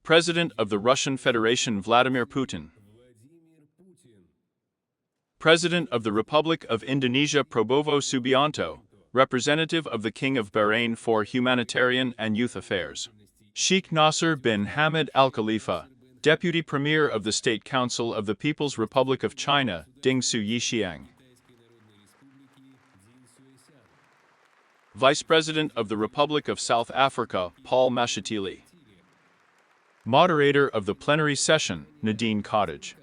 President of the Russian Federation Vladimir Putin. President of the Republic of Indonesia Prabowo Subianto, representative of the King of Bahrain for Humanitarian and Youth Affairs. Sheikh Nasser bin Hamad Al Khalifa, Deputy Premier of the State Council of the People's Republic of China, Ding Su Yixiang. Vice President of the Republic of South Africa, Paul Mashatile. Moderator of the plenary session, Nadine Cottage.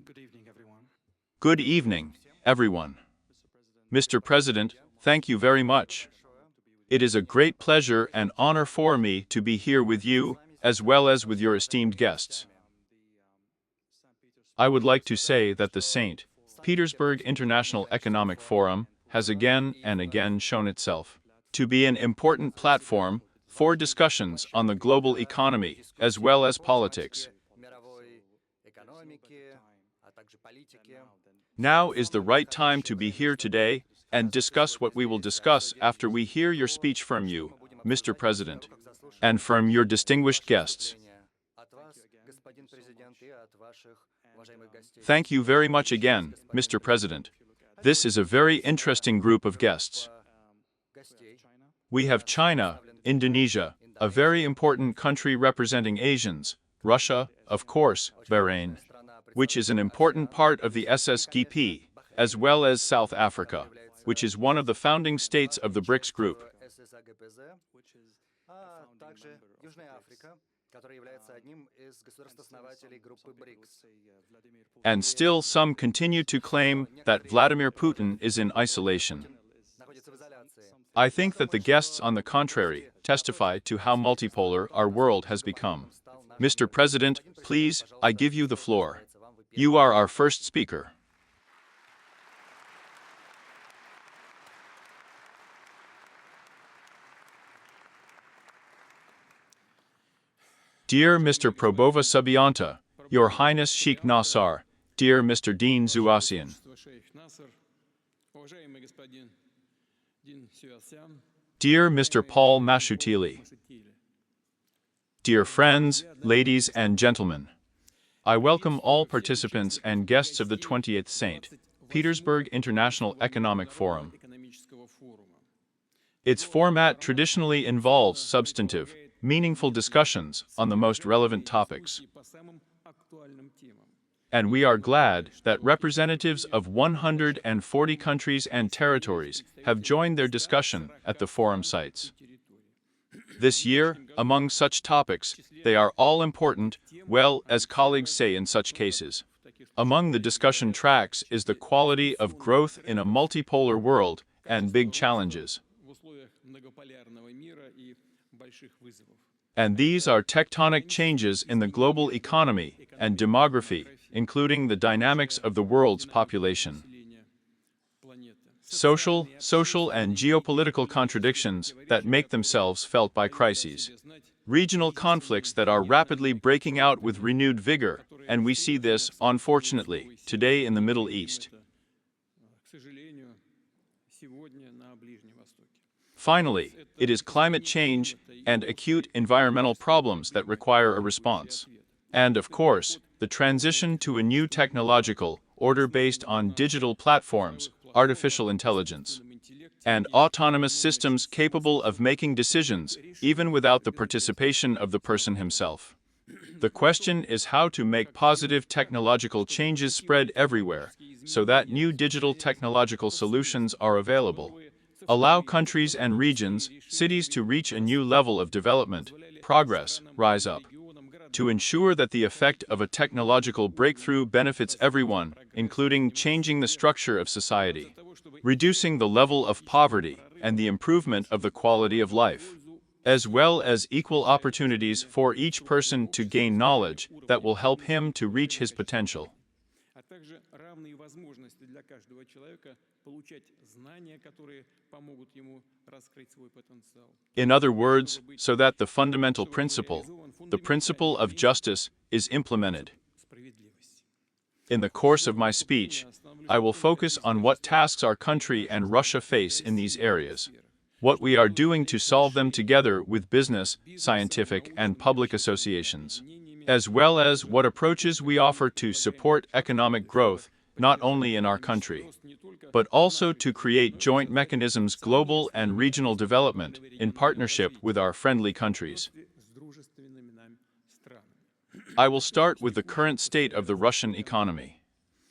Good evening, everyone. Good evening, everyone. Mr. President, thank you very much. It is a great pleasure and honor for me to be here with you, as well as with your esteemed guests. I would like to say that the St. Petersburg International Economic Forum has again and again shown itself to be an important platform for discussions on the global economy as well as politics. Now is the right time to be here today and discuss what we will discuss after we hear your speech from you, Mr. President, and from your distinguished guests. Thank you very much again, Mr. President. This is a very interesting group of guests. We have China, Indonesia, a very important country representing Asians, Russia, of course, Bahrain, which is an important part of the SSGP, as well as South Africa, which is one of the founding states of the BRICS group. And still some continue to claim that Vladimir Putin is in isolation. I think that the guests, on the contrary, testify to how multipolar our world has become. Mr. President, please, I give you the floor. You are our first speaker. Dear Mr. Prabowo Subianto, Your Highness Sheikh Nasser, dear Mr. Dean Zuasian, dear Mr. Paul Mashatile, dear friends, ladies and gentlemen, I welcome all participants and guests of the 20th St. Petersburg International Economic Forum. Its format traditionally involves substantive, meaningful discussions on the most relevant topics. And we are glad that representatives of 140 countries and territories have joined their discussion at the forum sites. This year, among such topics, they are all important, well, as colleagues say in such cases. Among the discussion tracks is the quality of growth in a multipolar world and big challenges. And these are tectonic changes in the global economy and demography, including the dynamics of the world's population. Social and geopolitical contradictions that make themselves felt by crises. Regional conflicts that are rapidly breaking out with renewed vigor, and we see this, unfortunately, today in the Middle East. Finally, it is climate change and acute environmental problems that require a response. And, of course, the transition to a new technological order based on digital platforms, artificial intelligence, and autonomous systems capable of making decisions even without the participation of the person himself. The question is how to make positive technological changes spread everywhere so that new digital technological solutions are available. Allow countries and regions, cities to reach a new level of development, progress, rise up. To ensure that the effect of a technological breakthrough benefits everyone, including changing the structure of society, reducing the level of poverty, and the improvement of the quality of life. as well as equal opportunities for each person to gain knowledge that will help him to reach his potential. а также равные возможности для каждого человека получать знания, которые помогут ему раскрыть свой потенциал. In other words, so that the fundamental principle, the principle of justice, is implemented. In the course of my speech, I will focus on what tasks our country and Russia face in these areas, what we are doing to solve them together with business, scientific, and public associations, as well as what approaches we offer to support economic growth, not only in our country, but also to create joint mechanisms global and regional development in partnership with our friendly countries. I will start with the current state of the Russian economy.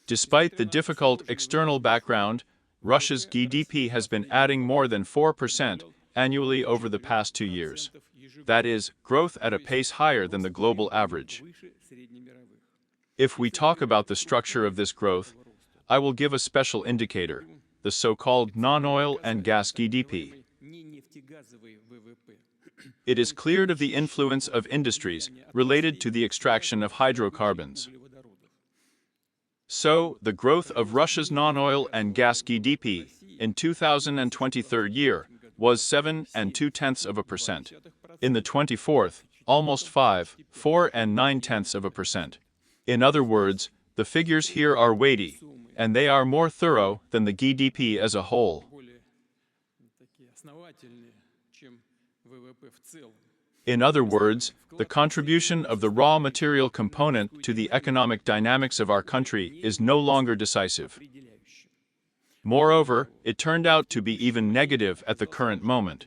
Despite the difficult external background, Russia's GDP has been adding more than 4% annually over the past 2 years. That is, growth at a pace higher than the global average. If we talk about the structure of this growth, I will give a special indicator, the so-called non-oil and gas GDP. It is cleared of the influence of industries related to the extraction of hydrocarbons. So, the growth of Russia's non-oil and gas GDP in 2023 year was 7.2%. In the 24th, almost 4.9%. In other words, the figures here are weighty, and they are more thorough than the GDP as a whole. In other words, the contribution of the raw material component to the economic dynamics of our country is no longer decisive. Moreover, it turned out to be even negative at the current moment.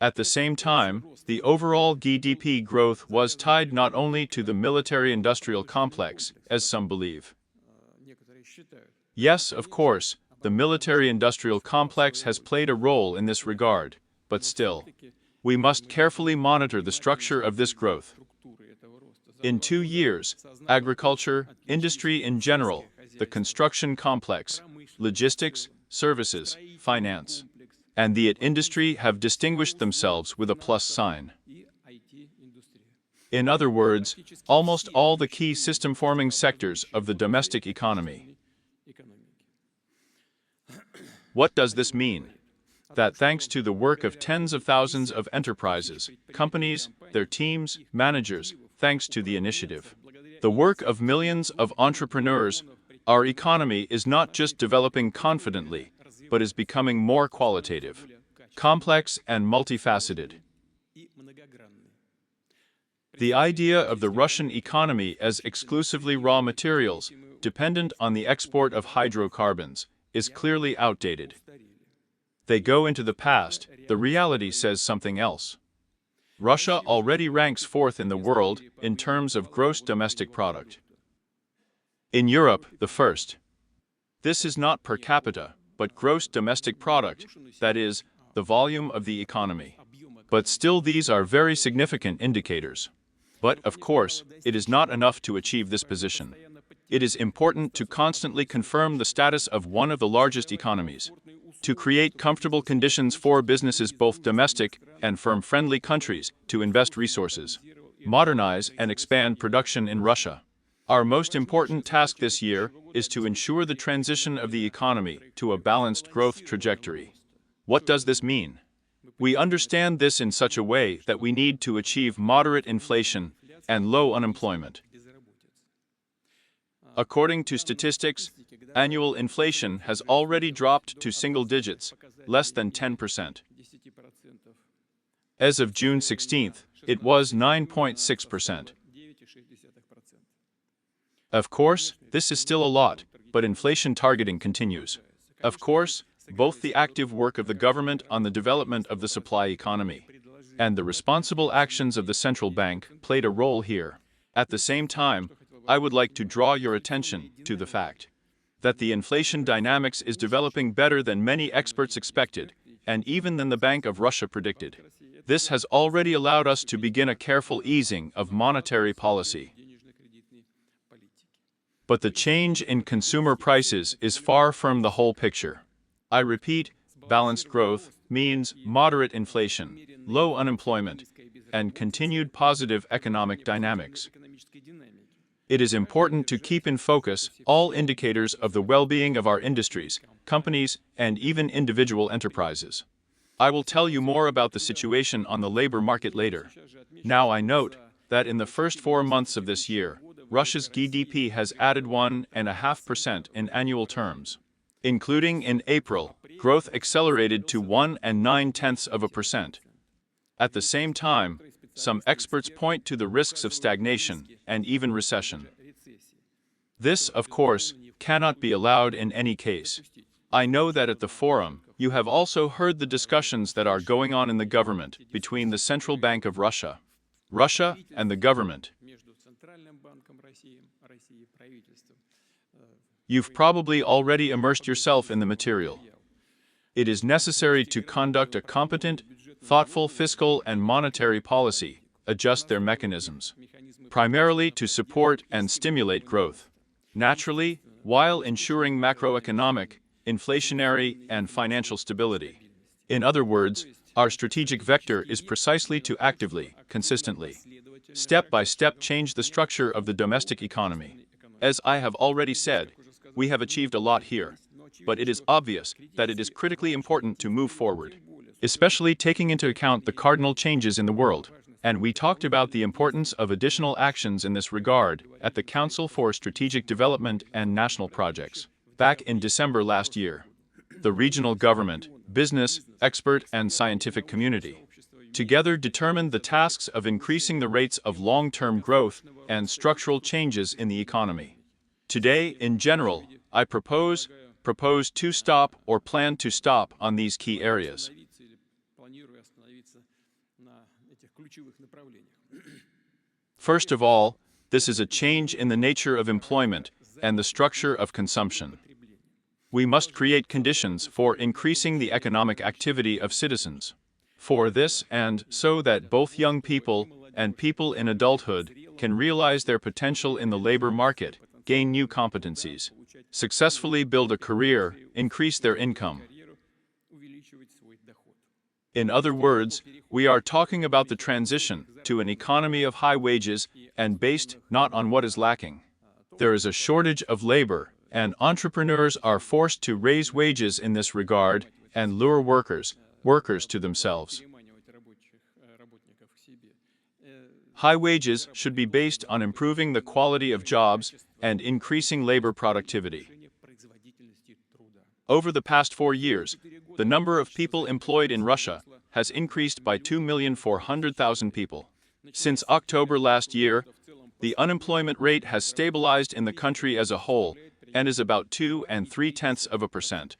At the same time, the overall GDP growth was tied not only to the military-industrial complex, as some believe. Yes, of course, the military-industrial complex has played a role in this regard, but still, we must carefully monitor the structure of this growth. In 2 years, agriculture, industry in general, the construction complex, logistics, services, finance, and the industry have distinguished themselves with a plus sign. In other words, almost all the key system-forming sectors of the domestic economy. What does this mean? That thanks to the work of tens of thousands of enterprises, companies, their teams, managers, thanks to the initiative, the work of millions of entrepreneurs, our economy is not just developing confidently, but is becoming more qualitative, complex, and multifaceted. The idea of the Russian economy as exclusively raw materials, dependent on the export of hydrocarbons, is clearly outdated. They go into the past, the reality says something else. Russia already ranks 4th in the world in terms of gross domestic product. In Europe, the 1st. This is not per capita, but gross domestic product, that is, the volume of the economy. But still these are very significant indicators. But, of course, it is not enough to achieve this position. It is important to constantly confirm the status of one of the largest economies, to create comfortable conditions for businesses both domestic and firm-friendly countries to invest resources, modernize and expand production in Russia. Our most important task this year is to ensure the transition of the economy to a balanced growth trajectory. What does this mean? We understand this in such a way that we need to achieve moderate inflation and low unemployment. According to statistics, annual inflation has already dropped to single digits, less than 10%. As of June 16th, it was 9.6%. Of course, this is still a lot, but inflation targeting continues. Of course, both the active work of the government on the development of the supply economy and the responsible actions of the central bank played a role here. At the same time, I would like to draw your attention to the fact that the inflation dynamics is developing better than many experts expected, and even than the Bank of Russia predicted. This has already allowed us to begin a careful easing of monetary policy. But the change in consumer prices is far from the whole picture. I repeat, balanced growth means moderate inflation, low unemployment, and continued positive economic dynamics. It is important to keep in focus all indicators of the well-being of our industries, companies, and even individual enterprises. I will tell you more about the situation on the labor market later. Now I note that in the first 4 months of this year, Russia's GDP has added 1.5% in annual terms. Including in April, growth accelerated to 1.9%. At the same time, some experts point to the risks of stagnation and even recession. This, of course, cannot be allowed in any case. I know that at the forum, you have also heard the discussions that are going on in the government between the Central Bank of Russia, and the government. You've probably already immersed yourself in the material. It is necessary to conduct a competent, thoughtful fiscal and monetary policy, adjust their mechanisms, primarily to support and stimulate growth, naturally, while ensuring macroeconomic, inflationary, and financial stability. In other words, our strategic vector is precisely to actively, consistently, step by step change the structure of the domestic economy. As I have already said, we have achieved a lot here, but it is obvious that it is critically important to move forward, especially taking into account the cardinal changes in the world. And we talked about the importance of additional actions in this regard at the Council for Strategic Development and National Projects, back in December last year. The regional government, business, expert, and scientific community together determined the tasks of increasing the rates of long-term growth and structural changes in the economy. Today, in general, I propose to stop or plan to stop on these key areas. First of all, this is a change in the nature of employment and the structure of consumption. We must create conditions for increasing the economic activity of citizens. For this and so that both young people and people in adulthood can realize their potential in the labor market, gain new competencies, successfully build a career, increase their income. In other words, we are talking about the transition to an economy of high wages and based not on what is lacking. There is a shortage of labor, and entrepreneurs are forced to raise wages in this regard and lure workers to themselves. High wages should be based on improving the quality of jobs and increasing labor productivity. Over the past 4 years, the number of people employed in Russia has increased by 2,400,000 people. Since October last year, the unemployment rate has stabilized in the country as a whole and is about 2.3%.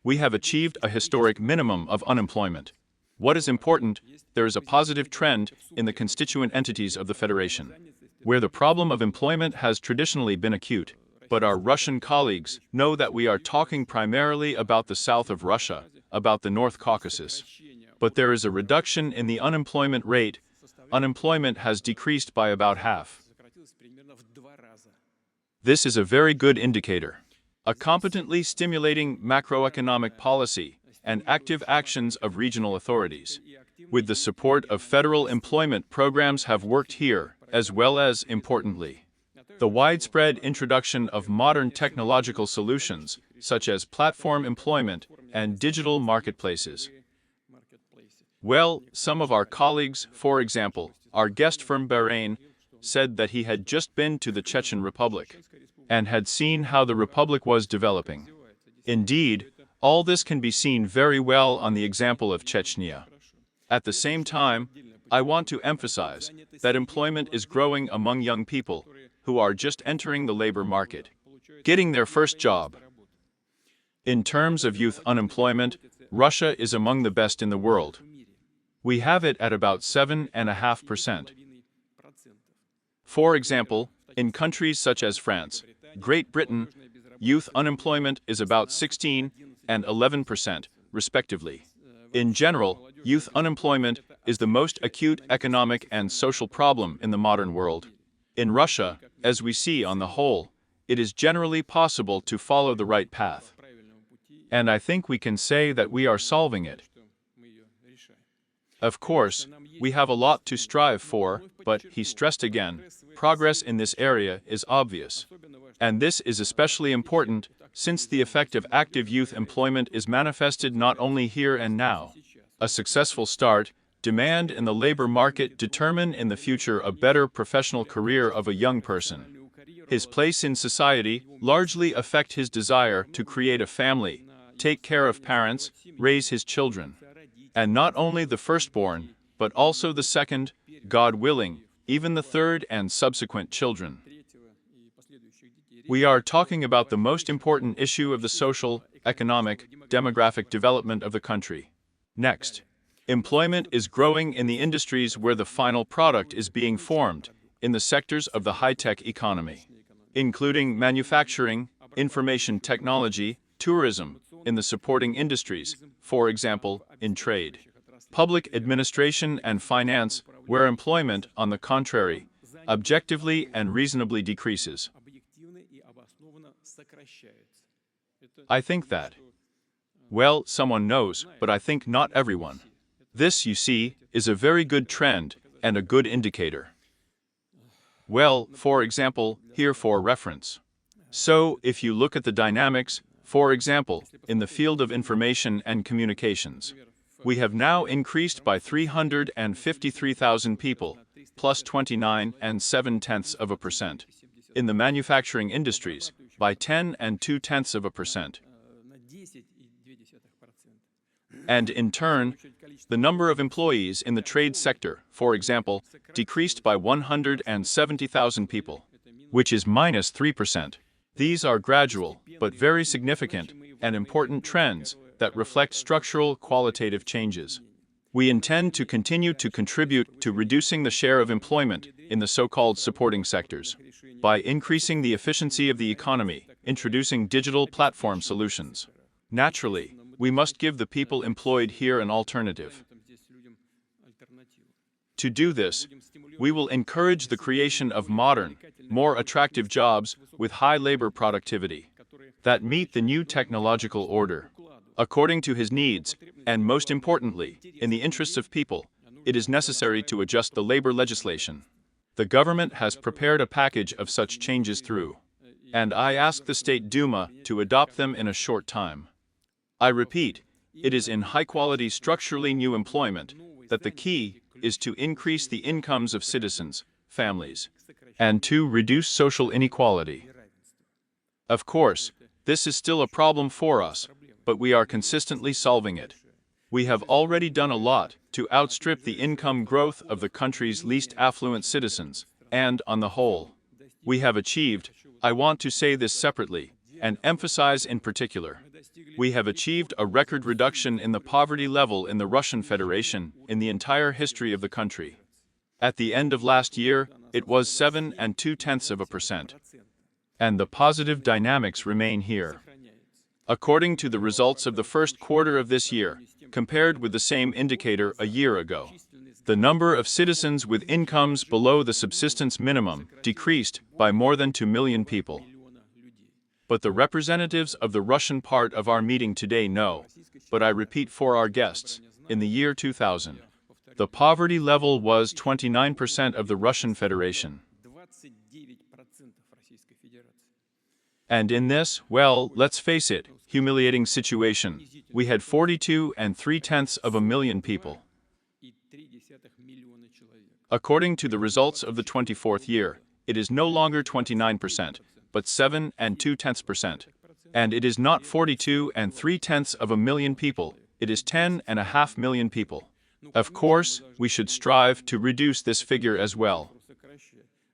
We have achieved a historic minimum of unemployment. What is important, there is a positive trend in the constituent entities of the Federation, where the problem of employment has traditionally been acute. But our Russian colleagues know that we are talking primarily about the south of Russia, about the North Caucasus. But there is a reduction in the unemployment rate. Unemployment has decreased by about half. This is a very good indicator. A competently stimulating macroeconomic policy and active actions of regional authorities, with the support of federal employment programs, have worked here, as well as, importantly, the widespread introduction of modern technological solutions, such as platform employment and digital marketplaces. Well, some of our colleagues, for example, our guest from Bahrain, said that he had just been to the Chechen Republic and had seen how the republic was developing. Indeed, all this can be seen very well on the example of Chechnya. At the same time, I want to emphasize that employment is growing among young people who are just entering the labor market, getting their first job. In terms of youth unemployment, Russia is among the best in the world. We have it at about 7.5%. For example, in countries such as France, Great Britain, youth unemployment is about 16 and 11%, respectively. In general, youth unemployment is the most acute economic and social problem in the modern world. In Russia, as we see on the whole, it is generally possible to follow the right path. And I think we can say that we are solving it. Of course, we have a lot to strive for, but, he stressed again, progress in this area is obvious. And this is especially important since the effect of active youth employment is manifested not only here and now. A successful start, demand in the labor market determine in the future a better professional career of a young person. His place in society largely affect his desire to create a family, take care of parents, raise his children. And not only the firstborn, but also the second, God willing, even the third and subsequent children. We are talking about the most important issue of the social, economic, demographic development of the country. Next, employment is growing in the industries where the final product is being formed, in the sectors of the high-tech economy, including manufacturing, information technology, tourism, in the supporting industries, for example, in trade, public administration and finance, where employment, on the contrary, objectively and reasonably decreases. I think that, well, someone knows, but I think not everyone. This, you see, is a very good trend and a good indicator. Well, for example, here for reference. So, if you look at the dynamics, for example, in the field of information and communications, we have now increased by 353,000 people, plus 29.7%. In the manufacturing industries, by 10.2%. And in turn, the number of employees in the trade sector, for example, decreased by 170,000 people, which is minus 3%. These are gradual, but very significant and important trends that reflect structural qualitative changes. We intend to continue to contribute to reducing the share of employment in the so-called supporting sectors by increasing the efficiency of the economy, introducing digital platform solutions. Naturally, we must give the people employed here an alternative. To do this, we will encourage the creation of modern, more attractive jobs with high labor productivity that meet the new technological order. According to his needs, and most importantly, in the interests of people, it is necessary to adjust the labor legislation. The government has prepared a package of such changes through, and I ask the State Duma to adopt them in a short time. I repeat, it is in high-quality structurally new employment that the key is to increase the incomes of citizens, families, and to reduce social inequality. Of course, this is still a problem for us, but we are consistently solving it. We have already done a lot to outstrip the income growth of the country's least affluent citizens, and, on the whole, we have achieved, I want to say this separately, and emphasize in particular, we have achieved a record reduction in the poverty level in the Russian Federation in the entire history of the country. At the end of last year, it was 7.2%. And the positive dynamics remain here. According to the results of the first quarter of this year, compared with the same indicator a year ago, the number of citizens with incomes below the subsistence minimum decreased by more than 2 million people. But the representatives of the Russian part of our meeting today know, but I repeat for our guests, in the year 2000, the poverty level was 29% of the Russian Federation. And in this, well, let's face it, humiliating situation, we had 42.3 million people. According to the results of the 24th year, it is no longer 29%, but 7.2%. And it is not 42.3 million people, it is 10.5 million people. Of course, we should strive to reduce this figure as well.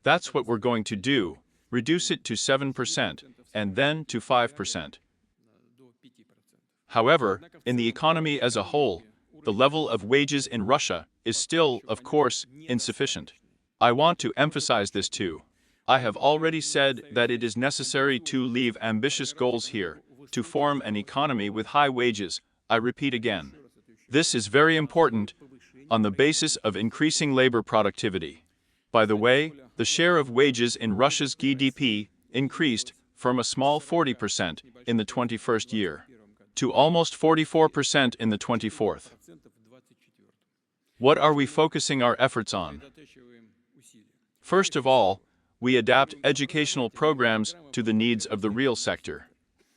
That's what we're going to do, reduce it to 7%, and then to 5%. However, in the economy as a whole, the level of wages in Russia is still, of course, insufficient. I want to emphasize this too. I have already said that it is necessary to leave ambitious goals here, to form an economy with high wages. I repeat again. This is very important, on the basis of increasing labor productivity. By the way, the share of wages in Russia's GDP increased from a small 40% in the 21st year to almost 44% in the 24th. What are we focusing our efforts on? First of all, we adapt educational programs to the needs of the real sector.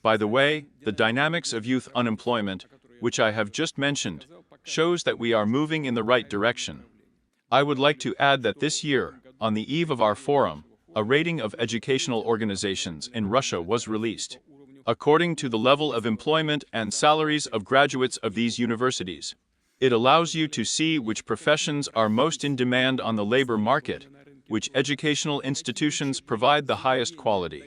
By the way, the dynamics of youth unemployment, which I have just mentioned, shows that we are moving in the right direction. I would like to add that this year, on the eve of our forum, a rating of educational organizations in Russia was released. According to the level of employment and salaries of graduates of these universities, it allows you to see which professions are most in demand on the labor market, which educational institutions provide the highest quality,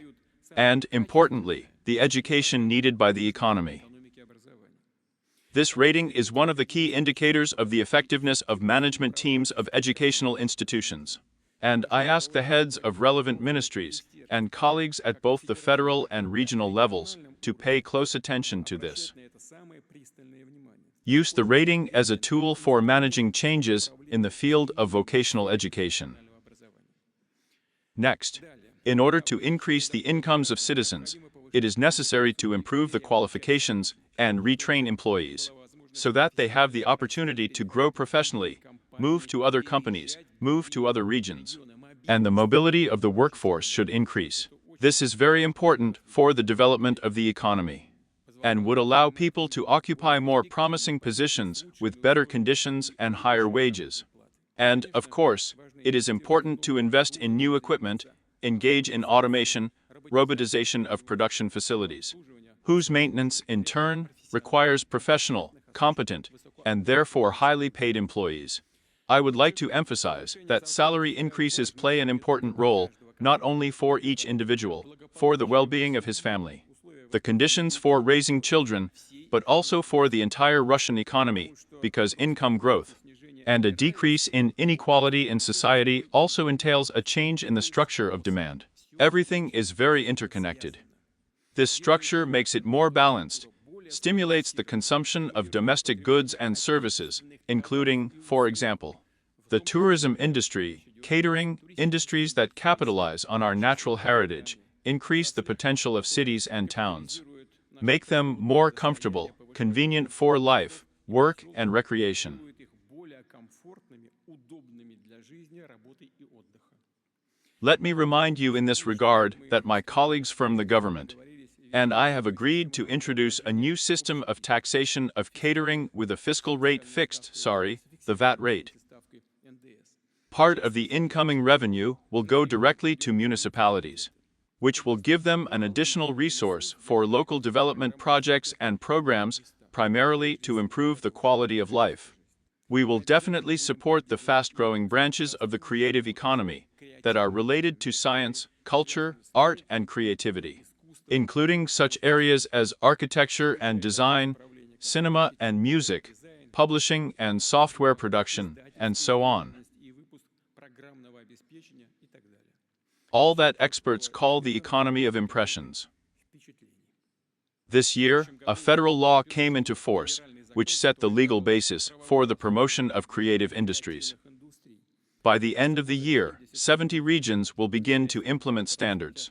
and, importantly, the education needed by the economy. This rating is one of the key indicators of the effectiveness of management teams of educational institutions. And I ask the heads of relevant ministries and colleagues at both the federal and regional levels to pay close attention to this. Use the rating as a tool for managing changes in the field of vocational education. Next, in order to increase the incomes of citizens, it is necessary to improve the qualifications and retrain employees, so that they have the opportunity to grow professionally, move to other companies, move to other regions, and the mobility of the workforce should increase. This is very important for the development of the economy, and would allow people to occupy more promising positions with better conditions and higher wages. And, of course, it is important to invest in new equipment, engage in automation, robotization of production facilities, whose maintenance, in turn, requires professional, competent, and therefore highly paid employees. I would like to emphasize that salary increases play an important role, not only for each individual, for the well-being of his family, the conditions for raising children, but also for the entire Russian economy, because income growth and a decrease in inequality in society also entails a change in the structure of demand. Everything is very interconnected. This structure makes it more balanced, stimulates the consumption of domestic goods and services, including, for example, the tourism industry, catering, industries that capitalize on our natural heritage, increase the potential of cities and towns, make them more comfortable, convenient for life, work, and recreation. Let me remind you in this regard that my colleagues from the government and I have agreed to introduce a new system of taxation of catering with a fiscal rate fixed, the VAT rate. Part of the incoming revenue will go directly to municipalities, which will give them an additional resource for local development projects and programs, primarily to improve the quality of life. We will definitely support the fast-growing branches of the creative economy that are related to science, culture, art, and creativity, including such areas as architecture and design, cinema and music, publishing and software production, and so on. All that experts call the economy of impressions. This year, a federal law came into force, which set the legal basis for the promotion of creative industries. By the end of the year, 70 regions will begin to implement standards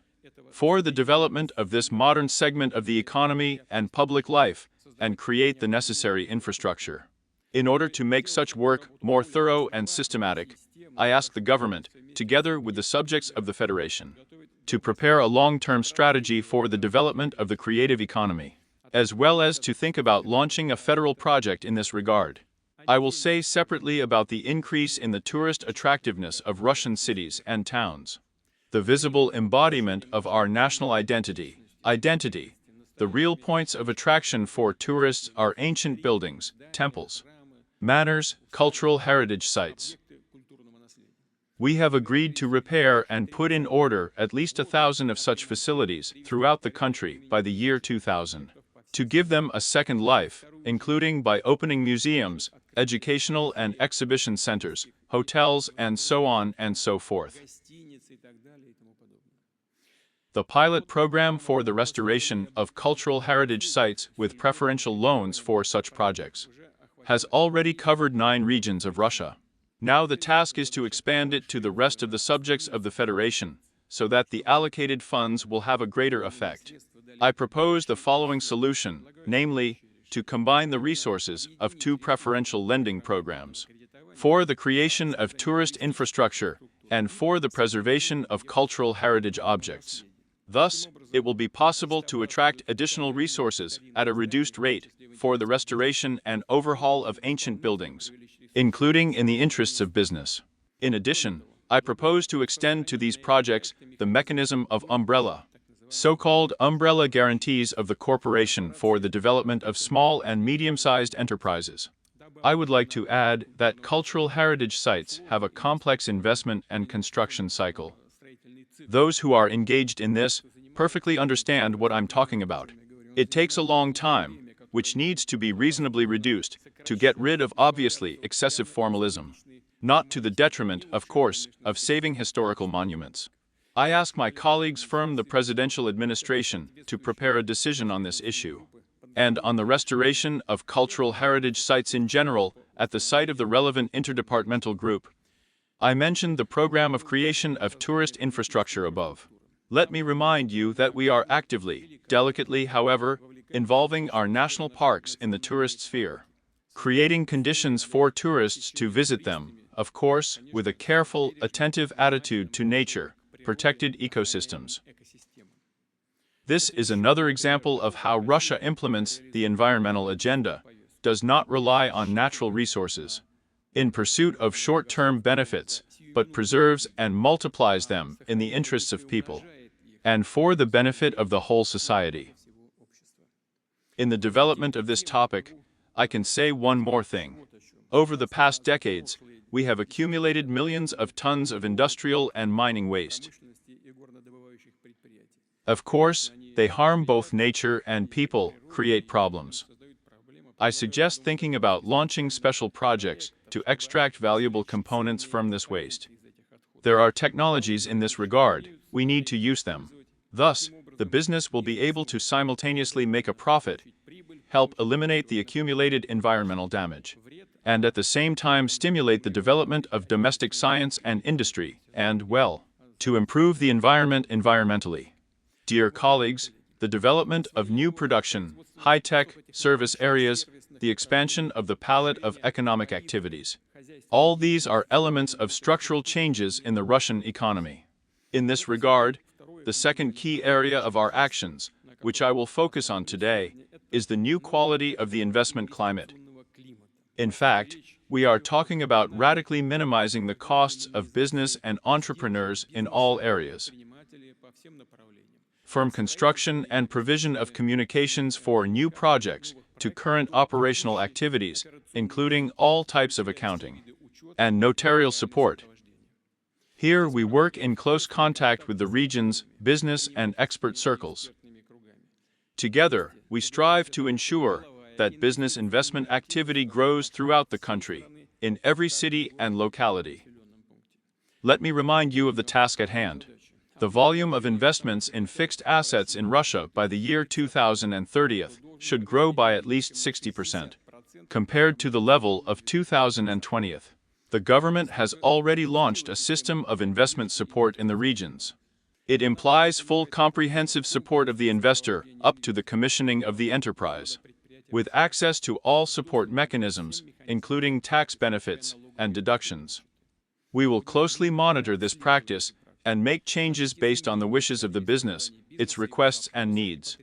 for the development of this modern segment of the economy and public life, and create the necessary infrastructure. In order to make such work more thorough and systematic, I ask the government, together with the subjects of the Federation, to prepare a long-term strategy for the development of the creative economy, as well as to think about launching a federal project in this regard. I will say separately about the increase in the tourist attractiveness of Russian cities and towns. The visible embodiment of our national identity. The real points of attraction for tourists are ancient buildings, temples, manors, cultural heritage sites. We have agreed to repair and put in order at least 1,000 of such facilities throughout the country by the year 2000, to give them a second life, including by opening museums, educational and exhibition centers, hotels, and so on and so forth. The pilot program for the restoration of cultural heritage sites with preferential loans for such projects has already covered 9 regions of Russia. Now the task is to expand it to the rest of the subjects of the Federation, so that the allocated funds will have a greater effect. I propose the following solution, namely, to combine the resources of 2 preferential lending programs. for the creation of tourist infrastructure, and for the preservation of cultural heritage objects. Thus, it will be possible to attract additional resources at a reduced rate for the restoration and overhaul of ancient buildings, including in the interests of business. In addition, I propose to extend to these projects the mechanism of umbrella, so-called umbrella guarantees of the corporation for the development of small and medium-sized enterprises. I would like to add that cultural heritage sites have a complex investment and construction cycle. Those who are engaged in this perfectly understand what I'm talking about. It takes a long time, which needs to be reasonably reduced to get rid of obviously excessive formalism, not to the detriment, of course, of saving historical monuments. I ask my colleagues from the presidential administration to prepare a decision on this issue, and on the restoration of cultural heritage sites in general at the site of the relevant interdepartmental group. I mentioned the program of creation of tourist infrastructure above. Let me remind you that we are actively, delicately, however, involving our national parks in the tourist sphere, creating conditions for tourists to visit them, of course, with a careful, attentive attitude to nature, protected ecosystems. This is another example of how Russia implements the environmental agenda, does not rely on natural resources in pursuit of short-term benefits, but preserves and multiplies them in the interests of people and for the benefit of the whole society. In the development of this topic, I can say one more thing. Over the past decades, we have accumulated millions of tons of industrial and mining waste. Of course, they harm both nature and people, create problems. I suggest thinking about launching special projects to extract valuable components from this waste. There are technologies in this regard, we need to use them. Thus, the business will be able to simultaneously make a profit, help eliminate the accumulated environmental damage, and at the same time stimulate the development of domestic science and industry, and, well, to improve the environment environmentally. Dear colleagues, the development of new production, high-tech, service areas, the expansion of the palette of economic activities. All these are elements of structural changes in the Russian economy. In this regard, the second key area of our actions, which I will focus on today, is the new quality of the investment climate. In fact, we are talking about radically minimizing the costs of business and entrepreneurs in all areas, from construction and provision of communications for new projects to current operational activities, including all types of accounting and notarial support. Here we work in close contact with the region's business and expert circles. Together, we strive to ensure that business investment activity grows throughout the country, in every city and locality. Let me remind you of the task at hand. The volume of investments in fixed assets in Russia by the year 2030 should grow by at least 60%, compared to the level of 2020. The government has already launched a system of investment support in the regions. It implies full comprehensive support of the investor up to the commissioning of the enterprise, with access to all support mechanisms, including tax benefits and deductions. We will closely monitor this practice and make changes based on the wishes of the business, its requests and needs.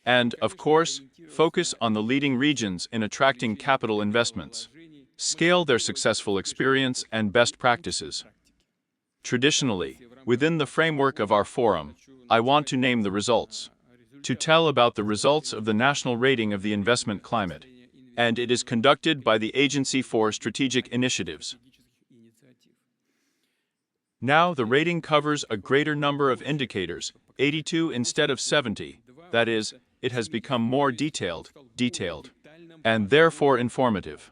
And, of course, focus on the leading regions in attracting capital investments. Scale their successful experience and best practices. Traditionally, within the framework of our forum, I want to name the results, to tell about the results of the national rating of the investment climate, and it is conducted by the Agency for Strategic Initiatives. Now the rating covers a greater number of indicators, 82 instead of 70, that is, it has become more detailed, and therefore informative.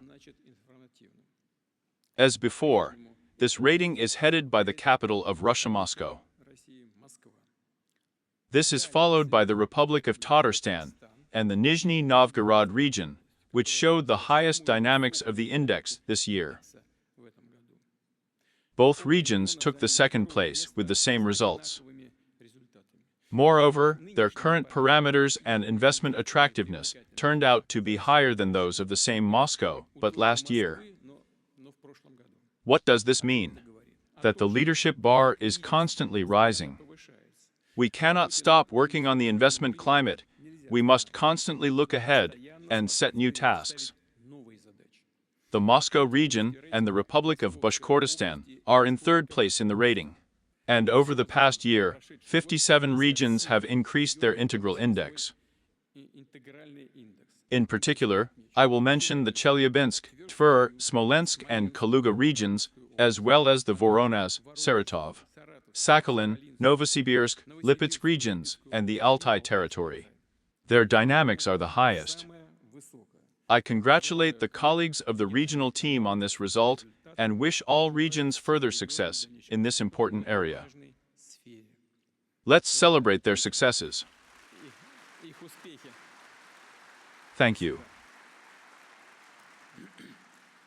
As before, this rating is headed by the capital of Russia, Moscow. This is followed by the Republic of Tatarstan and the Nizhny Novgorod region, which showed the highest dynamics of the index this year. Both regions took the second place with the same results. Moreover, their current parameters and investment attractiveness turned out to be higher than those of the same Moscow, but last year. What does this mean? That the leadership bar is constantly rising. We cannot stop working on the investment climate. We must constantly look ahead and set new tasks. The Moscow region and the Republic of Bashkortostan are in third place in the rating. And over the past year, 57 regions have increased their integral index. In particular, I will mention the Chelyabinsk, Tver, Smolensk, and Kaluga regions, as well as the Voronezh, Saratov, Sakhalin, Novosibirsk, Lipetsk regions, and the Altai territory. Their dynamics are the highest. I congratulate the colleagues of the regional team on this result and wish all regions further success in this important area. Let's celebrate their successes. Thank you.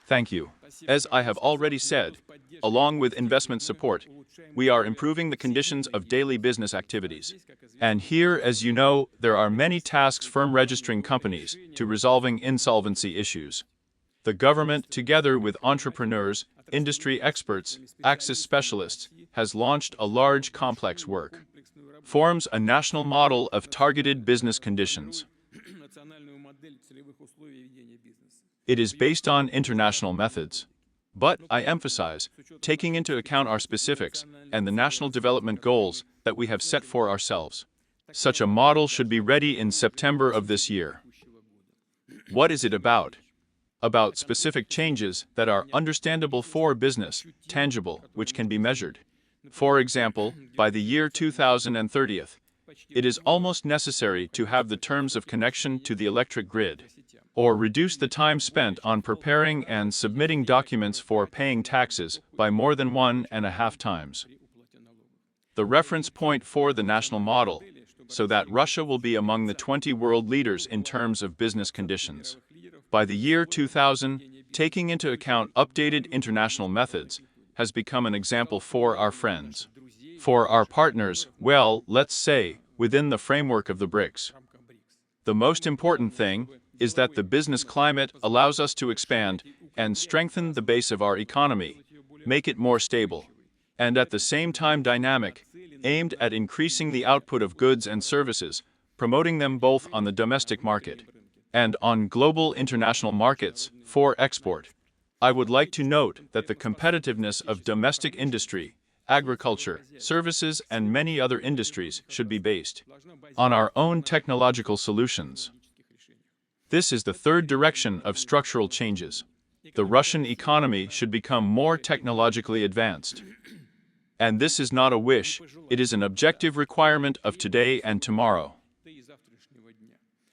Thank you. As I have already said, along with investment support, we are improving the conditions of daily business activities. And here, as you know, there are many tasks from registering companies to resolving insolvency issues. The government, together with entrepreneurs, industry experts, access specialists, has launched a large complex work. Forms a national model of targeted business conditions. It is based on international methods. But, I emphasize, taking into account our specifics and the national development goals that we have set for ourselves. Such a model should be ready in September of this year. What is it about? About specific changes that are understandable for business, tangible, which can be measured. For example, by the year 2030, it is almost necessary to have the terms of connection to the electric grid, or reduce the time spent on preparing and submitting documents for paying taxes by more than 1.5 times. The reference point for the national model, so that Russia will be among the 20 world leaders in terms of business conditions. By the year 2000, taking into account updated international methods, has become an example for our friends. For our partners, well, let's say, within the framework of the BRICS. The most important thing is that the business climate allows us to expand and strengthen the base of our economy, make it more stable, and at the same time dynamic, aimed at increasing the output of goods and services, promoting them both on the domestic market and on global international markets for export. I would like to note that the competitiveness of domestic industry, agriculture, services, and many other industries should be based on our own technological solutions. This is the third direction of structural changes. The Russian economy should become more technologically advanced. And this is not a wish, it is an objective requirement of today and tomorrow.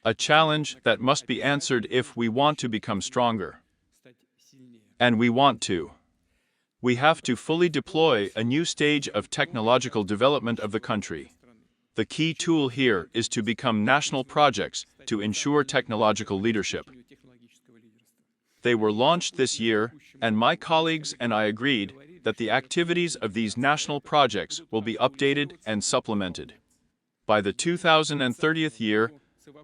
A challenge that must be answered if we want to become stronger. And we want to. We have to fully deploy a new stage of technological development of the country. The key tool here is to become national projects to ensure technological leadership. They were launched this year, and my colleagues and I agreed that the activities of these national projects will be updated and supplemented. By the 2030 year,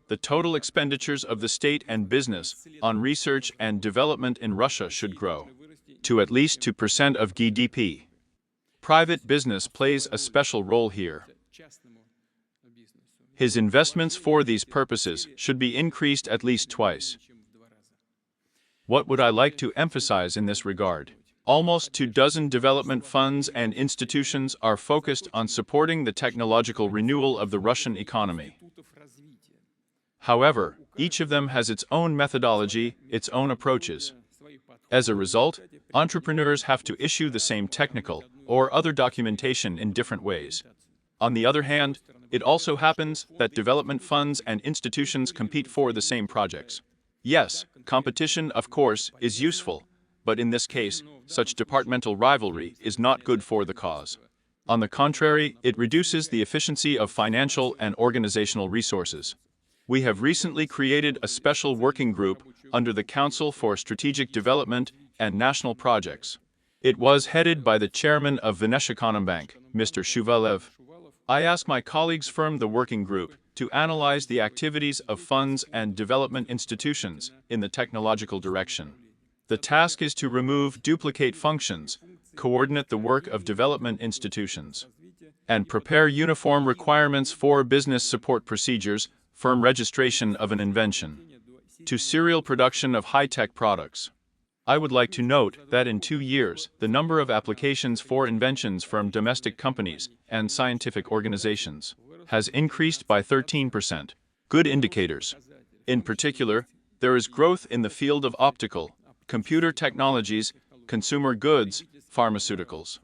the total expenditures of the state and business on research and development in Russia should grow to at least 2% of GDP. Private business plays a special role here. His investments for these purposes should be increased at least twice. What would I like to emphasize in this regard? Almost 24 development funds and institutions are focused on supporting the technological renewal of the Russian economy. However, each of them has its own methodology, its own approaches. As a result, entrepreneurs have to issue the same technical or other documentation in different ways. On the other hand, it also happens that development funds and institutions compete for the same projects. Yes, competition, of course, is useful, but in this case, such departmental rivalry is not good for the cause. On the contrary, it reduces the efficiency of financial and organizational resources. We have recently created a special working group under the Council for Strategic Development and National Projects. It was headed by the chairman of Vneshekonombank, Mr. Shuvalev. I asked my colleagues from the working group to analyze the activities of funds and development institutions in the technological direction. The task is to remove duplicate functions, coordinate the work of development institutions, and prepare uniform requirements for business support procedures, from registration of an invention to serial production of high-tech products. I would like to note that in 2 years, the number of applications for inventions from domestic companies and scientific organizations has increased by 13%. Good indicators. In particular, there is growth in the field of optical, computer technologies, consumer goods, pharmaceuticals.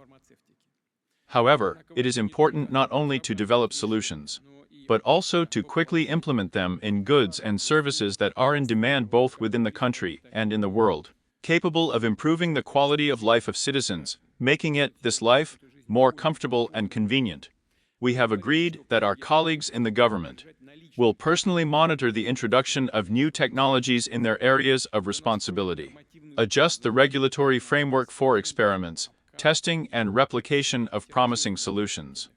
However, it is important not only to develop solutions, but also to quickly implement them in goods and services that are in demand both within the country and in the world, capable of improving the quality of life of citizens, making this life, more comfortable and convenient. We have agreed that our colleagues in the government will personally monitor the introduction of new technologies in their areas of responsibility, adjust the regulatory framework for experiments, testing and replication of promising solutions.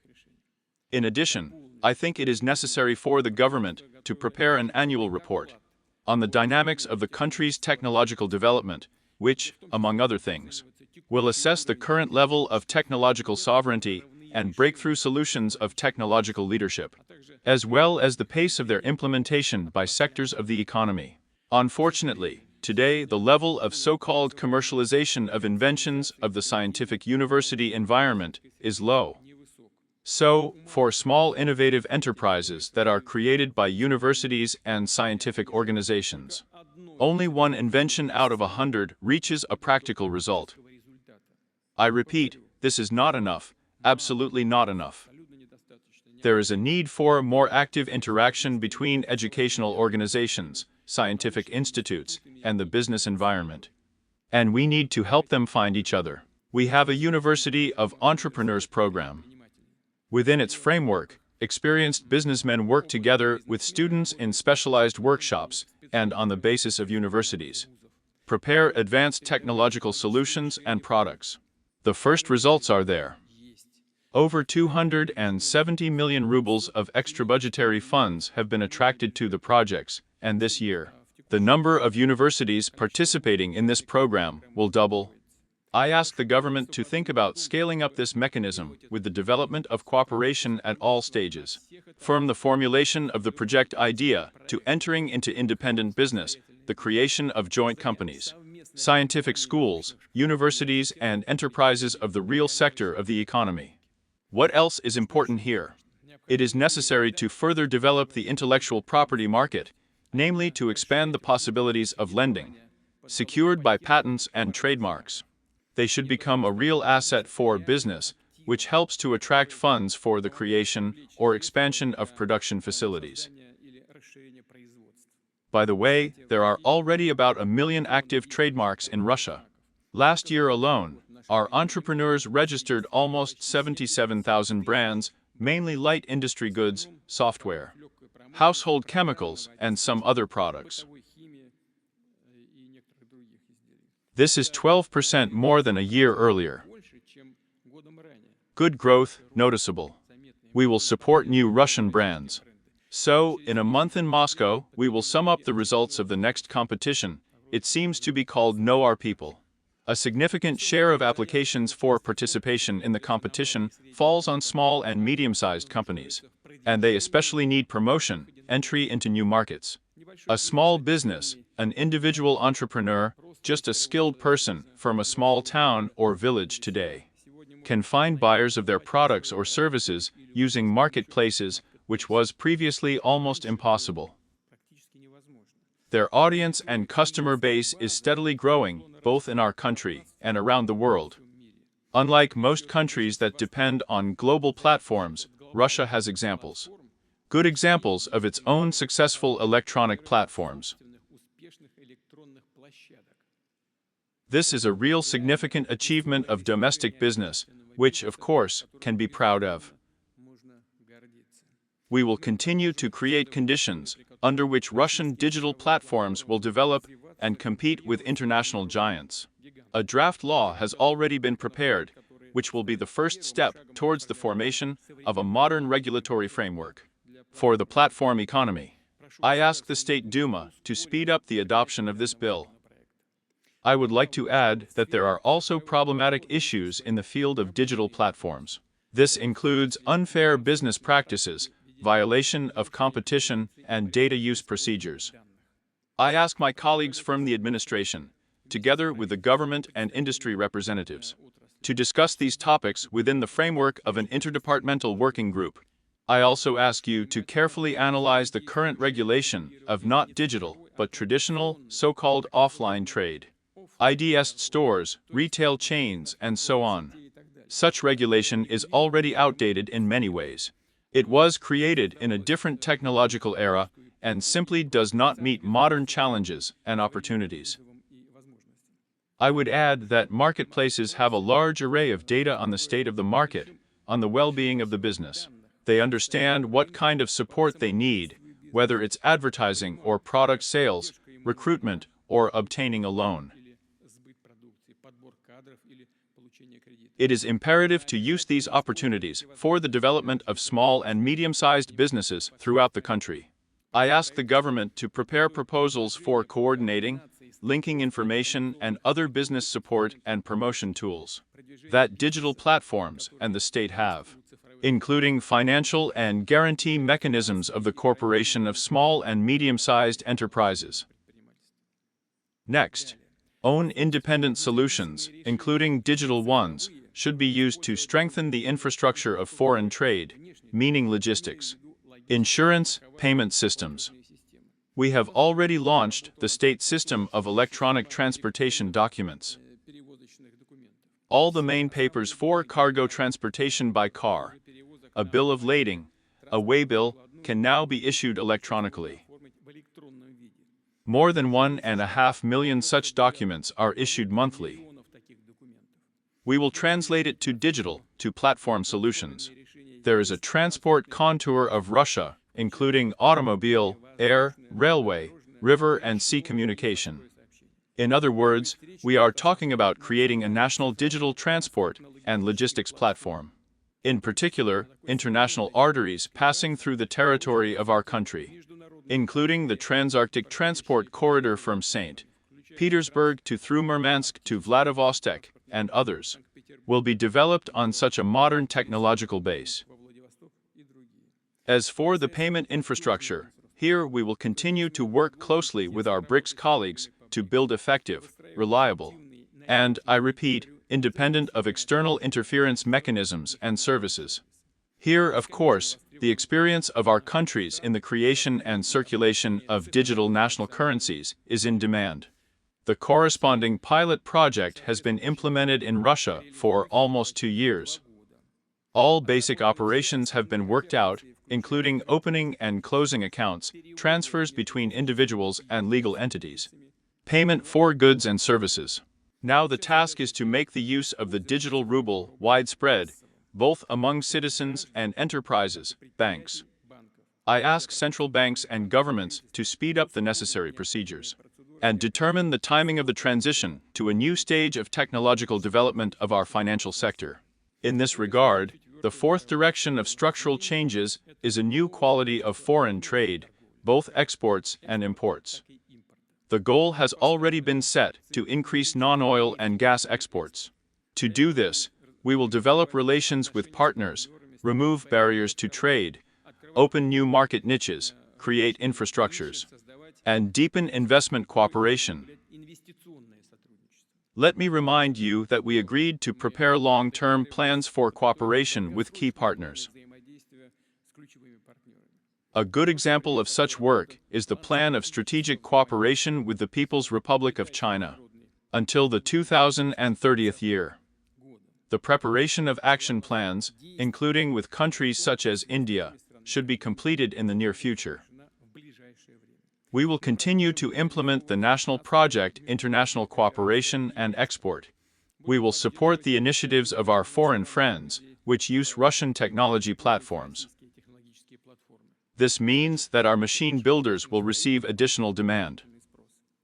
In addition, I think it is necessary for the government to prepare an annual report on the dynamics of the country's technological development, which, among other things, will assess the current level of technological sovereignty and breakthrough solutions of technological leadership, as well as the pace of their implementation by sectors of the economy. Unfortunately, today the level of so-called commercialization of inventions of the scientific university environment is low. So, for small innovative enterprises that are created by universities and scientific organizations, only one invention out of 100 reaches a practical result. I repeat, this is not enough, absolutely not enough. There is a need for more active interaction between educational organizations, scientific institutes, and the business environment. And we need to help them find each other. We have a University of Entrepreneurs program. Within its framework, experienced businessmen work together with students in specialized workshops and on the basis of universities, prepare advanced technological solutions and products. The first results are there. Over 270 million rubles of extra-budgetary funds have been attracted to the projects, and this year, the number of universities participating in this program will double. I ask the government to think about scaling up this mechanism with the development of cooperation at all stages, from the formulation of the project idea to entering into independent business, the creation of joint companies, scientific schools, universities, and enterprises of the real sector of the economy. What else is important here? It is necessary to further develop the intellectual property market, namely to expand the possibilities of lending, secured by patents and trademarks. They should become a real asset for business, which helps to attract funds for the creation or expansion of production facilities. By the way, there are already about 1 million active trademarks in Russia. Last year alone, our entrepreneurs registered almost 77,000 brands, mainly light industry goods, software, household chemicals, and some other products. This is 12% more than a year earlier. Good growth, noticeable. We will support new Russian brands. So, in a month in Moscow, we will sum up the results of the next competition. It seems to be called Know Our People. A significant share of applications for participation in the competition falls on small and medium-sized companies, and they especially need promotion, entry into new markets. A small business, an individual entrepreneur, just a skilled person from a small town or village today, can find buyers of their products or services using marketplaces, which was previously almost impossible. Their audience and customer base is steadily growing, both in our country and around the world. Unlike most countries that depend on global platforms, Russia has examples. Good examples of its own successful electronic platforms. This is a real significant achievement of domestic business, which, of course, can be proud of. We will continue to create conditions under which Russian digital platforms will develop and compete with international giants. A draft law has already been prepared, which will be the first step towards the formation of a modern regulatory framework for the platform economy. I ask the State Duma to speed up the adoption of this bill. I would like to add that there are also problematic issues in the field of digital platforms. This includes unfair business practices, violation of competition, and data use procedures. I ask my colleagues from the administration, together with the government and industry representatives, to discuss these topics within the framework of an interdepartmental working group. I also ask you to carefully analyze the current regulation of not digital, but traditional, so-called offline trade. IDS stores, retail chains, and so on. Such regulation is already outdated in many ways. It was created in a different technological era and simply does not meet modern challenges and opportunities. I would add that marketplaces have a large array of data on the state of the market, on the well-being of the business. They understand what kind of support they need, whether it's advertising or product sales, recruitment, or obtaining a loan. It is imperative to use these opportunities for the development of small and medium-sized businesses throughout the country. I ask the government to prepare proposals for coordinating, linking information and other business support and promotion tools that digital platforms and the state have, including financial and guarantee mechanisms of the Corporation of Small and Medium-Sized Enterprises. Next, own independent solutions, including digital ones, should be used to strengthen the infrastructure of foreign trade, meaning logistics, insurance, payment systems. We have already launched the state system of electronic transportation documents. All the main papers for cargo transportation by car, a bill of lading, a waybill, can now be issued electronically. More than 1.5 million such documents are issued monthly. We will translate it to digital, to platform solutions. There is a transport contour of Russia, including automobile, air, railway, river and sea communication. In other words, we are talking about creating a national digital transport and logistics platform. In particular, international arteries passing through the territory of our country, including the Transarctic Transport Corridor from St. Petersburg to through Murmansk to Vladivostok, and others, will be developed on such a modern technological base. As for the payment infrastructure, here we will continue to work closely with our BRICS colleagues to build effective, reliable, and, I repeat, independent of external interference mechanisms and services. Here, of course, the experience of our countries in the creation and circulation of digital national currencies is in demand. The corresponding pilot project has been implemented in Russia for almost 2 years. All basic operations have been worked out, including opening and closing accounts, transfers between individuals and legal entities, payment for goods and services. Now the task is to make the use of the digital ruble widespread, both among citizens and enterprises, banks. I ask central banks and governments to speed up the necessary procedures and determine the timing of the transition to a new stage of technological development of our financial sector. In this regard, the fourth direction of structural changes is a new quality of foreign trade, both exports and imports. The goal has already been set to increase non-oil and gas exports. To do this, we will develop relations with partners, remove barriers to trade, open new market niches, create infrastructures, and deepen investment cooperation. Let me remind you that we agreed to prepare long-term plans for cooperation with key partners. A good example of such work is the plan of strategic cooperation with the People's Republic of China until the 2030th year. The preparation of action plans, including with countries such as India, should be completed in the near future. We will continue to implement the national project International Cooperation and Export. We will support the initiatives of our foreign friends, which use Russian technology platforms. This means that our machine builders will receive additional demand.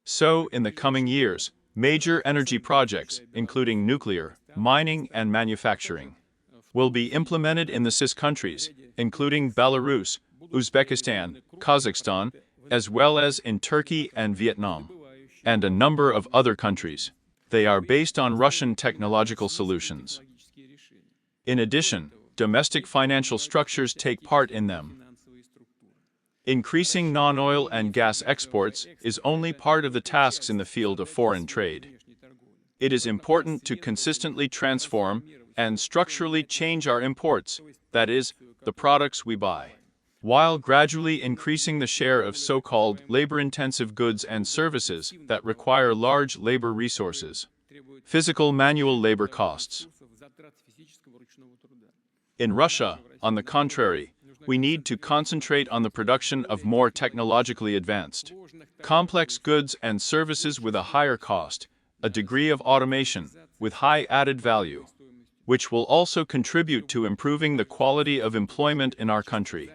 So, in the coming years, major energy projects, including nuclear, mining, and manufacturing, will be implemented in the CIS countries, including Belarus, Uzbekistan, Kazakhstan, as well as in Turkey and Vietnam. and a number of other countries. They are based on Russian technological solutions. In addition, domestic financial structures take part in them. Increasing non-oil and gas exports is only part of the tasks in the field of foreign trade. It is important to consistently transform and structurally change our imports, that is, the products we buy, while gradually increasing the share of so-called labor-intensive goods and services that require large labor resources, physical manual labor costs. In Russia, on the contrary, we need to concentrate on the production of more technologically advanced, complex goods and services with a higher cost, a degree of automation, with high added value, which will also contribute to improving the quality of employment in our country.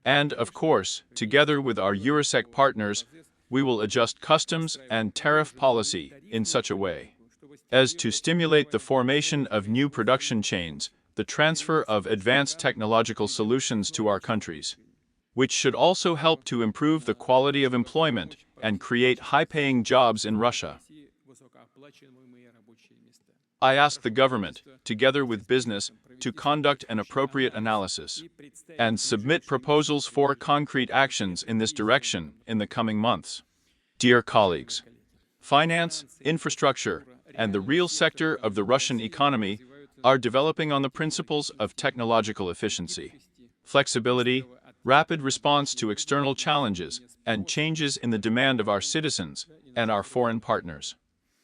And, of course, together with our Eurosec partners, we will adjust customs and tariff policy in such a way as to stimulate the formation of new production chains, the transfer of advanced technological solutions to our countries, which should also help to improve the quality of employment and create high-paying jobs in Russia. I ask the government, together with business, to conduct an appropriate analysis and submit proposals for concrete actions in this direction in the coming months. Dear colleagues, finance, infrastructure, and the real sector of the Russian economy are developing on the principles of technological efficiency, flexibility, rapid response to external challenges, and changes in the demand of our citizens and our foreign partners.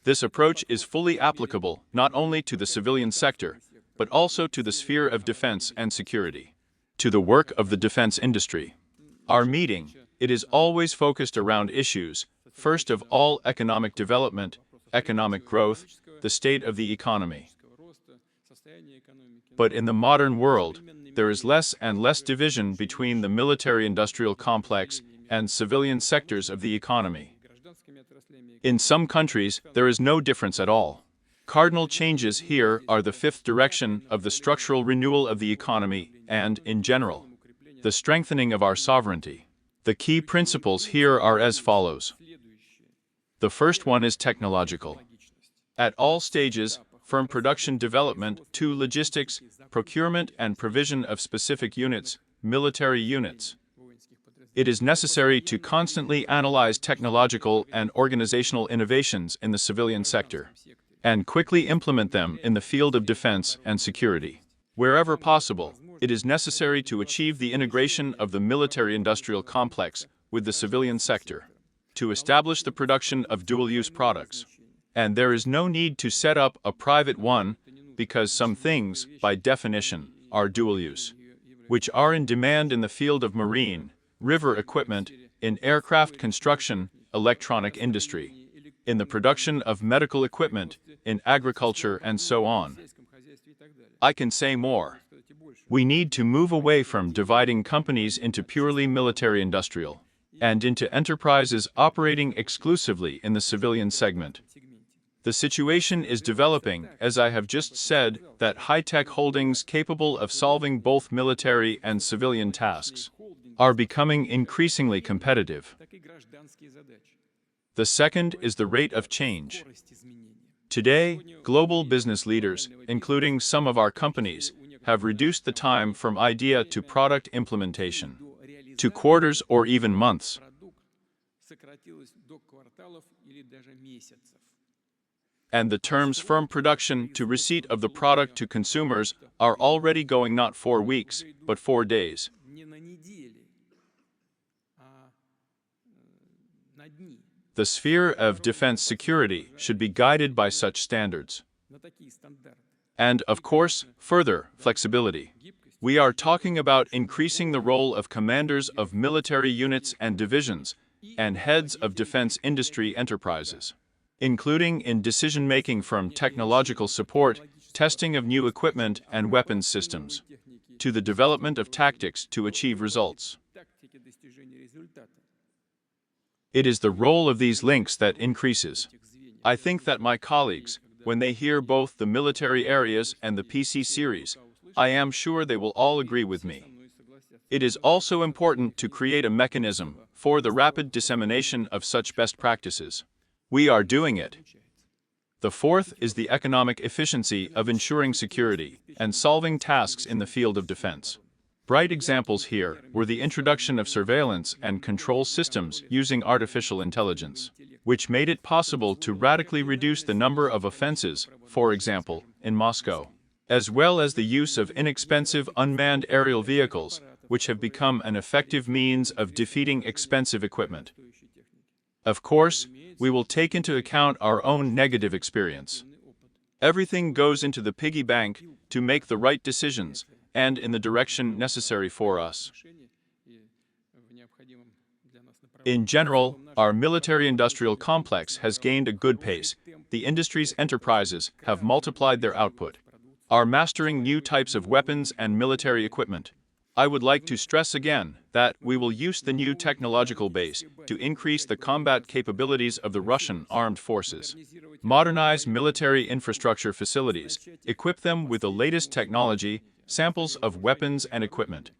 This approach is fully applicable not only to the civilian sector, but also to the sphere of defense and security, to the work of the defense industry. Our meeting, it is always focused around issues, first of all economic development, economic growth, the state of the economy. But in the modern world, there is less and less division between the military-industrial complex and civilian sectors of the economy. In some countries, there is no difference at all. Cardinal changes here are the fifth direction of the structural renewal of the economy and, in general, the strengthening of our sovereignty. The key principles here are as follows. The first one is technological. At all stages, from production development to logistics, procurement and provision of specific units, military units, it is necessary to constantly analyze technological and organizational innovations in the civilian sector and quickly implement them in the field of defense and security. Wherever possible, it is necessary to achieve the integration of the military-industrial complex with the civilian sector, to establish the production of dual-use products. And there is no need to set up a private one because some things, by definition, are dual-use, which are in demand in the field of marine, river equipment, in aircraft construction, electronic industry, in the production of medical equipment, in agriculture, and so on. I can say more. We need to move away from dividing companies into purely military-industrial and into enterprises operating exclusively in the civilian segment. The situation is developing, as I have just said, that high-tech holdings capable of solving both military and civilian tasks are becoming increasingly competitive. The second is the rate of change. Today, global business leaders, including some of our companies, have reduced the time from idea to product implementation to quarters or even months. And the terms from production to receipt of the product to consumers are already going not 4 weeks, but 4 days. The sphere of defense security should be guided by such standards. And, of course, further, flexibility. We are talking about increasing the role of commanders of military units and divisions and heads of defense industry enterprises, including in decision-making from technological support, testing of new equipment and weapons systems, to the development of tactics to achieve results. It is the role of these links that increases. I think that my colleagues, when they hear both the military areas and the PC series, I am sure they will all agree with me. It is also important to create a mechanism for the rapid dissemination of such best practices. We are doing it. The fourth is the economic efficiency of ensuring security and solving tasks in the field of defense. Bright examples here were the introduction of surveillance and control systems using artificial intelligence, which made it possible to radically reduce the number of offenses, for example, in Moscow, as well as the use of inexpensive unmanned aerial vehicles, which have become an effective means of defeating expensive equipment. Of course, we will take into account our own negative experience. Everything goes into the piggy bank to make the right decisions and in the direction necessary for us. In general, our military-industrial complex has gained a good pace. The industry's enterprises have multiplied their output, are mastering new types of weapons and military equipment. I would like to stress again that we will use the new technological base to increase the combat capabilities of the Russian armed forces, modernize military infrastructure facilities, equip them with the latest technology, samples of weapons and equipment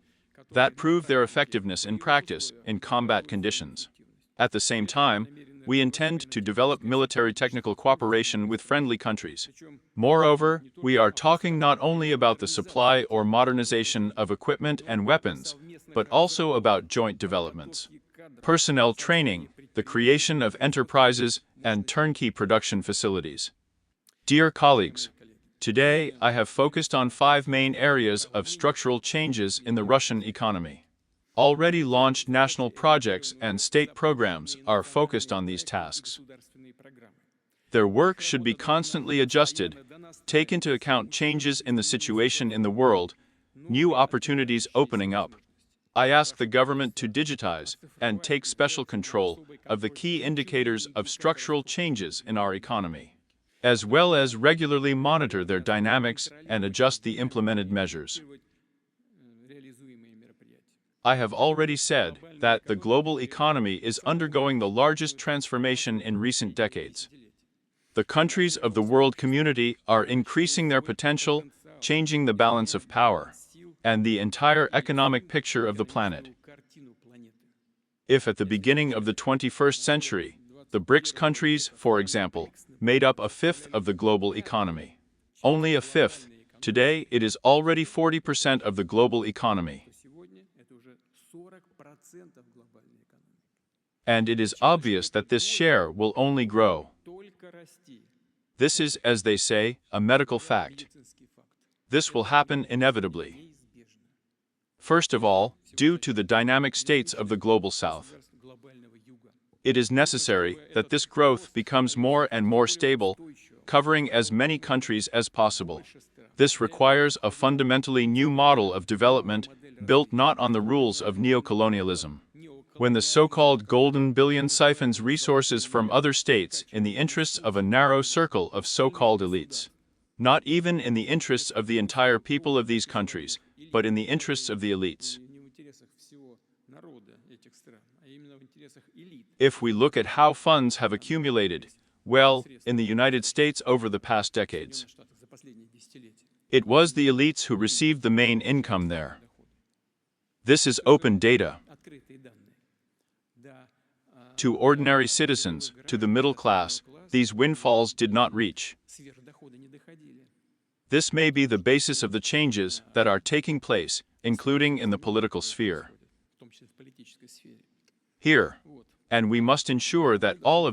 that prove their effectiveness in practice in combat conditions. At the same time, we intend to develop military technical cooperation with friendly countries. Moreover, we are talking not only about the supply or modernization of equipment and weapons, but also about joint developments, personnel training, the creation of enterprises, and turnkey production facilities. Dear colleagues, today I have focused on 5 main areas of structural changes in the Russian economy. Already launched national projects and state programs are focused on these tasks. Their work should be constantly adjusted, take into account changes in the situation in the world, new opportunities opening up. I ask the government to digitize and take special control of the key indicators of structural changes in our economy, as well as regularly monitor their dynamics and adjust the implemented measures. I have already said that the global economy is undergoing the largest transformation in recent decades. The countries of the world community are increasing their potential, changing the balance of power, and the entire economic picture of the planet. If at the beginning of the 21st century, the BRICS countries, for example, made up a fifth of the global economy, only a fifth, today it is already 40% of the global economy. And it is obvious that this share will only grow. This is, as they say, a medical fact. This will happen inevitably. First of all, due to the dynamic states of the global South. It is necessary that this growth becomes more and more stable, covering as many countries as possible. This requires a fundamentally new model of development built not on the rules of neocolonialism, when the so-called golden billion siphons resources from other states in the interests of a narrow circle of so-called elites. Not even in the interests of the entire people of these countries, but in the interests of the elites. If we look at how funds have accumulated, well, in the United States over the past decades, it was the elites who received the main income there. This is open data. To ordinary citizens, to the middle class, these windfalls did not reach. This may be the basis of the changes that are taking place, including in the political sphere. Here, and we must ensure that all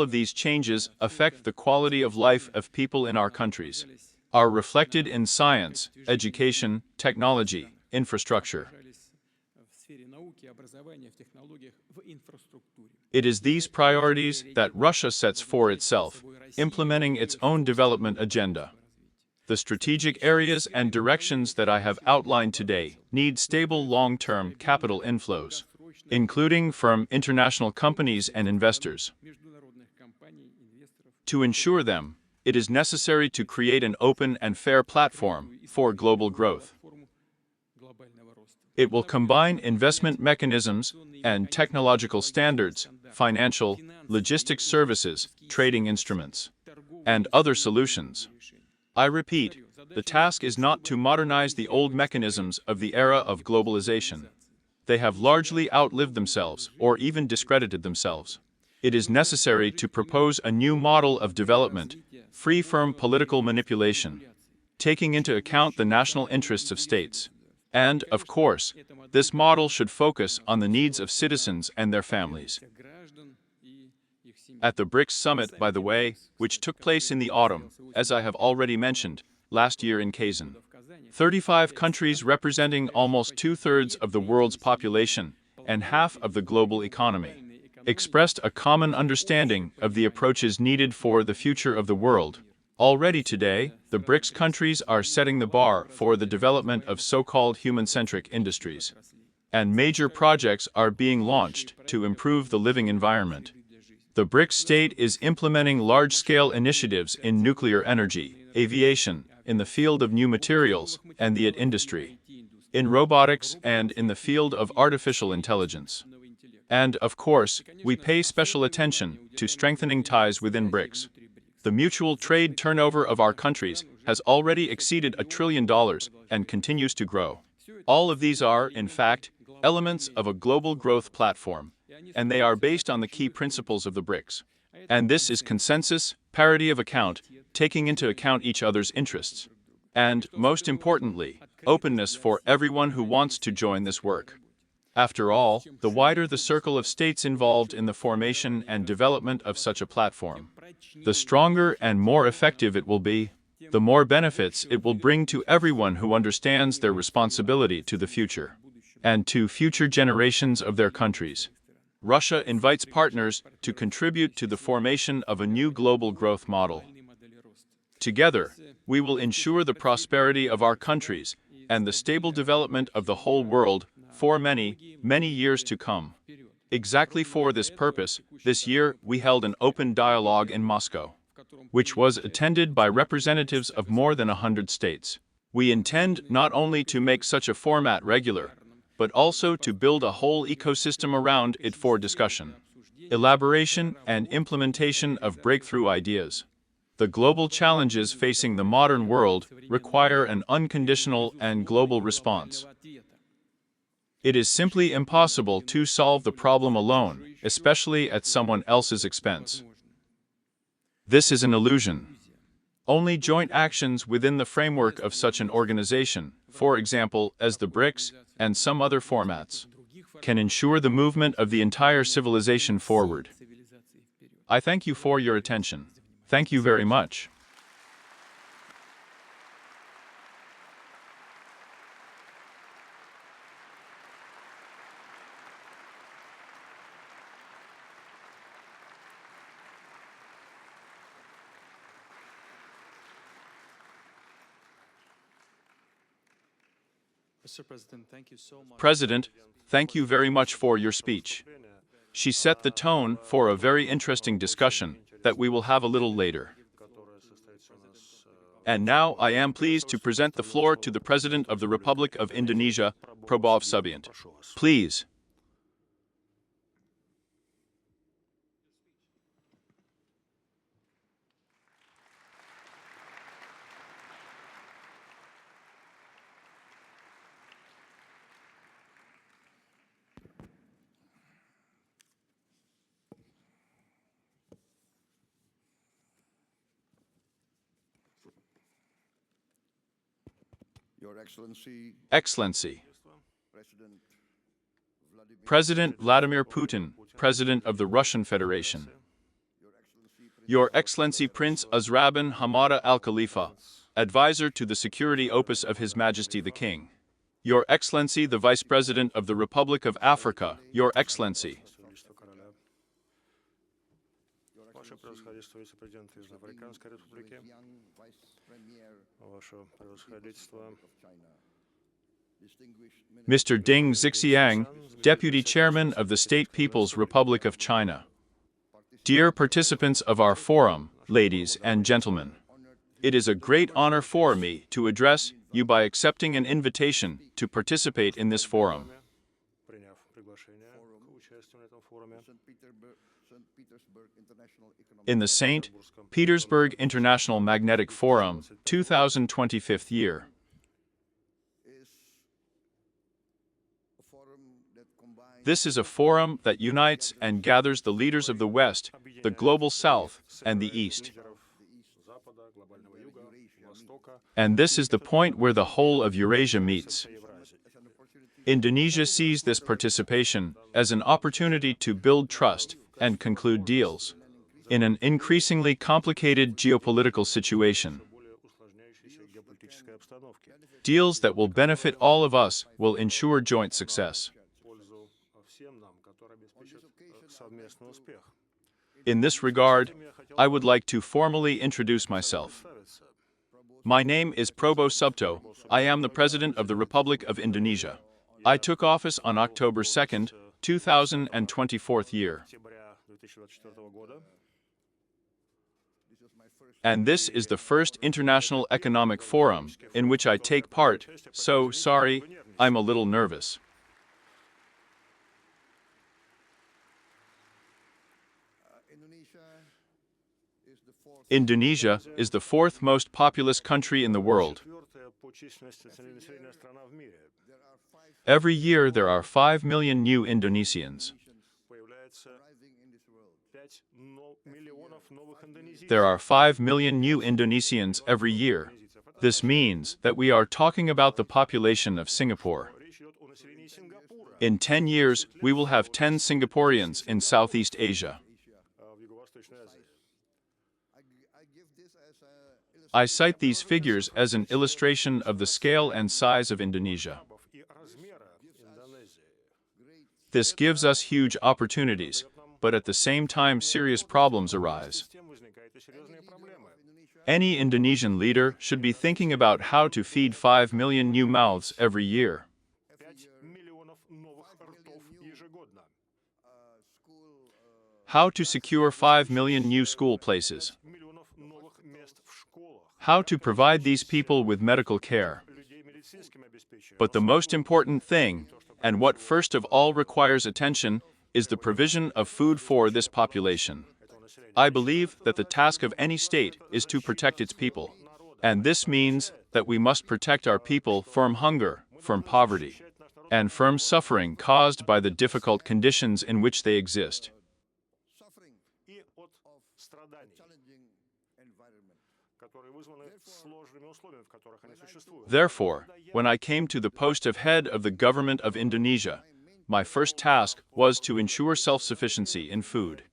of these changes affect the quality of life of people in our countries, are reflected in science, education, technology, infrastructure. It is these priorities that Russia sets for itself, implementing its own development agenda. The strategic areas and directions that I have outlined today need stable long-term capital inflows, including from international companies and investors. To ensure them, it is necessary to create an open and fair platform for global growth. It will combine investment mechanisms and technological standards, financial, logistics services, trading instruments, and other solutions. I repeat, the task is not to modernize the old mechanisms of the era of globalization. They have largely outlived themselves or even discredited themselves. It is necessary to propose a new model of development, free from political manipulation, taking into account the national interests of states. And, of course, this model should focus on the needs of citizens and their families. At the BRICS summit, by the way, which took place in the autumn, as I have already mentioned, last year in Kazan, 35 countries representing almost two-thirds of the world's population and half of the global economy expressed a common understanding of the approaches needed for the future of the world. Already today, the BRICS countries are setting the bar for the development of so-called human-centric industries, and major projects are being launched to improve the living environment. The BRICS state is implementing large-scale initiatives in nuclear energy, aviation, in the field of new materials and the industry, in robotics and in the field of artificial intelligence. And, of course, we pay special attention to strengthening ties within BRICS. The mutual trade turnover of our countries has already exceeded $1 trillion and continues to grow. All of these are, in fact, elements of a global growth platform, and they are based on the key principles of the BRICS. And this is consensus, parity of account, taking into account each other's interests. And, most importantly, openness for everyone who wants to join this work. After all, the wider the circle of states involved in the formation and development of such a platform, the stronger and more effective it will be, the more benefits it will bring to everyone who understands their responsibility to the future, and to future generations of their countries. Russia invites partners to contribute to the formation of a new global growth model. Together, we will ensure the prosperity of our countries and the stable development of the whole world for many, many years to come. Exactly for this purpose, this year we held an open dialogue in Moscow, which was attended by representatives of more than 100 states. We intend not only to make such a format regular, but also to build a whole ecosystem around it for discussion, elaboration, and implementation of breakthrough ideas. The global challenges facing the modern world require an unconditional and global response. It is simply impossible to solve the problem alone, especially at someone else's expense. This is an illusion. Only joint actions within the framework of such an organization, for example, as the BRICS and some other formats, can ensure the movement of the entire civilization forward. I thank you for your attention. Thank you very much. Mr. President, thank you so much. President, thank you very much for your speech. She set the tone for a very interesting discussion that we will have a little later. And now I am pleased to present the floor to the President of the Republic of Indonesia, Prabowo Subianto. Please. Your Excellency, Excellency, President Vladimir Putin, President of the Russian Federation, Your Excellency Prince Azraban Hamada Al Khalifa, Advisor to the Security Office of His Majesty the King, Your Excellency the Vice President of the Republic of Africa, Your Excellency, Ваше превосходительство, вице-президент из Африканской Республики, Ваше превосходительство, Mr. Ding Zixiang, Deputy Chairman of the State People's Republic of China. Dear participants of our forum, ladies and gentlemen, it is a great honor for me to address you by accepting an invitation to participate in this forum. приняв приглашение к участию на этом форуме. in the St. Petersburg International Magnetic Forum, 2025th year. This is a forum that unites and gathers the leaders of the West, the Global South, and the East. And this is the point where the whole of Eurasia meets. Indonesia sees this participation as an opportunity to build trust and conclude deals in an increasingly complicated geopolitical situation. Deals that will benefit all of us will ensure joint success. In this regard, I would like to formally introduce myself. My name is Probo Subto. I am the President of the Republic of Indonesia. I took office on October 2nd, 2024 year. And this is the first International Economic Forum in which I take part, so sorry, I'm a little nervous. Indonesia is the fourth most populous country in the world. Every year there are 5 million new Indonesians. There are 5 million new Indonesians every year. This means that we are talking about the population of Singapore. In 10 years, we will have 10 Singaporeans in Southeast Asia. I cite these figures as an illustration of the scale and size of Indonesia. This gives us huge opportunities, but at the same time serious problems arise. Any Indonesian leader should be thinking about how to feed 5 million new mouths every year. How to secure 5 million new school places. How to provide these people with medical care. But the most important thing, and what first of all requires attention, is the provision of food for this population. I believe that the task of any state is to protect its people. And this means that we must protect our people from hunger, from poverty, and from suffering caused by the difficult conditions in which they exist. Therefore, when I came to the post of head of the government of Indonesia, my first task was to ensure self-sufficiency in food.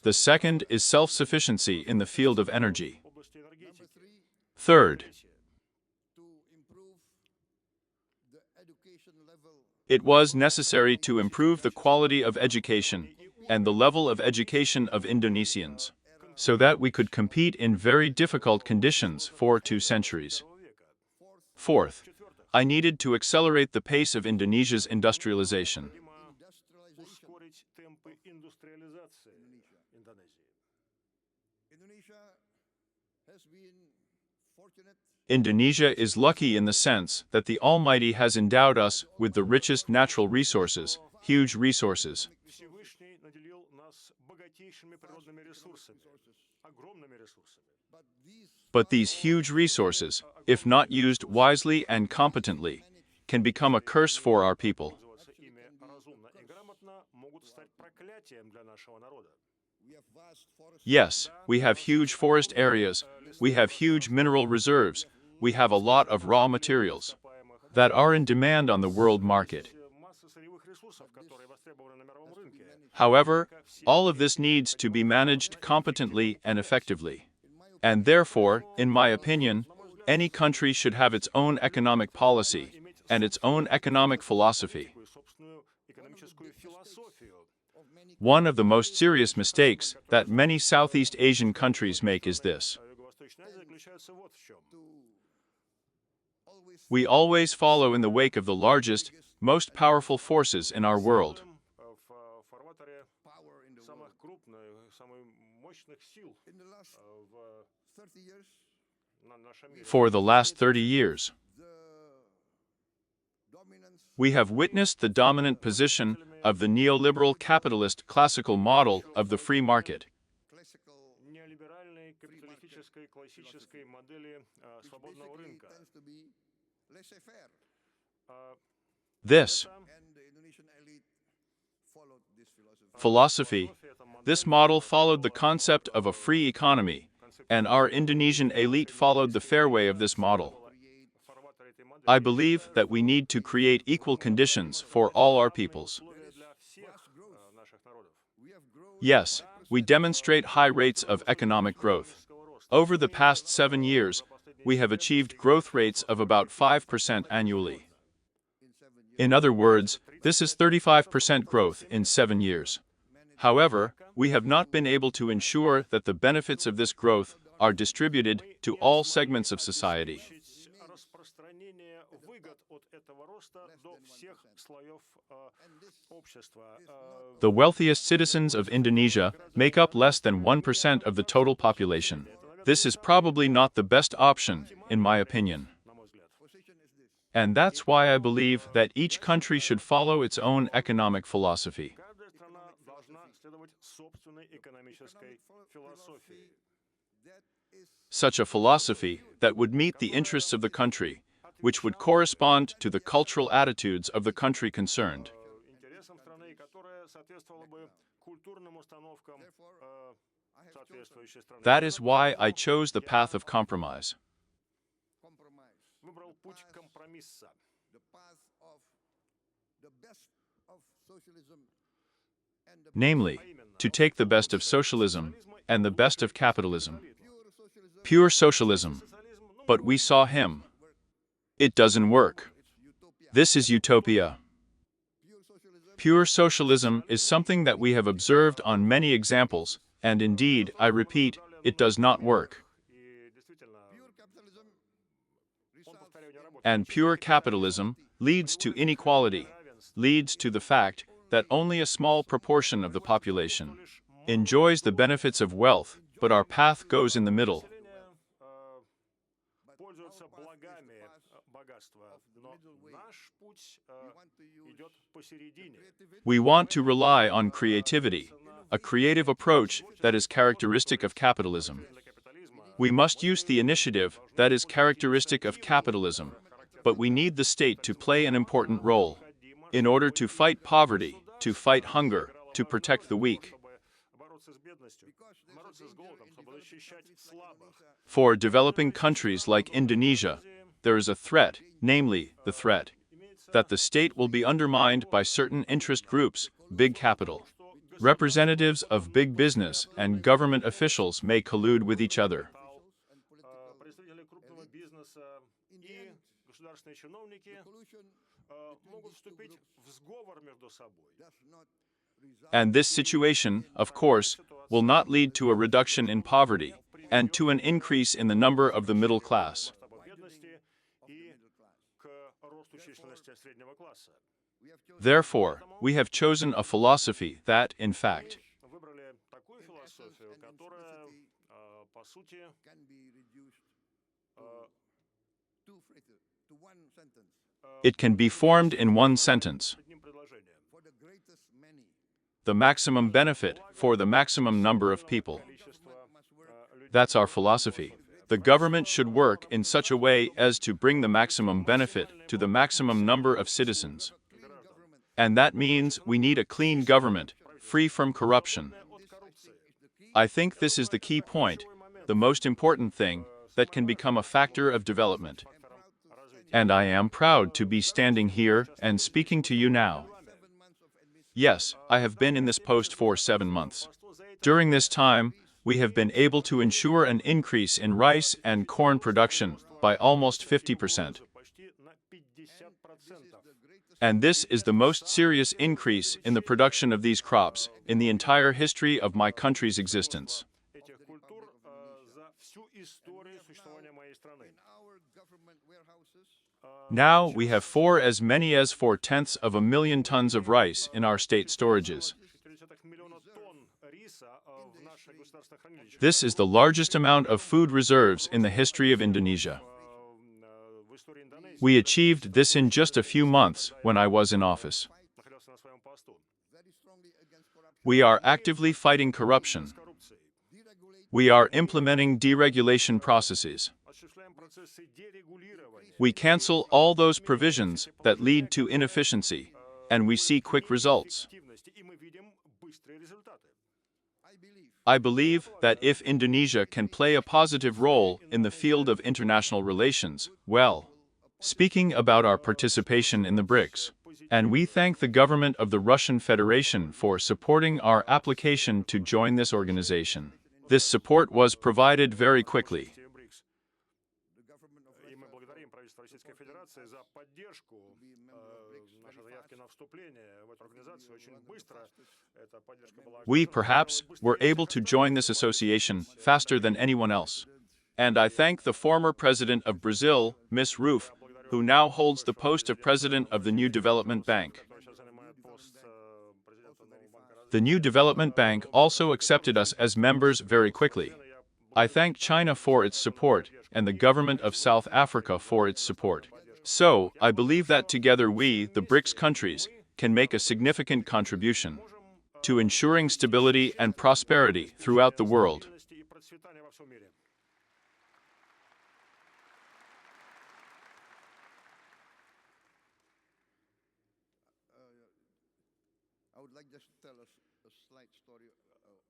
The second is self-sufficiency in the field of energy. Third, it was necessary to improve the quality of education and the level of education of Indonesians, so that we could compete in very difficult conditions for 2 centuries. Fourth, I needed to accelerate the pace of Indonesia's industrialization. Indonesia is lucky in the sense that the Almighty has endowed us with the richest natural resources, huge resources. But these huge resources, if not used wisely and competently, can become a curse for our people. Yes, we have huge forest areas, we have huge mineral reserves, we have a lot of raw materials that are in demand on the world market. However, all of this needs to be managed competently and effectively. And therefore, in my opinion, any country should have its own economic policy and its own economic philosophy. One of the most serious mistakes that many Southeast Asian countries make is this. We always follow in the wake of the largest, most powerful forces in our world. For the last 30 years, We have witnessed the dominant position of the neoliberal capitalist classical model of the free market. неолиберальной капиталистической классической модели свободного рынка. This philosophy, this model followed the concept of a free economy, and our Indonesian elite followed the fairway of this model. I believe that we need to create equal conditions for all our peoples. Yes, we demonstrate high rates of economic growth. Over the past 7 years, we have achieved growth rates of about 5% annually. In other words, this is 35% growth in 7 years. However, we have not been able to ensure that the benefits of this growth are distributed to all segments of society. The wealthiest citizens of Indonesia make up less than 1% of the total population. This is probably not the best option, in my opinion. And that's why I believe that each country should follow its own economic philosophy. Such a philosophy that would meet the interests of the country, which would correspond to the cultural attitudes of the country concerned. That is why I chose the path of compromise. Namely, to take the best of socialism and the best of capitalism. Pure socialism. But we saw him. It doesn't work. This is utopia. Pure socialism is something that we have observed on many examples, and indeed, I repeat, it does not work. And pure capitalism leads to inequality, leads to the fact that only a small proportion of the population enjoys the benefits of wealth, but our path goes in the middle. We want to rely on creativity, a creative approach that is characteristic of capitalism. We must use the initiative that is characteristic of capitalism, but we need the state to play an important role in order to fight poverty, to fight hunger, to protect the weak. For developing countries like Indonesia, there is a threat, namely the threat that the state will be undermined by certain interest groups, big capital. Representatives of big business and government officials may collude with each other. And this situation, of course, will not lead to a reduction in poverty and to an increase in the number of the middle class. Therefore, we have chosen a philosophy that, in fact, it can be formed in one sentence. The maximum benefit for the maximum number of people. That's our philosophy. The government should work in such a way as to bring the maximum benefit to the maximum number of citizens. And that means we need a clean government, free from corruption. I think this is the key point, the most important thing, that can become a factor of development. And I am proud to be standing here and speaking to you now. Yes, I have been in this post for 7 months. During this time, we have been able to ensure an increase in rice and corn production by almost 50%. And this is the most serious increase in the production of these crops in the entire history of my country's existence. Now we have as many as 4/10 million tons of rice in our state storages. This is the largest amount of food reserves in the history of Indonesia. We achieved this in just a few months when I was in office. находился на своем посту. We are actively fighting corruption. С коррупцией. We are implementing deregulation processes. Осуществляем процессы дерегулирования. We cancel all those provisions that lead to inefficiency, and we see quick results. Эффективности, и мы видим быстрые результаты. I believe that if Indonesia can play a positive role in the field of international relations, well, speaking about our participation in the BRICS, and we thank the government of the Russian Federation for supporting our application to join this organization. This support was provided very quickly. БРИКС. И мы благодарим правительство Российской Федерации за поддержку нашей заявки на вступление в эту организацию. Очень быстро эта поддержка была. We perhaps were able to join this association faster than anyone else. And I thank the former president of Brazil, Ms. Roof, who now holds the post of president of the New Development Bank. Который сейчас занимает пост президента нового банка. The New Development Bank also accepted us as members very quickly. I thank China for its support and the government of South Africa for its support. So, I believe that together we, the BRICS countries, can make a significant contribution to ensuring stability and prosperity throughout the world. И процветание во всем мире.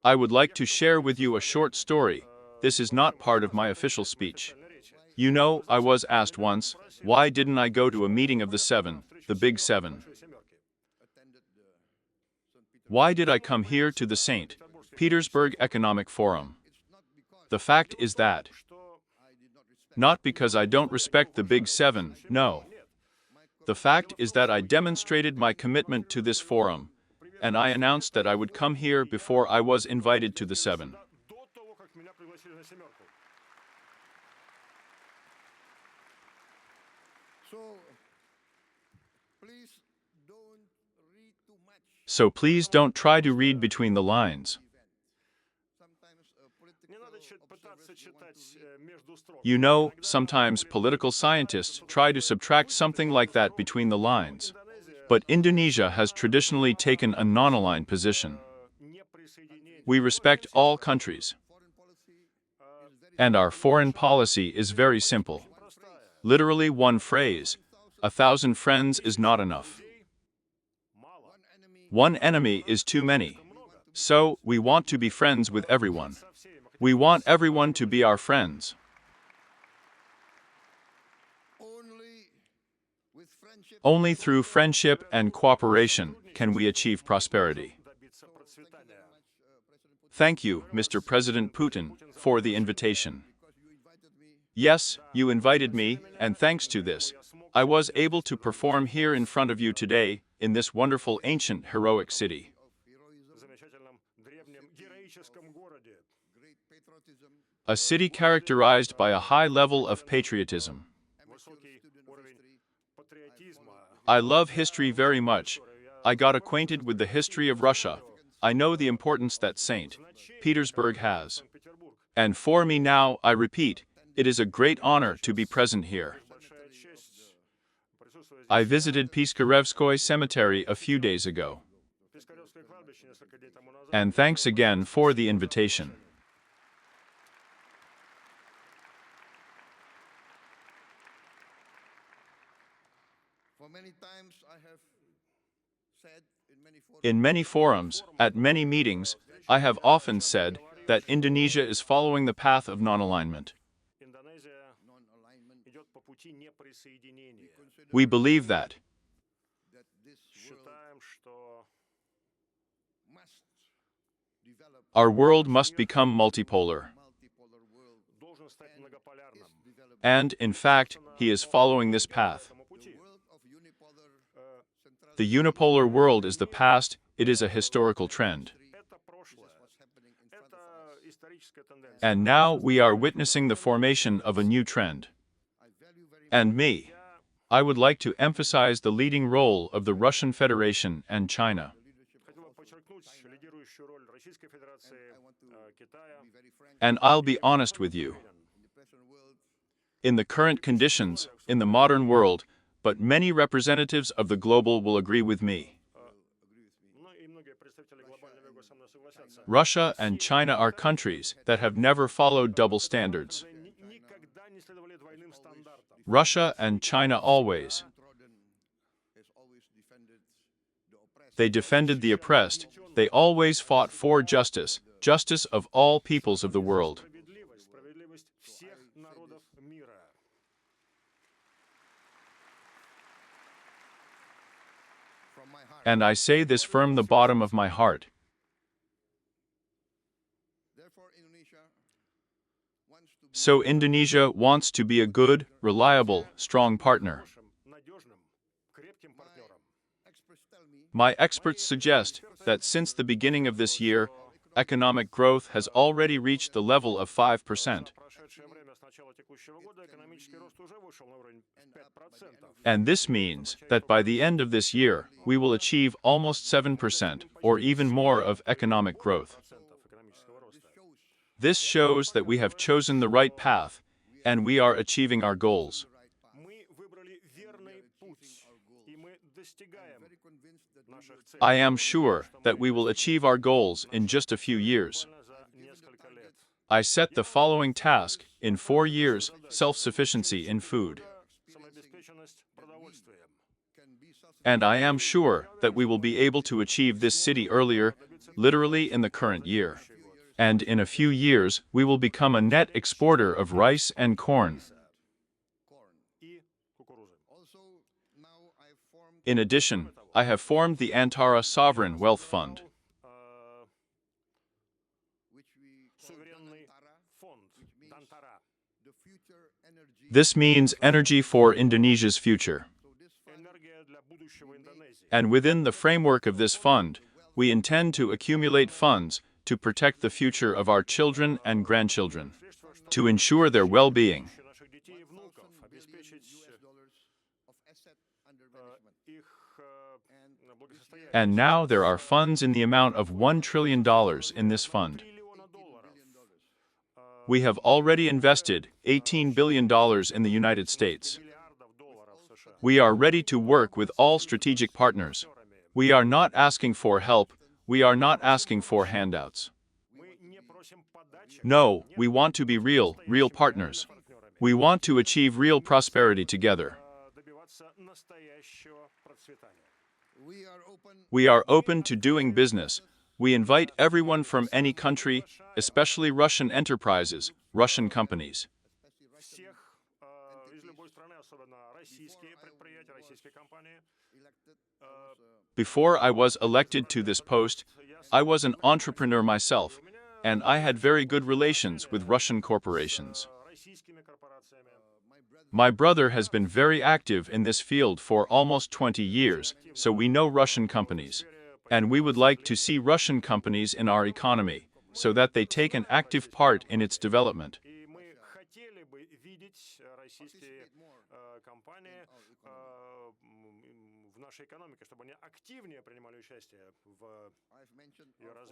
I would like to share with you a short story. This is not part of my official speech. You know, I was asked once, why didn't I go to a meeting of the Seven, the Big Seven? Why did I come here to the St. Petersburg Economic Forum? The fact is that, not because I don't respect the Big Seven, no. The fact is that I demonstrated my commitment to this forum, and I announced that I would come here before I was invited to the Seven. До того, как меня пригласили на семерку. So please don't try to read between the lines. Не надо пытаться читать между строк. You know, sometimes political scientists try to subtract something like that between the lines. But Indonesia has traditionally taken a non-aligned position. We respect all countries. And our foreign policy is very simple. Literally one phrase, 1,000 friends is not enough. One enemy is too many. So, we want to be friends with everyone. We want everyone to be our friends. Only through friendship and cooperation can we achieve prosperity. Добиться процветания. Thank you, Mr. President Putin, for the invitation. Yes, you invited me, and thanks to this, I was able to perform here in front of you today, in this wonderful ancient heroic city. В замечательном древнем героическом городе. A city characterized by a high level of patriotism. Высокий уровень патриотизма. I love history very much. I got acquainted with the history of Russia. I know the importance that St. Petersburg has. Петербург. And for me now, I repeat, it is a great honor to be present here. Большая честь присутствовать I visited Piskarevskoy Cemetery a few days ago. в Пискаревское кладбище несколько дней тому назад. And thanks again for the invitation. In many forums, at many meetings, I have often said that Indonesia is following the path of non-alignment. Индонезия идет по пути неприсоединения. We believe that. Считаем, что Our world must become multipolar. должен стать многополярным. And, in fact, he is following this path. По пути. The unipolar world is the past, it is a historical trend. Это прошлое. Это историческая тенденция. And now we are witnessing the formation of a new trend. And me, I would like to emphasize the leading role of the Russian Federation and China. Хотел бы подчеркнуть лидирующую роль Российской Федерации, Китая. And I'll be honest with you. in the current conditions, in the modern world, but many representatives of the global will agree with me. Russia and China are countries that have never followed double standards. Russia and China always. They defended the oppressed. They always fought for justice, justice of all peoples of the world. And I say this from the bottom of my heart. So Indonesia wants to be a good, reliable, strong partner. My experts suggest that since the beginning of this year, economic growth has already reached the level of 5%. And this means that by the end of this year, we will achieve almost 7% or even more of economic growth. This shows that we have chosen the right path, and we are achieving our goals. I am sure that we will achieve our goals in just a few years. I set the following task: in 4 years, self-sufficiency in food. And I am sure that we will be able to achieve this city earlier, literally in the current year. And in a few years, we will become a net exporter of rice and corn. In addition, I have formed the Antara Sovereign Wealth Fund. This means energy for Indonesia's future. And within the framework of this fund, we intend to accumulate funds to protect the future of our children and grandchildren, to ensure their well-being. And now there are funds in the amount of $1 trillion in this fund. We have already invested $18 billion in the United States. We are ready to work with all strategic partners. We are not asking for help. We are not asking for handouts. No, we want to be real partners. We want to achieve real prosperity together. We are open to doing business. We invite everyone from any country, especially Russian enterprises, Russian companies. Before I was elected to this post, I was an entrepreneur myself, and I had very good relations with Russian corporations. My brother has been very active in this field for almost 20 years, so we know Russian companies. And we would like to see Russian companies in our economy, so that they take an active part in its development.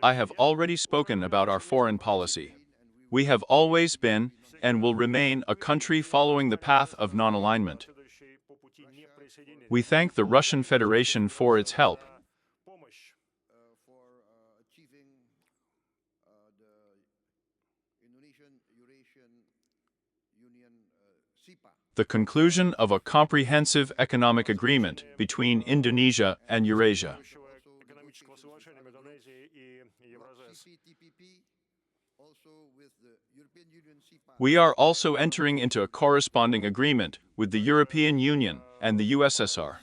I have already spoken about our foreign policy. We have always been, and will remain, a country following the path of non-alignment. We thank the Russian Federation for its help. The conclusion of a comprehensive economic agreement between Indonesia and Eurasia. We are also entering into a corresponding agreement with the European Union and the USSR.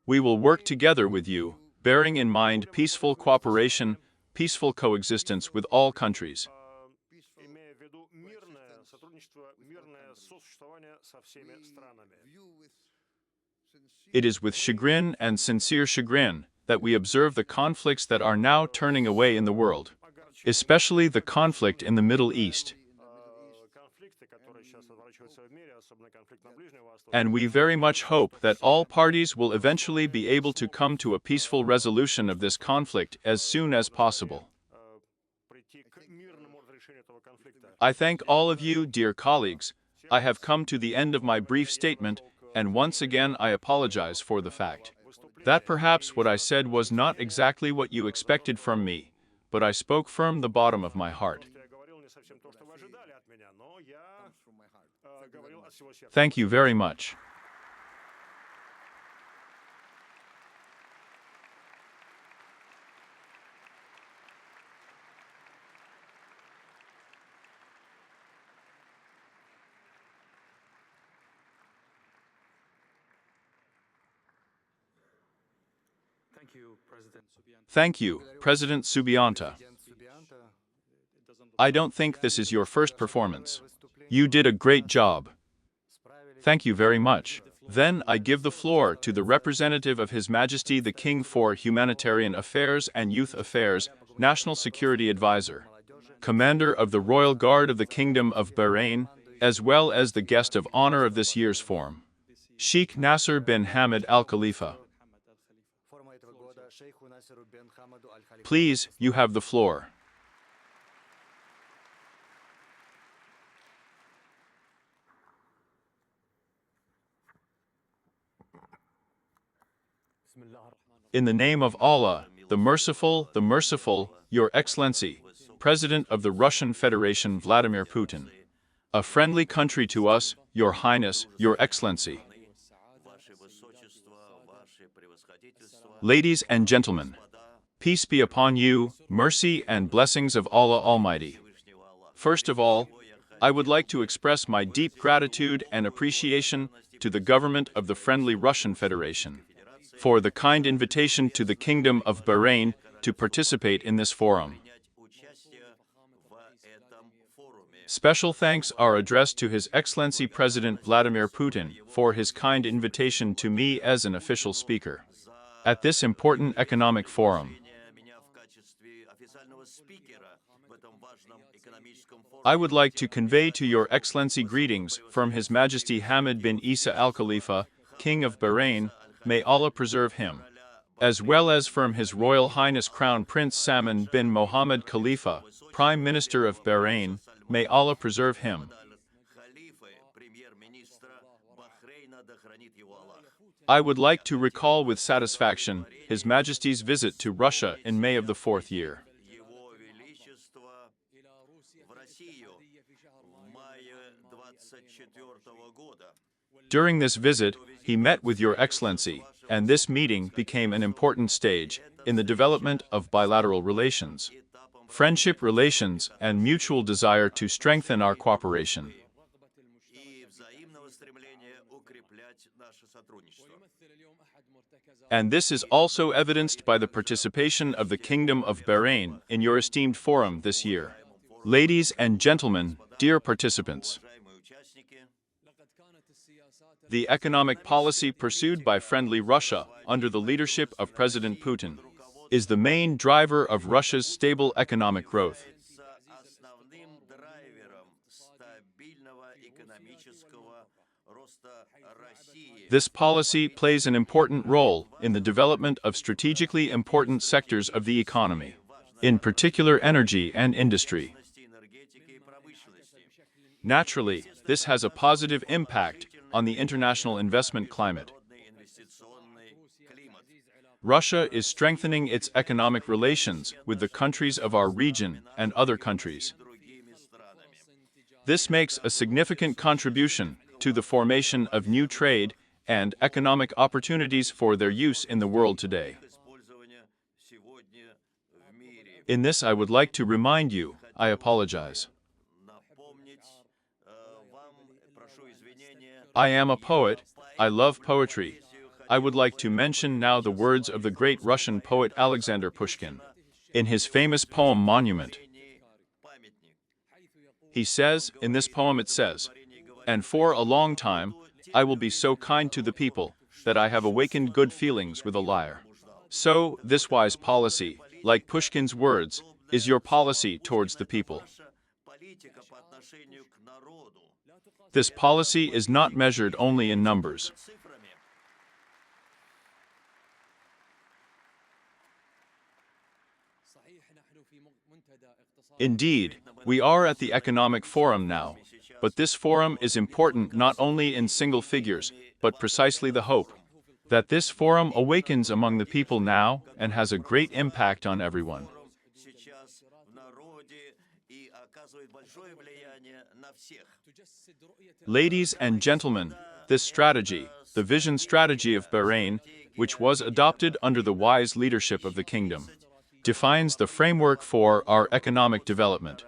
We will work together with you, bearing in mind peaceful cooperation, peaceful coexistence with all countries. It is with chagrin and sincere chagrin that we observe the conflicts that are now turning away in the world, especially the conflict in the Middle East. And we very much hope that all parties will eventually be able to come to a peaceful resolution of this conflict as soon as possible. I thank all of you, dear colleagues. I have come to the end of my brief statement, and once again I apologize for the fact that perhaps what I said was not exactly what you expected from me, but I spoke from the bottom of my heart. Thank you very much. Thank you, President Subianta. I don't think this is your first performance. You did a great job. Thank you very much. Then I give the floor to the representative of His Majesty the King for Humanitarian Affairs and Youth Affairs, National Security Advisor, Commander of the Royal Guard of the Kingdom of Bahrain, as well as the guest of honor of this year's forum, Sheikh Nasser bin Hamad Al Khalifa. Please, you have the floor. In the name of Allah, the Merciful, Your Excellency, President of the Russian Federation Vladimir Putin, a friendly country to us, Your Highness, Your Excellency. Ladies and gentlemen, peace be upon you, mercy and blessings of Allah Almighty. First of all, I would like to express my deep gratitude and appreciation to the government of the friendly Russian Federation for the kind invitation to the Kingdom of Bahrain to participate in this forum. Special thanks are addressed to His Excellency President Vladimir Putin for his kind invitation to me as an official speaker at this important economic forum. I would like to convey to Your Excellency greetings from His Majesty Hamad bin Isa Al Khalifa, King of Bahrain, may Allah preserve him, as well as from His Royal Highness Crown Prince Salman bin Mohammed Khalifa, Prime Minister of Bahrain, may Allah preserve him. I would like to recall with satisfaction His Majesty's visit to Russia in May of the 4th year. During this visit, he met with Your Excellency, and this meeting became an important stage in the development of bilateral relations, friendship relations, and mutual desire to strengthen our cooperation. And this is also evidenced by the participation of the Kingdom of Bahrain in your esteemed forum this year. Ladies and gentlemen, dear participants, the economic policy pursued by friendly Russia under the leadership of President Putin is the main driver of Russia's stable economic growth. This policy plays an important role in the development of strategically important sectors of the economy, in particular energy and industry. Naturally, this has a positive impact on the international investment climate. Russia is strengthening its economic relations with the countries of our region and other countries. This makes a significant contribution to the formation of new trade and economic opportunities for their use in the world today. In this, I would like to remind you, I apologize. I am a poet, I love poetry. I would like to mention now the words of the great Russian poet Alexander Pushkin in his famous poem Monument. He says, in this poem it says, "And for a long time, I will be so kind to the people that I have awakened good feelings with a lyre." So, this wise policy, like Pushkin's words, is your policy towards the people. This policy is not measured only in numbers. Indeed, we are at the economic forum now, but this forum is important not only in single figures, but precisely the hope that this forum awakens among the people now and has a great impact on everyone. Ladies and gentlemen, this strategy, the vision strategy of Bahrain, which was adopted under the wise leadership of the kingdom, defines the framework for our economic development.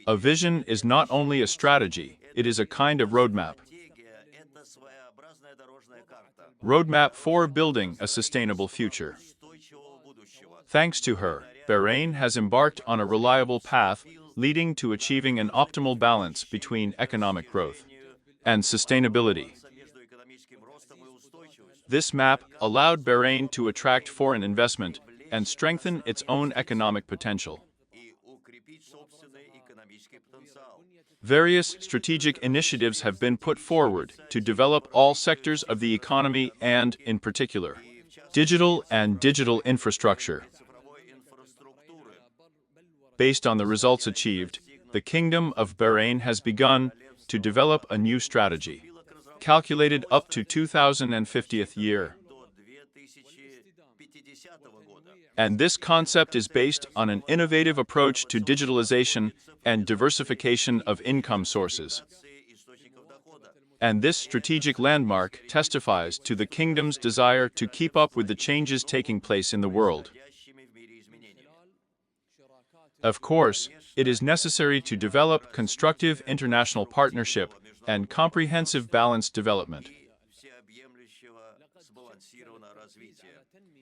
A vision is not only a strategy, it is a kind of roadmap. Roadmap for building a sustainable future. Thanks to her, Bahrain has embarked on a reliable path leading to achieving an optimal balance between economic growth and sustainability. This map allowed Bahrain to attract foreign investment and strengthen its own economic potential. Various strategic initiatives have been put forward to develop all sectors of the economy and, in particular, digital and digital infrastructure. Based on the results achieved, the Kingdom of Bahrain has begun to develop a new strategy, calculated up to 2050th year. And this concept is based on an innovative approach to digitalization and diversification of income sources. And this strategic landmark testifies to the kingdom's desire to keep up with the changes taking place in the world. Of course, it is necessary to develop constructive international partnership and comprehensive balanced development.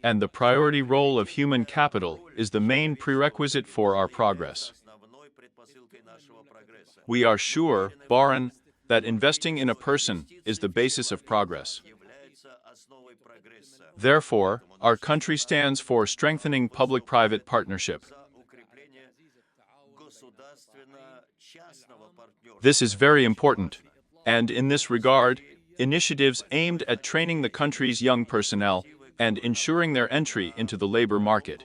And the priority role of human capital is the main prerequisite for our progress. We are sure, Baran, that investing in a person is the basis of progress. Therefore, our country stands for strengthening public-private partnership. This is very important, and in this regard, initiatives aimed at training the country's young personnel and ensuring their entry into the labor market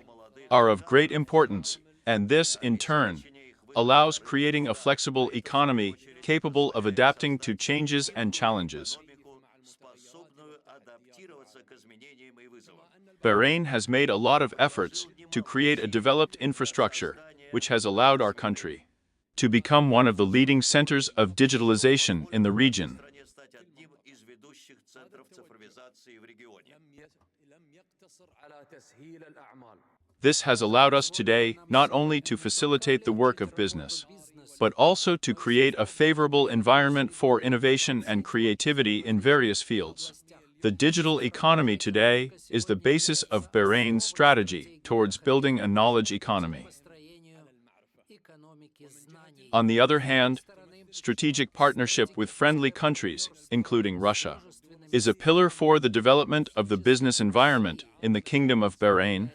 are of great importance, and this, in turn, allows creating a flexible economy capable of adapting to changes and challenges. Bahrain has made a lot of efforts to create a developed infrastructure, which has allowed our country to become one of the leading centers of digitalization in the region. This has allowed us today not only to facilitate the work of business, but also to create a favorable environment for innovation and creativity in various fields. The digital economy today is the basis of Bahrain's strategy towards building a knowledge economy. On the other hand, strategic partnership with friendly countries, including Russia, is a pillar for the development of the business environment in the Kingdom of Bahrain.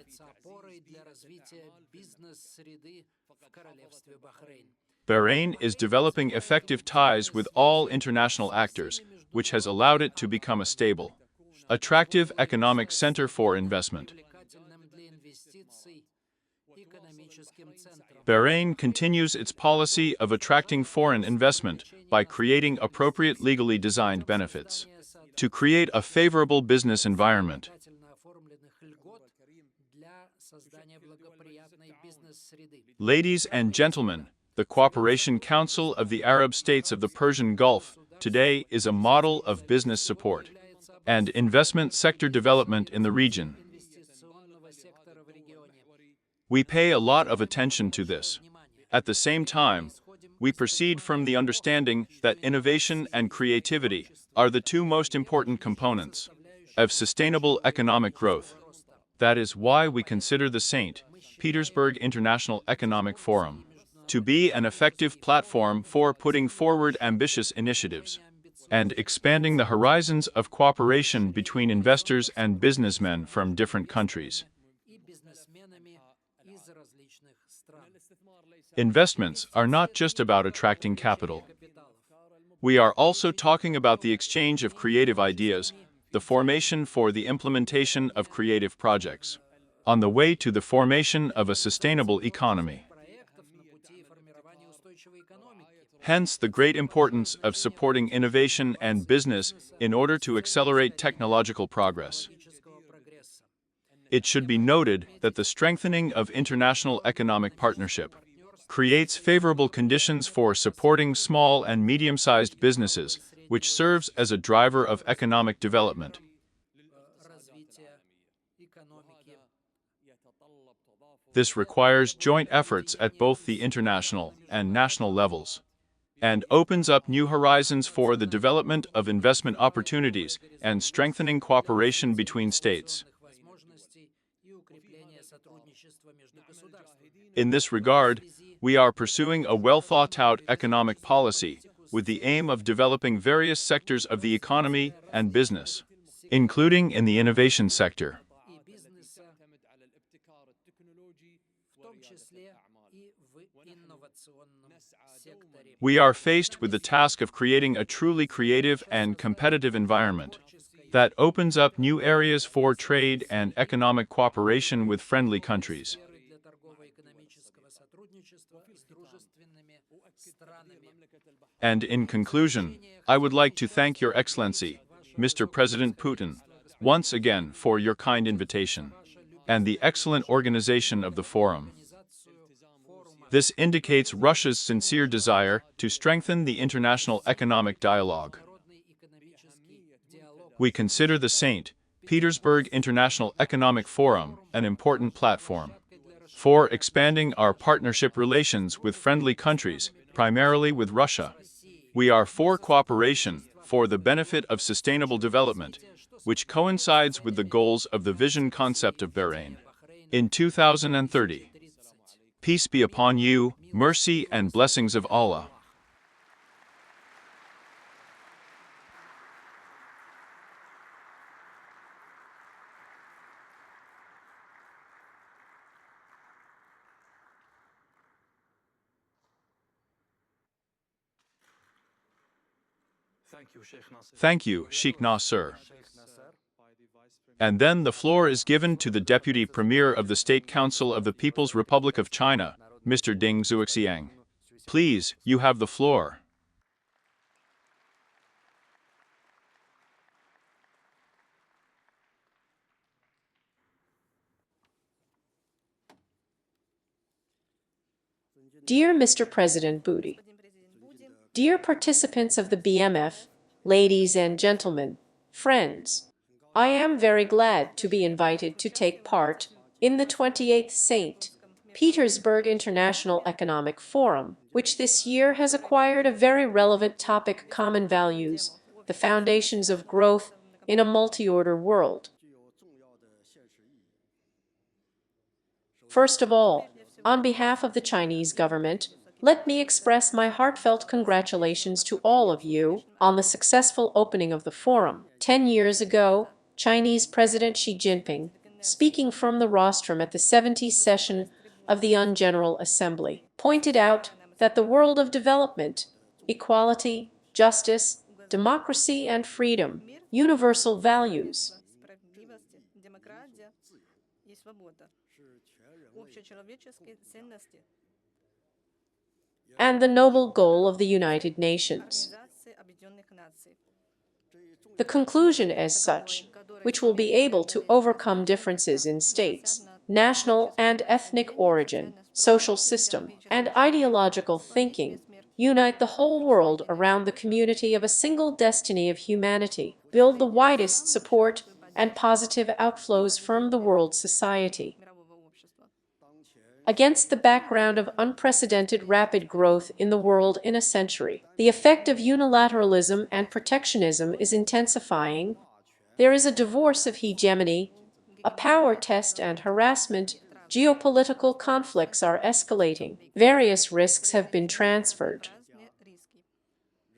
Bahrain is developing effective ties with all international actors, which has allowed it to become a stable, attractive economic center for investment. Bahrain continues its policy of attracting foreign investment by creating appropriate legally designed benefits to create a favorable business environment. Ladies and gentlemen, the Cooperation Council of the Arab States of the Persian Gulf today is a model of business support and investment sector development in the region. We pay a lot of attention to this. At the same time, we proceed from the understanding that innovation and creativity are the two most important components of sustainable economic growth. That is why we consider the St. Petersburg International Economic Forum to be an effective platform for putting forward ambitious initiatives and expanding the horizons of cooperation between investors and businessmen from different countries. Investments are not just about attracting capital. We are also talking about the exchange of creative ideas, the formation for the implementation of creative projects, on the way to the formation of a sustainable economy. Hence the great importance of supporting innovation and business in order to accelerate technological progress. It should be noted that the strengthening of international economic partnership creates favorable conditions for supporting small and medium-sized businesses, which serves as a driver of economic development. This requires joint efforts at both the international and national levels, and opens up new horizons for the development of investment opportunities and strengthening cooperation between states. In this regard, we are pursuing a well-thought-out economic policy with the aim of developing various sectors of the economy and business, including in the innovation sector. We are faced with the task of creating a truly creative and competitive environment that opens up new areas for trade and economic cooperation with friendly countries. And in conclusion, I would like to thank Your Excellency, Mr. President Putin, once again for your kind invitation and the excellent organization of the forum. This indicates Russia's sincere desire to strengthen the international economic dialogue. We consider the St. Petersburg International Economic Forum an important platform for expanding our partnership relations with friendly countries, primarily with Russia. We are for cooperation for the benefit of sustainable development, which coincides with the goals of the Vision Concept of Bahrain in 2030. Peace be upon you, mercy and blessings of Allah. Thank you, Sheikh Nasser. And then the floor is given to the Deputy Premier of the State Council of the People's Republic of China, Mr. Ding Zuoxiang. Please, you have the floor. Dear Mr. President Budi, dear participants of the BMF, ladies and gentlemen, friends, I am very glad to be invited to take part in the 28th St. Petersburg International Economic Forum, which this year has acquired a very relevant topic: common values, the foundations of growth in a multi-order world. First of all, on behalf of the Chinese government, let me express my heartfelt congratulations to all of you on the successful opening of the forum. 10 years ago, Chinese President Xi Jinping, speaking from the rostrum at the 70th session of the UN General Assembly, pointed out that the world of development, equality, justice, democracy and freedom, universal values, and the noble goal of the United Nations. The conclusion as such, which will be able to overcome differences in states, national and ethnic origin, social system, and ideological thinking, unite the whole world around the community of a single destiny of humanity, build the widest support and positive outflows from the world society. Against the background of unprecedented rapid growth in the world in a century, the effect of unilateralism and protectionism is intensifying. There is a divorce of hegemony, a power test and harassment, geopolitical conflicts are escalating, various risks have been transferred.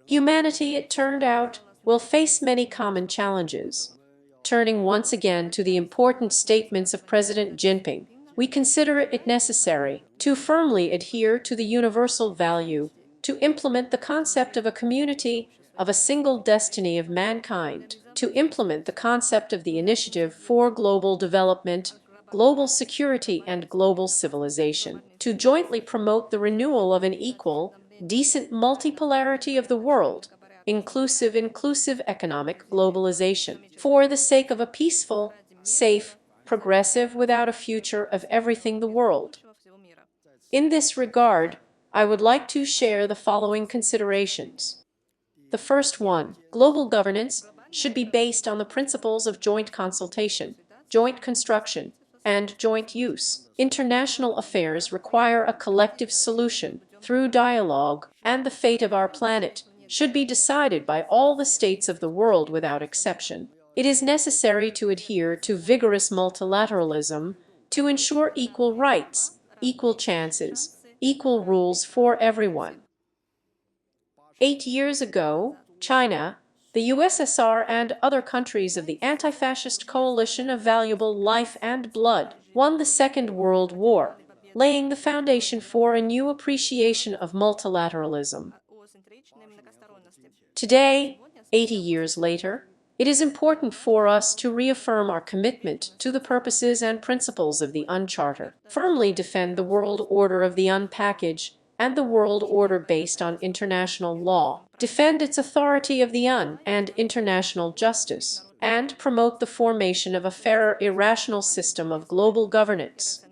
Humanity, it turned out, will face many common challenges. Turning once again to the important statements of President Jinping, we consider it necessary to firmly adhere to the universal value, to implement the concept of a community, of a single destiny of mankind, to implement the concept of the Initiative for Global Development, global security and global civilization, to jointly promote the renewal of an equal, decent multipolarity of the world, inclusive economic globalization, for the sake of a peaceful, safe, progressive without a future of everything the world. In this regard, I would like to share the following considerations. The first one, global governance should be based on the principles of joint consultation, joint construction, and joint use. International affairs require a collective solution through dialogue, and the fate of our planet should be decided by all the states of the world without exception. It is necessary to adhere to vigorous multilateralism to ensure equal rights, equal chances, equal rules for everyone. 8 years ago, China, the USSR, and other countries of the anti-fascist coalition of valuable life and blood won the Second World War, laying the foundation for a new appreciation of multilateralism. Today, 80 years later, it is important for us to reaffirm our commitment to the purposes and principles of the UN Charter, firmly defend the world order of the UN package and the world order based on international law, defend its authority of the UN and international justice, and promote the formation of a fairer, irrational system of global governance.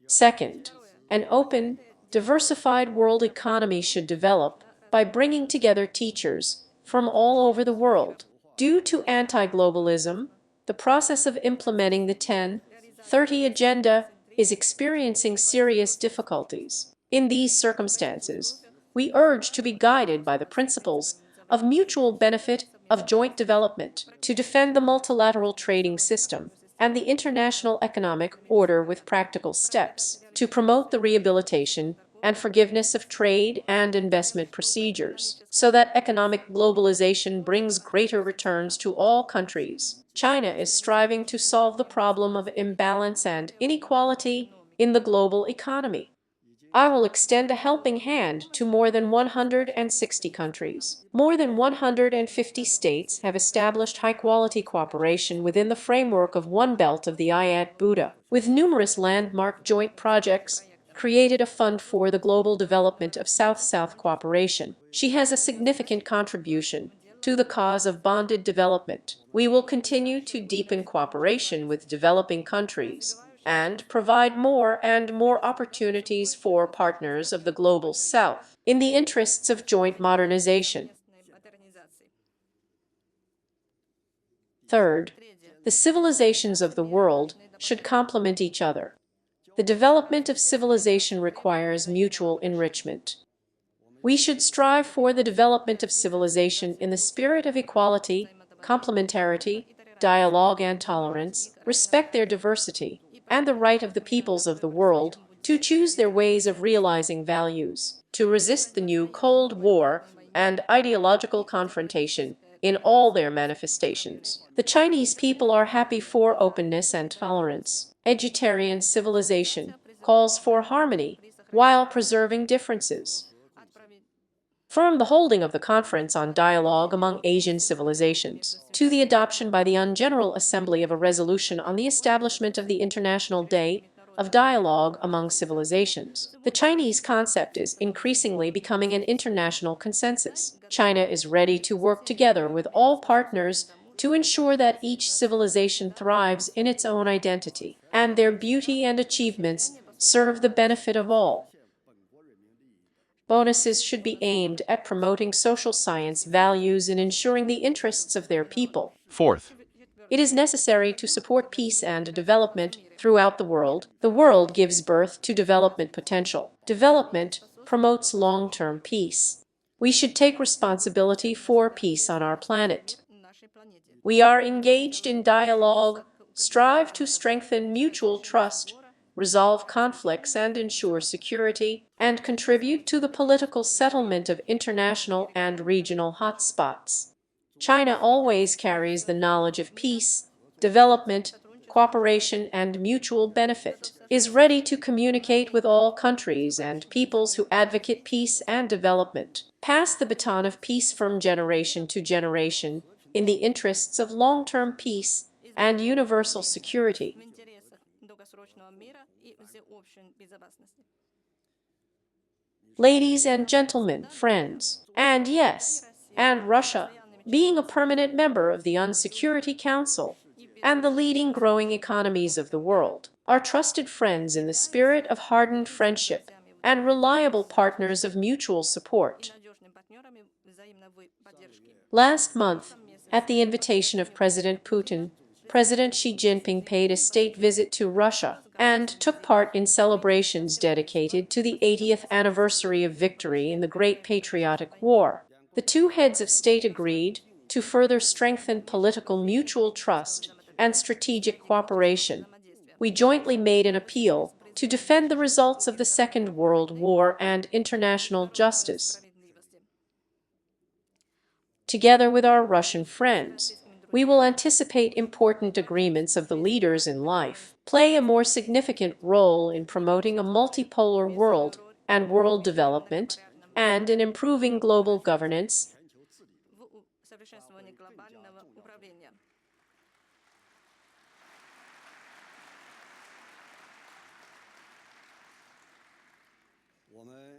Second, an open, diversified world economy should develop by bringing together teachers from all over the world. Due to anti-globalism, the process of implementing the 10-30 Agenda is experiencing serious difficulties. In these circumstances, we urge to be guided by the principles of mutual benefit, of joint development, to defend the multilateral trading system and the international economic order with practical steps, to promote the rehabilitation and forgiveness of trade and investment procedures, so that economic globalization brings greater returns to all countries. China is striving to solve the problem of imbalance and inequality in the global economy. I will extend a helping hand to more than 160 countries. More than 150 states have established high-quality cooperation within the framework of One Belt of the Ayat Buddha, with numerous landmark joint projects, created a fund for the global development of South-South cooperation. She has a significant contribution to the cause of bonded development. We will continue to deepen cooperation with developing countries and provide more and more opportunities for partners of the Global South in the interests of joint modernization. Third, the civilizations of the world should complement each other. The development of civilization requires mutual enrichment. We should strive for the development of civilization in the spirit of equality, complementarity, dialogue and tolerance, respect their diversity, and the right of the peoples of the world to choose their ways of realizing values, to resist the new Cold War and ideological confrontation in all their manifestations. The Chinese people are happy for openness and tolerance. Edutarian civilization calls for harmony while preserving differences. From the holding of the Conference on Dialogue among Asian Civilizations to the adoption by the UN General Assembly of a resolution on the establishment of the International Day of Dialogue among Civilizations, the Chinese concept is increasingly becoming an international consensus. China is ready to work together with all partners to ensure that each civilization thrives in its own identity, and their beauty and achievements serve the benefit of all. Bonuses should be aimed at promoting social science values and ensuring the interests of their people. Fourth, It is necessary to support peace and development throughout the world. The world gives birth to development potential. Development promotes long-term peace. We should take responsibility for peace on our planet. We are engaged in dialogue, strive to strengthen mutual trust, resolve conflicts and ensure security, and contribute to the political settlement of international and regional hotspots. China always carries the knowledge of peace, development, cooperation, and mutual benefit, is ready to communicate with all countries and peoples who advocate peace and development, pass the baton of peace from generation to generation in the interests of long-term peace and universal security. Ladies and gentlemen, friends, and yes, and Russia, being a permanent member of the UN Security Council and the leading growing economies of the world, are trusted friends in the spirit of hardened friendship and reliable partners of mutual support. Last month, at the invitation of President Putin, President Xi Jinping paid a state visit to Russia and took part in celebrations dedicated to the 80th anniversary of victory in the Great Patriotic War. The two heads of state agreed to further strengthen political mutual trust and strategic cooperation. We jointly made an appeal to defend the results of the Second World War and international justice. Together with our Russian friends, we will anticipate important agreements of the leaders in life, play a more significant role in promoting a multipolar world and world development, and in improving global governance.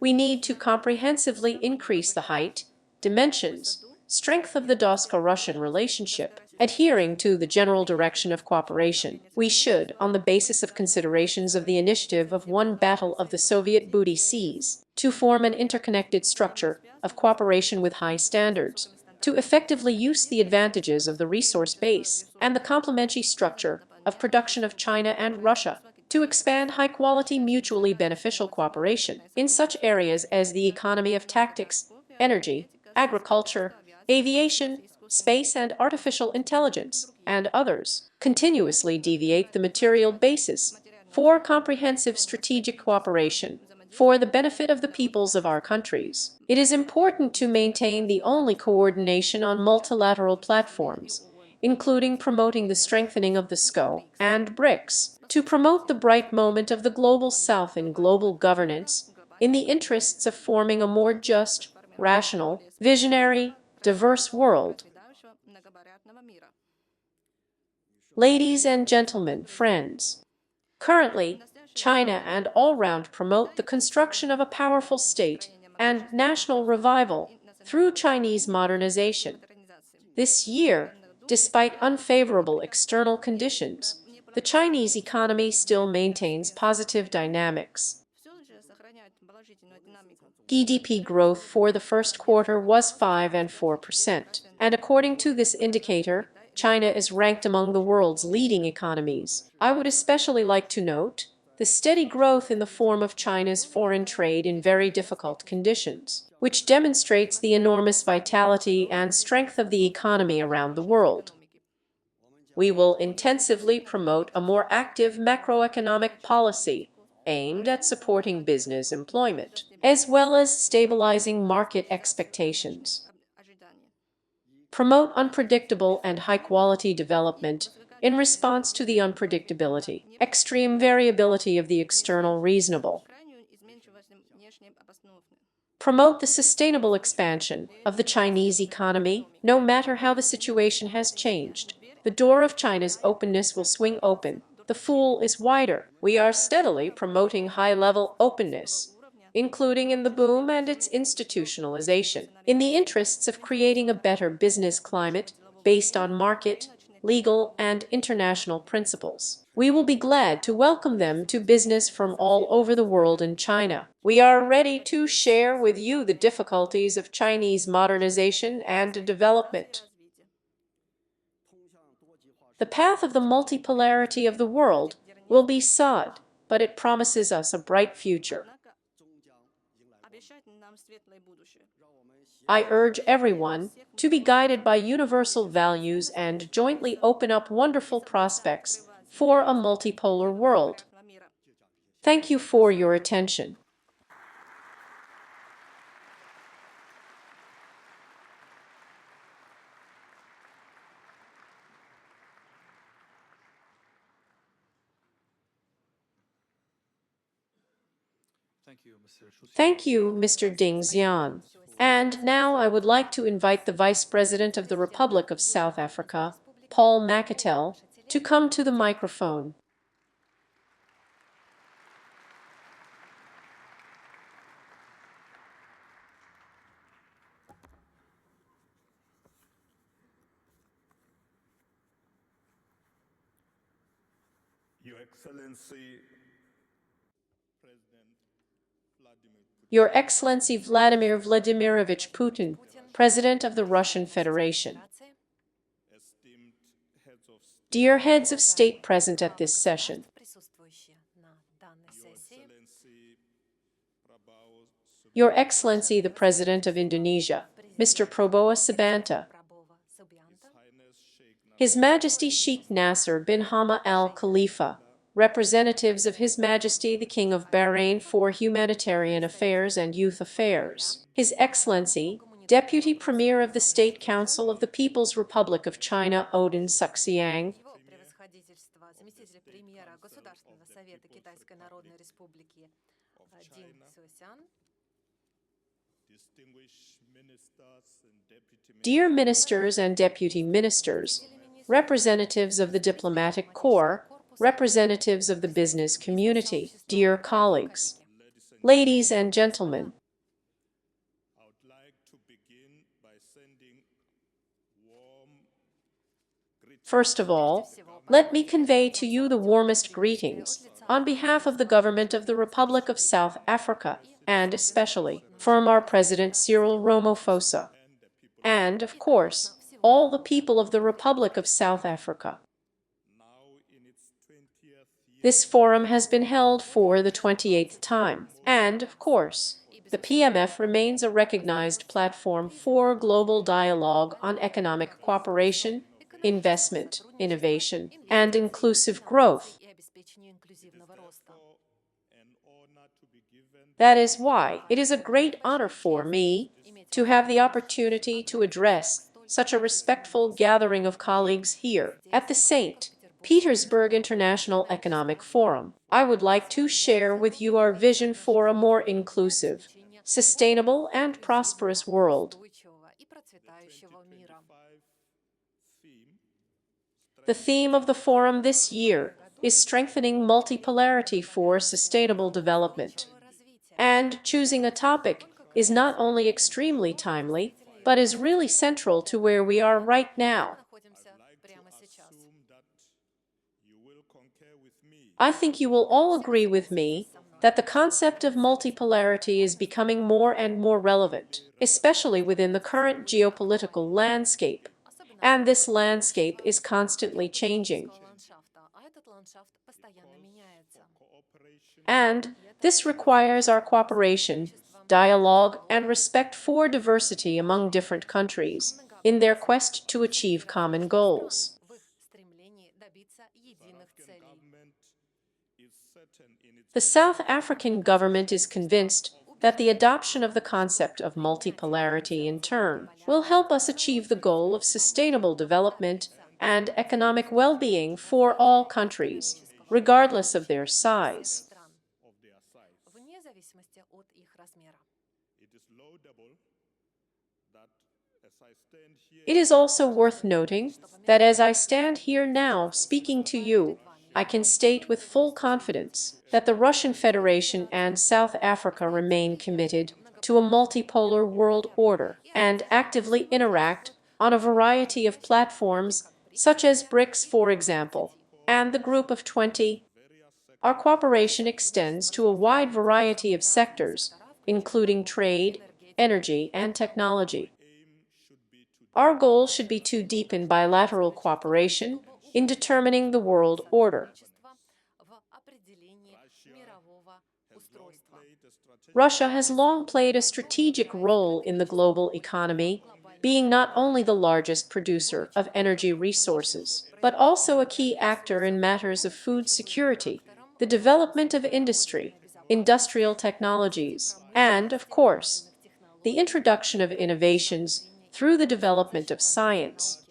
We need to comprehensively increase the height, dimensions, strength of the Doska-Russian relationship, adhering to the general direction of cooperation. We should, on the basis of considerations of the initiative of one battle of the Soviet booty seas, to form an interconnected structure of cooperation with high standards, to effectively use the advantages of the resource base and the complementary structure of production of China and Russia, to expand high-quality mutually beneficial cooperation in such areas as the economy of tactics, energy, agriculture, aviation, space and artificial intelligence, and others, continuously deviate the material basis for comprehensive strategic cooperation for the benefit of the peoples of our countries. It is important to maintain the only coordination on multilateral platforms, including promoting the strengthening of the SCO and BRICS, to promote the bright moment of the Global South in global governance, in the interests of forming a more just, rational, visionary, diverse world. Ladies and gentlemen, friends, currently, China and all round promote the construction of a powerful state and national revival through Chinese modernization. This year, despite unfavorable external conditions, the Chinese economy still maintains positive dynamics. GDP growth for the first quarter was 5 and 4%, and according to this indicator, China is ranked among the world's leading economies. I would especially like to note the steady growth in the form of China's foreign trade in very difficult conditions, which demonstrates the enormous vitality and strength of the economy around the world. We will intensively promote a more active macroeconomic policy aimed at supporting business employment, as well as stabilizing market expectations. Promote unpredictable and high-quality development in response to the unpredictability, extreme variability of the external reasonable. Promote the sustainable expansion of the Chinese economy, no matter how the situation has changed. The door of China's openness will swing open. The pool is wider. We are steadily promoting high-level openness, including in the boom and its institutionalization, in the interests of creating a better business climate based on market, legal, and international principles. We will be glad to welcome them to business from all over the world in China. We are ready to share with you the difficulties of Chinese modernization and development. The path of the multipolarity of the world will be sought, but it promises us a bright future. I urge everyone to be guided by universal values and jointly open up wonderful prospects for a multipolar world. Thank you for your attention. Thank you, Mr. Ding Xian. And now I would like to invite the Vice President of the Republic of South Africa, Paul Makatel, to come to the microphone. Your Excellency, President Vladimir Putin. Your Excellency Vladimir Vladimirovich Putin, President of the Russian Federation. Esteemed heads of state, Dear heads of state present at this session. Your Excellency, Prabowo Your Excellency the President of Indonesia, Mr. Prabowo Subianto. Highness Sheikh His Majesty Sheikh Nasser bin Hamad Al Khalifa, representatives of His Majesty the King of Bahrain for Humanitarian Affairs and Youth Affairs, His Excellency, Deputy Premier of the State Council of the People's Republic of China Odin Suxiang, Заместитель премьера Государственного совета Китайской Народной Республики Дин Сюэсян. distinguished ministers and deputy Dear Ministers and Deputy Ministers, representatives of the Diplomatic Corps, representatives of the business community, dear colleagues, ladies and gentlemen, I would like to begin by sending warm greetings first of all, let me convey to you the warmest greetings on behalf of the government of the Republic of South Africa, and especially from our President Cyril Ramaphosa, and, of course, all the people of the Republic of South Africa. now in its 20th year. This forum has been held for the 28th time, and, of course, the PMF remains a recognized platform for global dialogue on economic cooperation, investment, innovation, and inclusive growth. И обеспечению инклюзивного роста. An honor to be given That is why it is a great honor for me to have the opportunity to address such a respectful gathering of colleagues here at the St. Petersburg International Economic Forum. I would like to share with you our vision for a more inclusive, sustainable, and prosperous world. Устойчивого и процветающего мира. 5 theme The theme of the forum this year is strengthening multipolarity for sustainable development. And choosing a topic is not only extremely timely, but is really central to where we are right now. Находимся прямо сейчас. assume that you will concur with me I think you will all agree with me that the concept of multipolarity is becoming more and more relevant, especially within the current geopolitical landscape. And this landscape is constantly changing. Ландшафта, а этот ландшафт постоянно меняется. cooperation And this requires our cooperation, dialogue, and respect for diversity among different countries in their quest to achieve common goals. В их стремлении добиться единых целей. government is certain in its The South African government is convinced that the adoption of the concept of multipolarity in turn will help us achieve the goal of sustainable development and economic well-being for all countries, regardless of their size. Стран, of their size. вне зависимости от их размера. It is laudable that as I stand here It is also worth noting that as I stand here now speaking to you, I can state with full confidence that the Russian Federation and South Africa remain committed to a multipolar world order and actively interact on a variety of platforms such as BRICS, for example, and the Group of 20. Our cooperation extends to a wide variety of sectors, including trade, energy, and technology. Our goal should be to deepen bilateral cooperation in determining the world order. В определении мирового устройства. Russia has long played a strategic role in the global economy, being not only the largest producer of energy resources, but also a key actor in matters of food security, the development of industry, industrial technologies, and, of course, the introduction of innovations through the development of science.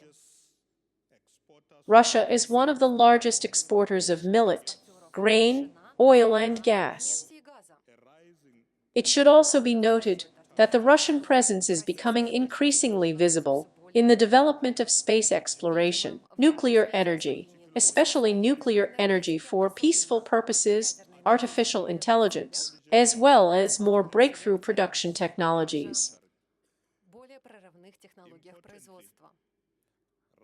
Russia is one of the largest exporters of millet, grain, oil, and gas. Нефти и газа. It should also be noted that the Russian presence is becoming increasingly visible in the development of space exploration, nuclear energy, especially nuclear energy for peaceful purposes, artificial intelligence, as well as more breakthrough production technologies. более прорывных технологиях производства.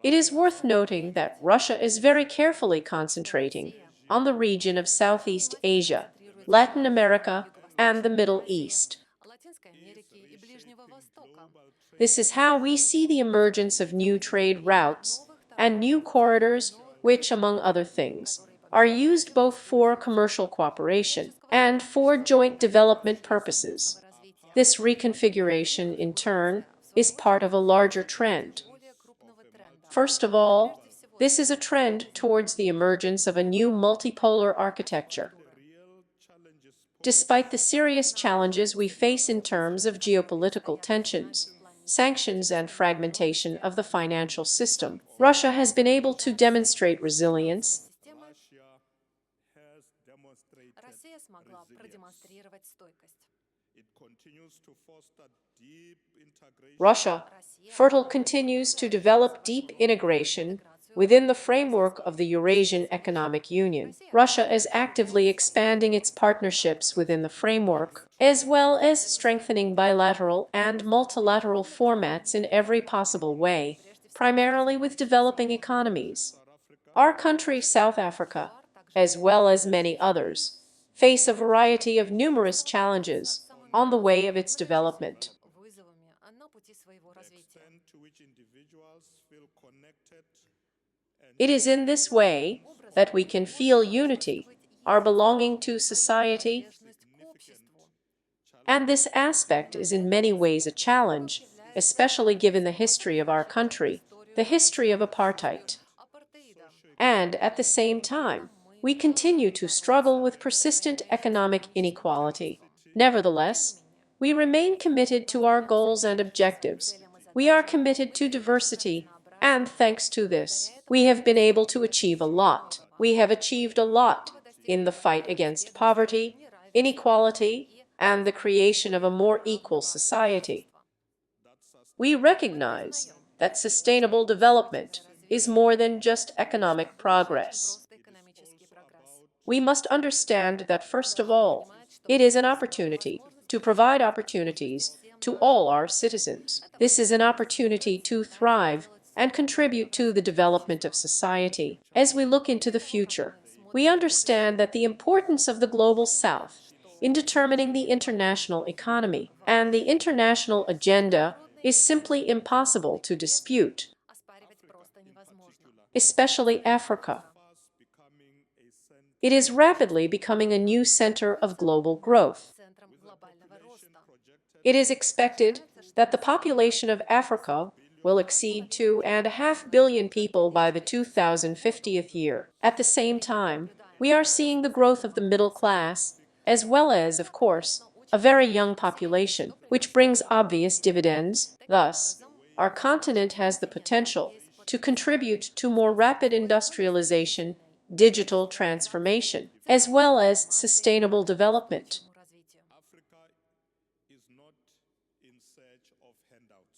It is worth noting that Russia is very carefully concentrating on the region of Southeast Asia, Latin America, and the Middle East. Латинской Америки и Ближнего Востока. This is how we see the emergence of new trade routes and new corridors, which, among other things, are used both for commercial cooperation and for joint development purposes. This reconfiguration, in turn, is part of a larger trend. Более крупного тренда. First of all, this is a trend towards the emergence of a new multipolar architecture. Despite the serious challenges we face in terms of geopolitical tensions, sanctions, and fragmentation of the financial system, Russia has been able to demonstrate resilience. Россия смогла продемонстрировать стойкость. Russia, fertile, continues to develop deep integration within the framework of the Eurasian Economic Union. Russia is actively expanding its partnerships within the framework, as well as strengthening bilateral and multilateral formats in every possible way, primarily with developing economies. Our country, South Africa, as well as many others, face a variety of numerous challenges on the way of its development. Вызовами на пути своего развития. It is in this way that we can feel unity, our belonging to society, К обществу. and this aspect is in many ways a challenge, especially given the history of our country, the history of apartheid. Апартеида. And at the same time, we continue to struggle with persistent economic inequality. Nevertheless, we remain committed to our goals and objectives. We are committed to diversity, and thanks to this, we have been able to achieve a lot. We have achieved a lot in the fight against poverty, inequality, and the creation of a more equal society. We recognize that sustainable development is more than just economic progress. Просто экономический прогресс. We must understand that, first of all, it is an opportunity to provide opportunities to all our citizens. This is an opportunity to thrive and contribute to the development of society. As we look into the future, we understand that the importance of the Global South in determining the international economy and the international agenda is simply impossible to dispute, Оспаривать просто невозможно. especially Africa. It is rapidly becoming a new center of global growth. Центром глобального роста. It is expected that the population of Africa will exceed 2.5 billion people by the 2050th year. At the same time, we are seeing the growth of the middle class, as well as, of course, a very young population, which brings obvious dividends. Thus, our continent has the potential to contribute to more rapid industrialization, digital transformation, as well as sustainable development.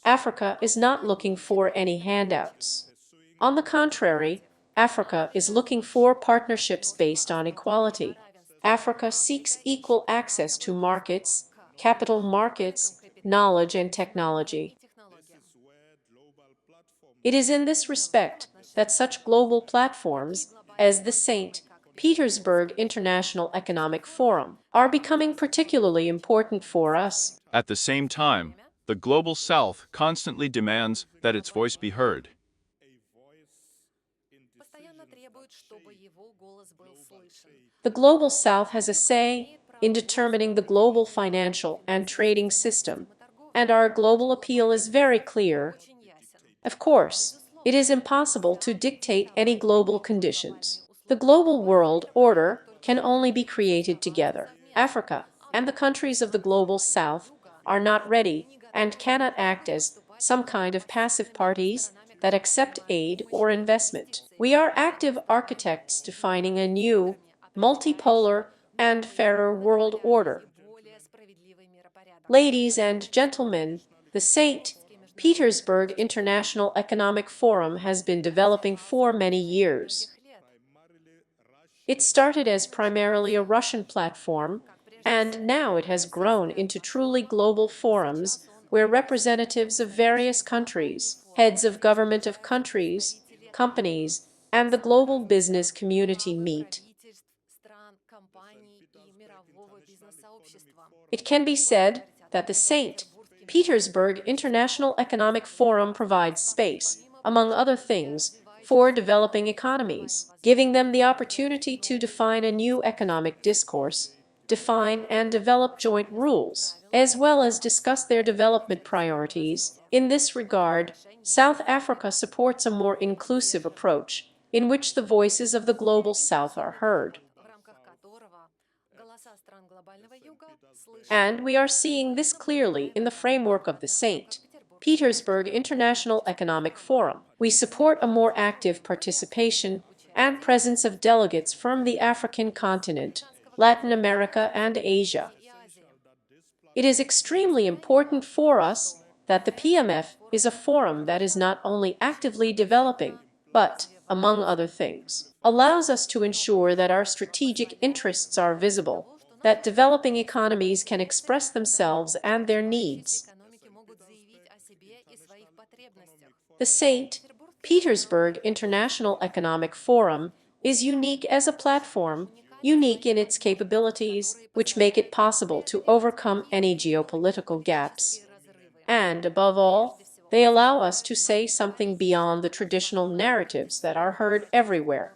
Africa is not looking for any handouts. On the contrary, Africa is looking for partnerships based on equality. Africa seeks equal access to markets, capital markets, knowledge, and technology. It is in this respect that such global platforms as the St. Petersburg International Economic Forum are becoming particularly important for us. At the same time, the Global South constantly demands that its voice be heard. Постоянно требует, чтобы его голос был слышен. The Global South has a say in determining the global financial and trading system, and our global appeal is very clear. Очень ясен. Of course, it is impossible to dictate any global conditions. The global world order can only be created together. Africa and the countries of the Global South are not ready and cannot act as some kind of passive parties that accept aid or investment. We are active architects defining a new, multipolar, and fairer world order. Более справедливый Ladies and gentlemen, the St. Petersburg International Economic Forum has been developing for many years. It started as primarily a Russian platform, and now it has grown into truly global forums where representatives of various countries, heads of government of countries, companies, and the global business community meet. It can be said that the St. Petersburg International Economic Forum provides space, among other things, for developing economies, giving them the opportunity to define a new economic discourse, define and develop joint rules, as well as discuss their development priorities. In this regard, South Africa supports a more inclusive approach, in which the voices of the global South are heard. And we are seeing this clearly in the framework of the St. Petersburg International Economic Forum. We support a more active participation and presence of delegates from the African continent, Latin America, and Asia. It is extremely important for us that the PMF is a forum that is not only actively developing, but, among other things, allows us to ensure that our strategic interests are visible, that developing economies can express themselves and their needs. The St. Petersburg International Economic Forum is unique as a platform, unique in its capabilities, which make it possible to overcome any geopolitical gaps. And, above all, they allow us to say something beyond the traditional narratives that are heard everywhere.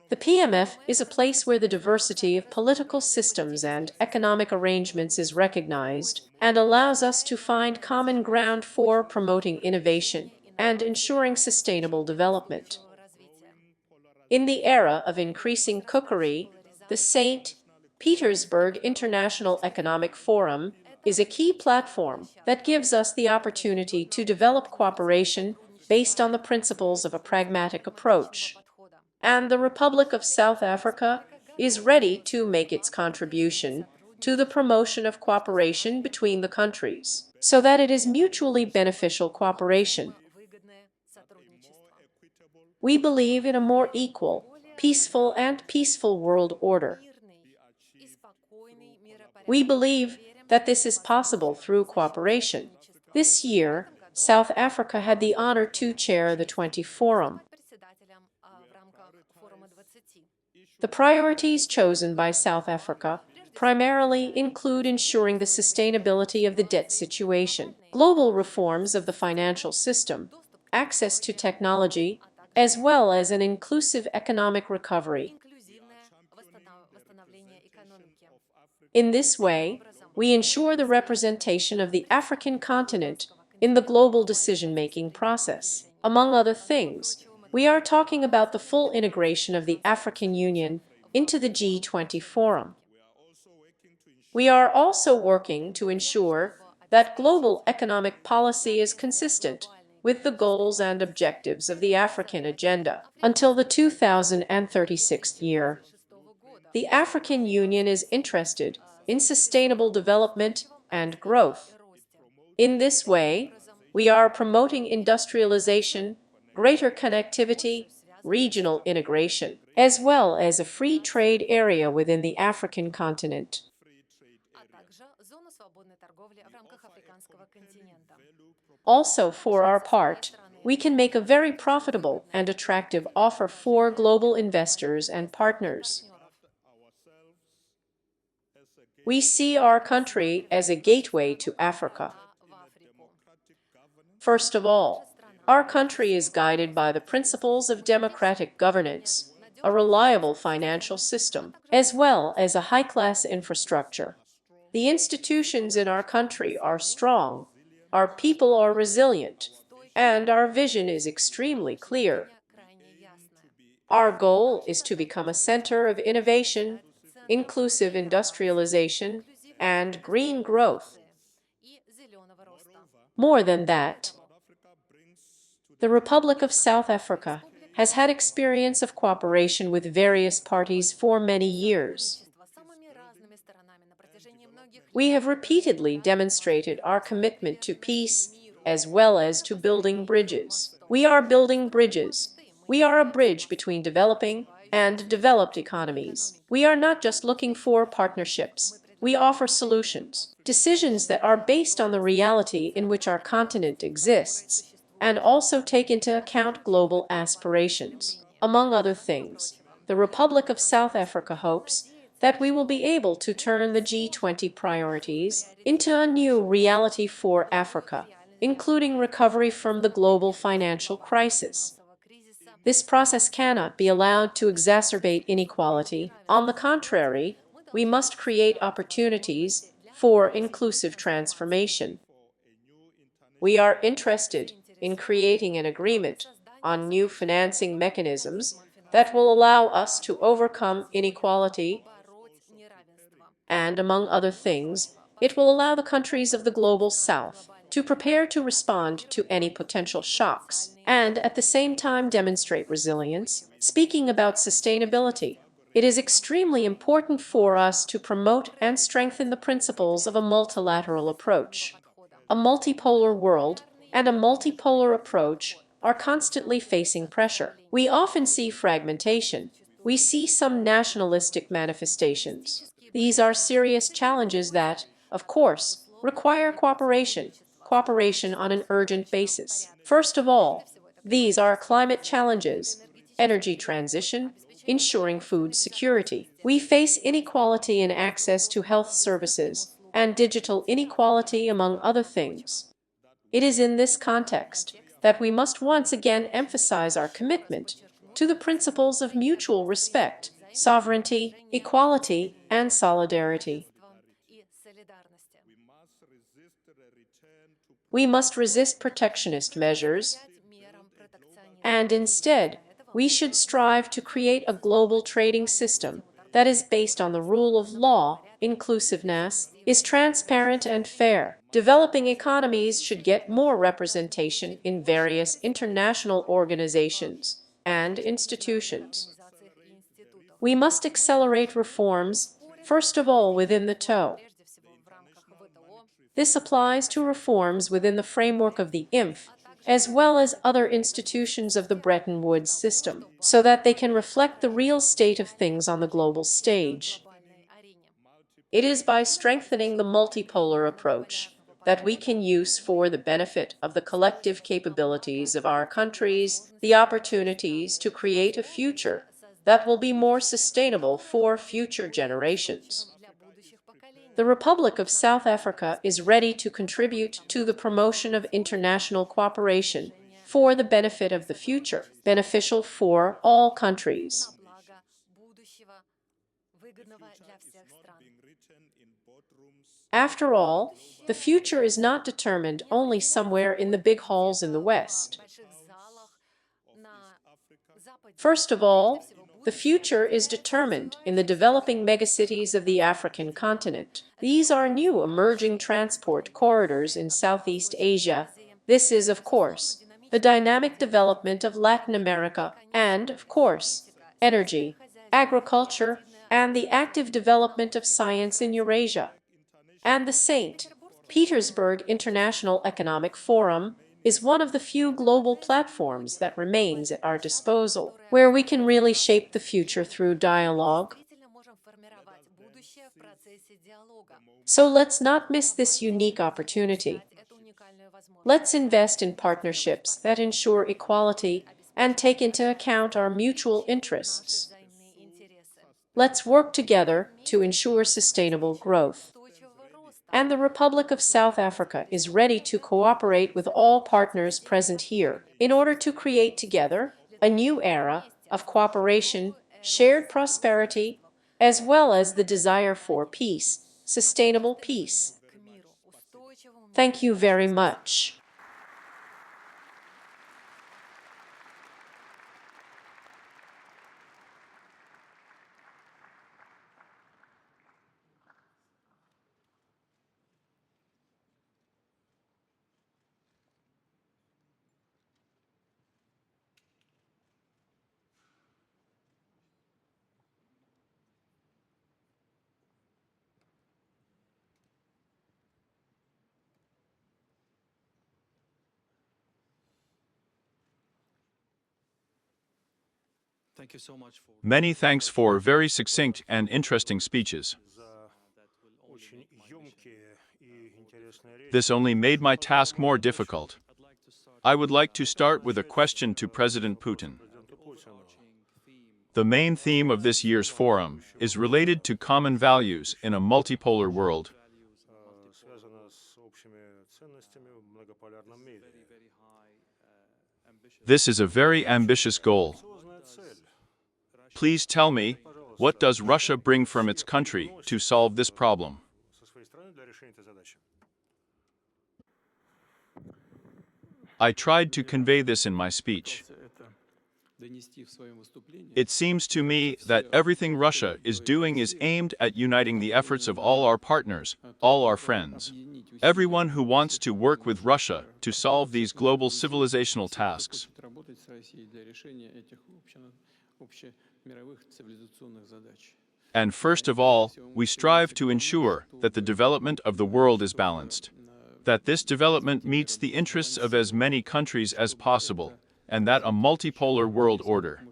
The PMF is a place where the diversity of political systems and economic arrangements is recognized and allows us to find common ground for promoting innovation and ensuring sustainable development. In the era of increasing cookery, the St. Petersburg International Economic Forum is a key platform that gives us the opportunity to develop cooperation based on the principles of a pragmatic approach. And the Republic of South Africa is ready to make its contribution to the promotion of cooperation between the countries, so that it is mutually beneficial cooperation. We believe in a more equal, peaceful world order. We believe that this is possible through cooperation. This year, South Africa had the honor to chair the 20 Forum. The priorities chosen by South Africa primarily include ensuring the sustainability of the debt situation, global reforms of the financial system, access to technology, as well as an inclusive economic recovery. In this way, we ensure the representation of the African continent in the global decision-making process. Among other things, we are talking about the full integration of the African Union into the G20 Forum. We are also working to ensure that global economic policy is consistent with the goals and objectives of the African Agenda until the 2036 year. The African Union is interested in sustainable development and growth. In this way, we are promoting industrialization, greater connectivity, regional integration, as well as a free trade area within the African continent. Also, for our part, we can make a very profitable and attractive offer for global investors and partners. We see our country as a gateway to Africa. First of all, our country is guided by the principles of democratic governance, a reliable financial system, as well as a high-class infrastructure. The institutions in our country are strong, our people are resilient, and our vision is extremely clear. Our goal is to become a center of innovation, inclusive industrialization, and green growth. More than that, the Republic of South Africa has had experience of cooperation with various parties for many years. We have repeatedly demonstrated our commitment to peace as well as to building bridges. We are building bridges. We are a bridge between developing and developed economies. We are not just looking for partnerships. We offer solutions, decisions that are based on the reality in which our continent exists, and also take into account global aspirations. Among other things, the Republic of South Africa hopes that we will be able to turn the G20 priorities into a new reality for Africa, including recovery from the global financial crisis. This process cannot be allowed to exacerbate inequality. On the contrary, we must create opportunities for inclusive transformation. We are interested in creating an agreement on new financing mechanisms that will allow us to overcome inequality, and, among other things, it will allow the countries of the Global South to prepare to respond to any potential shocks and at the same time demonstrate resilience. Speaking about sustainability, it is extremely important for us to promote and strengthen the principles of a multilateral approach. A multipolar world and a multipolar approach are constantly facing pressure. We often see fragmentation. We see some nationalistic manifestations. These are serious challenges that, of course, require cooperation on an urgent basis. First of all, these are climate challenges, energy transition, ensuring food security. We face inequality in access to health services and digital inequality, among other things. It is in this context that we must once again emphasize our commitment to the principles of mutual respect, sovereignty, equality, and solidarity. We must resist protectionist measures, and instead, we should strive to create a global trading system that is based on the rule of law, inclusiveness, is transparent and fair. Developing economies should get more representation in various international organizations and institutions. We must accelerate reforms, first of all within the TO. This applies to reforms within the framework of the IMF, as well as other institutions of the Bretton Woods system, so that they can reflect the real state of things on the global stage. It is by strengthening the multipolar approach that we can use for the benefit of the collective capabilities of our countries the opportunities to create a future that will be more sustainable for future generations. The Republic of South Africa is ready to contribute to the promotion of international cooperation for the benefit of the future, beneficial for all countries. After all, the future is not determined only somewhere in the big halls in the West. First of all, the future is determined in the developing megacities of the African continent. These are new emerging transport corridors in Southeast Asia. This is, of course, the dynamic development of Latin America and, of course, energy, agriculture, and the active development of science in Eurasia. And the St. Petersburg International Economic Forum is one of the few global platforms that remains at our disposal, where we can really shape the future through dialogue. So let's not miss this unique opportunity. Let's invest in partnerships that ensure equality and take into account our mutual interests. Let's work together to ensure sustainable growth. And the Republic of South Africa is ready to cooperate with all partners present here in order to create together a new era of cooperation, shared prosperity, as well as the desire for peace, sustainable peace. Thank you very much. Thank you so much for Many thanks for very succinct and interesting speeches. За очень емкие и интересные речи. This only made my task more difficult. I would like to start with a question to President Putin. Президенту Путину. The main theme of this year's forum is related to common values in a multipolar world. Связано с общими ценностями в многополярном мире. This is a very ambitious goal. Амбициозная цель. Please tell me, what does Russia bring from its country to solve this problem? Со своей стороны для решения этой задачи. I tried to convey this in my speech. Это донести в своем выступлении. It seems to me that everything Russia is doing is aimed at uniting the efforts of all our partners, all our friends, everyone who wants to work with Russia to solve these global civilizational tasks. Хочет работать с Россией для решения этих общемировых цивилизационных задач. And first of all, we strive to ensure that the development of the world is balanced, that this development meets the interests of as many countries as possible, and that a multipolar world order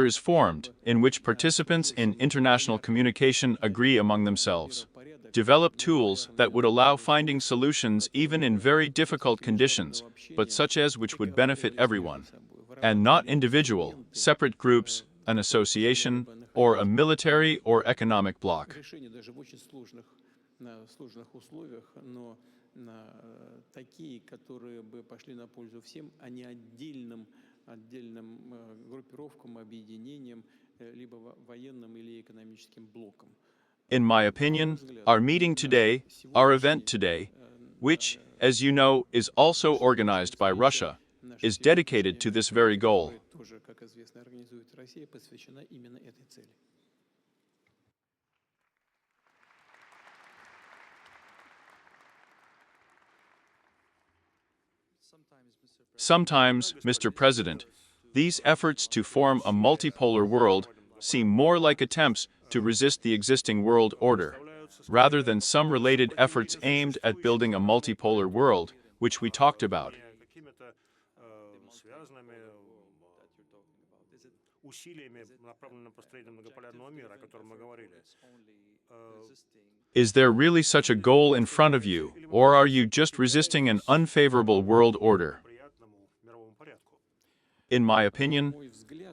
is formed in which participants in international communication agree among themselves. Develop tools that would allow finding solutions even in very difficult conditions, but such as which would benefit everyone, and not individual, separate groups, an association, or a military or economic bloc. Решения даже в очень сложных условиях, но такие, которые бы пошли на пользу всем, а не отдельным группировкам, объединениям, либо военным или экономическим блокам. In my opinion, our meeting today, our event today, which, as you know, is also organized by Russia, is dedicated to this very goal. Тоже, как известно, организует Россия, посвящена именно этой цели. Sometimes, Mr. President, these efforts to form a multipolar world seem more like attempts to resist the existing world order, rather than some related efforts aimed at building a multipolar world, which we talked about. Какими-то связанными усилиями, направленными на построение многополярного мира, о котором мы говорили. Is there really such a goal in front of you, or are you just resisting an unfavorable world order? Приятному мировому порядку. In my opinion,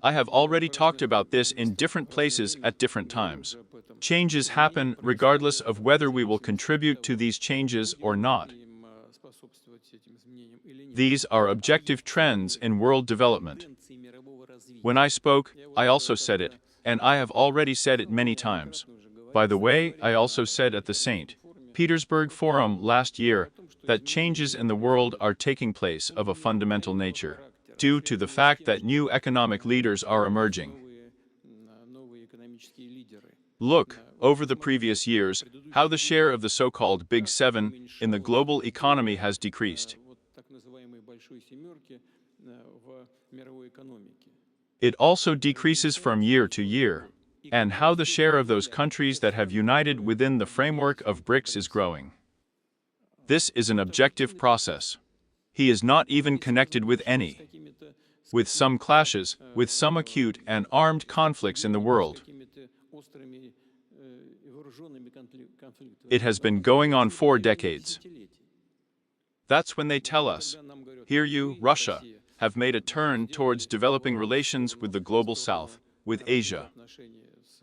I have already talked about this in different places at different times. Changes happen regardless of whether we will contribute to these changes or not. Им способствовать этим изменениям или нет. These are objective trends in world development. Тенденции мирового развития. When I spoke, I also said it, and I have already said it many times. By the way, I also said at the St. Petersburg Forum last year that changes in the world are taking place of a fundamental nature, due to the fact that new economic leaders are emerging. Новые экономические лидеры. Look, over the previous years, how the share of the so-called Big Seven in the global economy has decreased. Вот так называемой большой семерки в мировой экономике. It also decreases from year to year, and how the share of those countries that have united within the framework of BRICS is growing. This is an objective process. He is not even connected with any, Какими-то with some clashes, with some acute and armed conflicts in the world. какими-то острыми вооруженными конфликтами. It has been going on 4 decades. That's when they tell us, Нам говорят, here you, Russia, have made a turn towards developing relations with the global South, with Asia. отношения с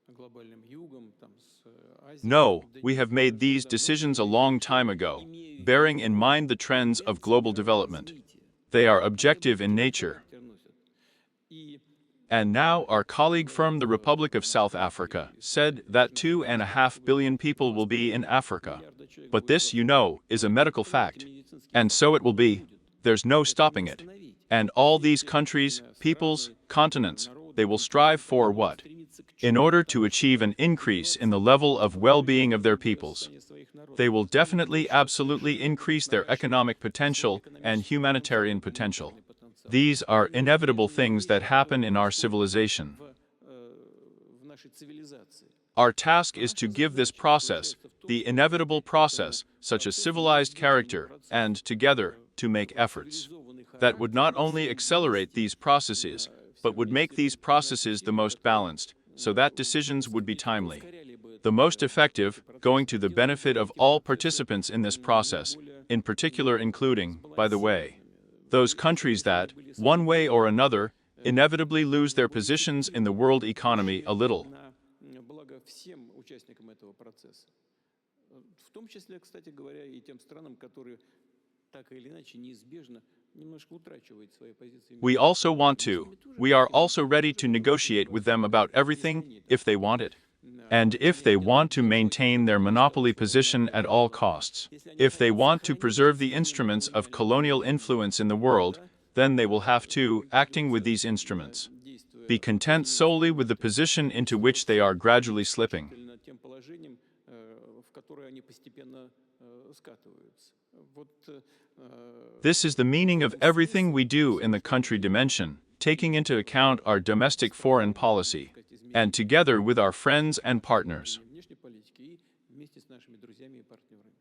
глобальным югом, там, с Азией. No, we have made these decisions a long time ago, bearing in mind the trends of global development. They are objective in nature. И And now our colleague from the Republic of South Africa said that 2.5 billion people will be in Africa. But this, you know, is a medical fact. And so it will be. There's no stopping it. And all these countries, peoples, continents, they will strive for what? In order to achieve an increase in the level of well-being of their peoples. They will definitely, absolutely increase their economic potential and humanitarian potential. These are inevitable things that happen in our civilization. в нашей цивилизации. Our task is to give this process, the inevitable process, such a civilized character, and together, to make efforts. Цивилизованный that would not only accelerate these processes, but would make these processes the most balanced, so that decisions would be timely. The most effective, going to the benefit of all participants in this process, in particular including, by the way, those countries that, one way or another, inevitably lose their positions in the world economy a little. на благо всем участникам этого процесса. В том числе, кстати говоря, и тем странам, которые так или иначе неизбежно немножко утрачивают свои позиции. We are also ready to negotiate with them about everything if they want it. And if they want to maintain their monopoly position at all costs, if they want to preserve the instruments of colonial influence in the world, then they will have to, acting with these instruments, be content solely with the position into which they are gradually slipping. Над тем положением, в которое они постепенно скатываются. Вот, This is the meaning of everything we do in the country dimension, taking into account our domestic foreign policy, and together with our friends and partners. внешней политики и вместе с нашими друзьями и партнерами.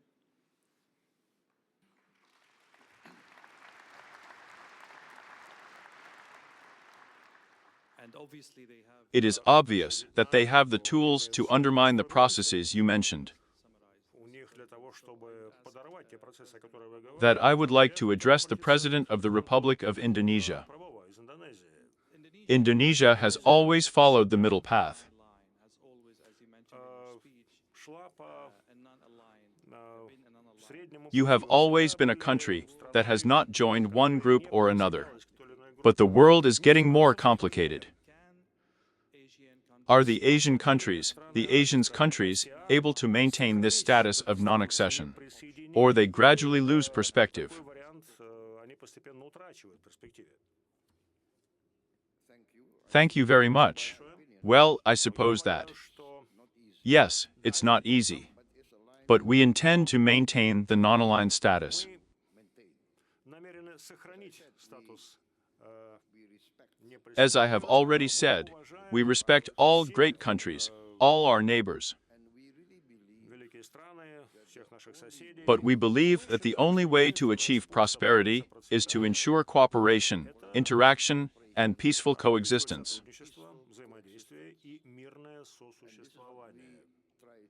And obviously they have It is obvious that they have the tools to undermine the processes you mentioned. У них для того, чтобы подорвать те процессы, которые вы говорите, That I would like to address the President of the Republic of Indonesia. правовая из Индонезии. Indonesia has always followed the middle path. line has always, as you mentioned in your speech, Шла по a non-aligned, э, been a non-aligned. среднему You have пути, always been a country that has not joined one group or another. But the world is getting more complicated. Are the Asian countries, the Asians countries, able to maintain this status of non-accession? Or they gradually lose perspective? Такой вариант они постепенно утрачивают в перспективе. Thank you very much. Well, I suppose that. Что Yes, it's not easy. But we intend to maintain the non-aligned status. намерены сохранить статус As I have already said, we respect all great countries, all our neighbors. великие страны, всех наших соседей. But we believe that the only way to achieve prosperity is to ensure cooperation, interaction, and peaceful coexistence. Сотрудничество, взаимодействие и мирное сосуществование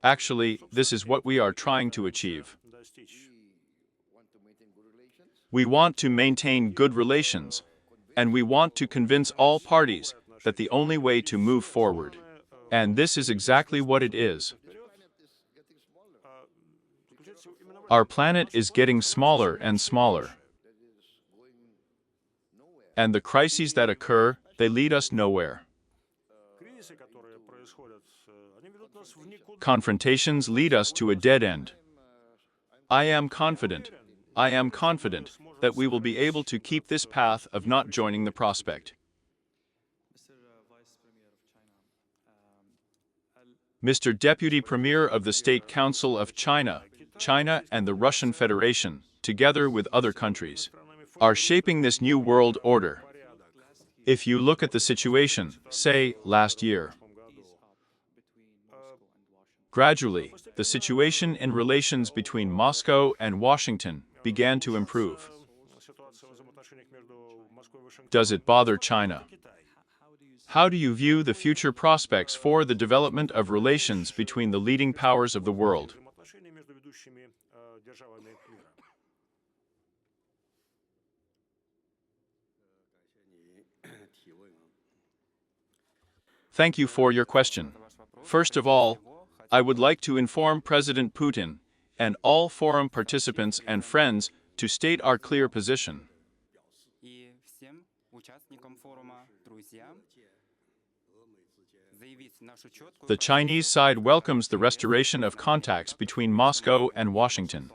Actually, this is what we are trying to achieve. достичь. We want to maintain good relations, and we want to convince all parties that the only way to move forward. And this is exactly what it is. Our planet is getting smaller and smaller. And the crises that occur, they lead us nowhere. Кризисы, которые происходят, они ведут нас в никуда. Confrontations lead us to a dead end. I am confident that we will be able to keep this path of not joining the prospect. Mr. Vice Premier of China, Mr. Deputy Premier of the State Council of China, China and the Russian Federation, together with other countries, are shaping this new world order. If you look at the situation, say, last year, gradually, the situation in relations between Moscow and Washington began to improve. Ситуация в взаимоотношениях между Москвой и Вашингтоном. Does it bother China? How do you view the future prospects for the development of relations between the leading powers of the world? Взаимоотношения между ведущими державами мира. Thank you for your question. First of all, I would like to inform President Putin and all forum participants and friends to state our clear position. И всем участникам форума, друзьям, заявить нашу четкую The Chinese side welcomes the restoration of contacts between Moscow and Washington.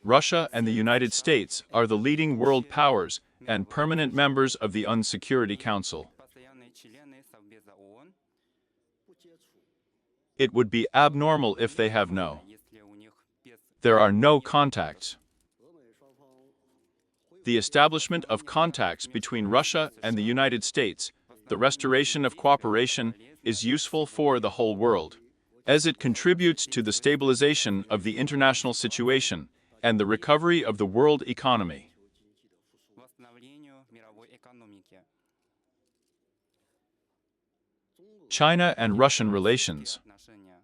Russia and the United States are the leading world powers and permanent members of the UN Security Council. постоянные члены Совбеза ООН, It would be abnormal if they have no. если у них без There are no contacts. The establishment of contacts between Russia and the United States, the restoration of cooperation, is useful for the whole world, as it contributes to the stabilization of the international situation and the recovery of the world economy. восстановлению мировой экономике. China and Russian relations. Отношения.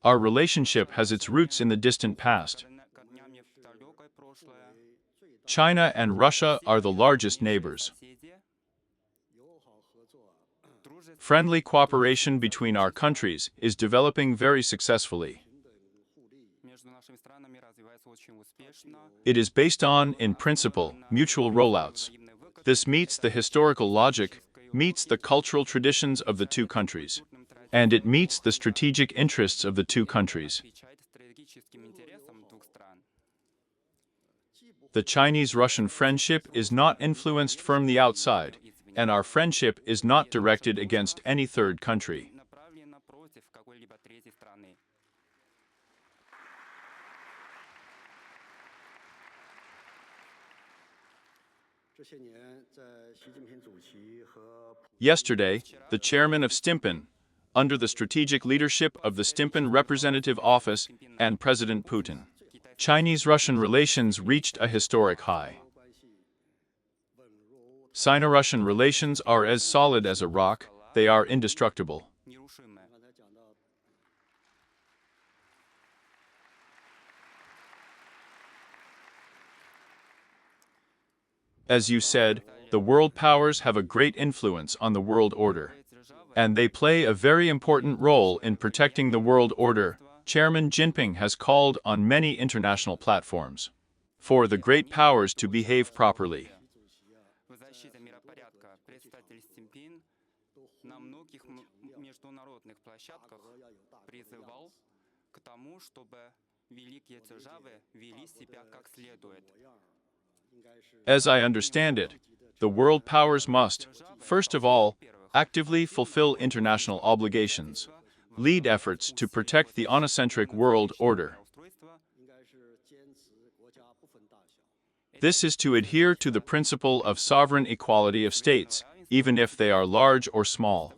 Our relationship has its roots in the distant past. Корнями в далекое прошлое. China and Russia are the largest neighbors. Соседи. Friendly cooperation between our countries is developing very successfully. Между нашими странами развивается очень успешно. It is based on, in principle, mutual rollouts. This meets the historical logic, meets the cultural traditions of the two countries, and it meets the strategic interests of the two countries. Отвечает стратегическим интересам двух стран. The Chinese-Russian friendship is not influenced from the outside, and our friendship is not directed against any third country. Направлено против какой-либо третьей страны. Yesterday, the chairman of SPIEF, under the strategic leadership of the SPIEF Representative Office and President Putin, Chinese-Russian relations reached a historic high. Sino-Russian relations are as solid as a rock, they are indestructible. Нерушимые. As you said, the world powers have a great influence on the world order, and they play a very important role in protecting the world order. Chairman Jinping has called on many international platforms for the great powers to behave properly. В защите миропорядка представитель Симпин на многих международных площадках призывал к тому, чтобы великие державы вели себя как следует. As I understand it, the world powers must, first of all, actively fulfill international obligations, lead efforts to protect the onocentric world order. This is to adhere to the principle of sovereign equality of states, even if they are large or small,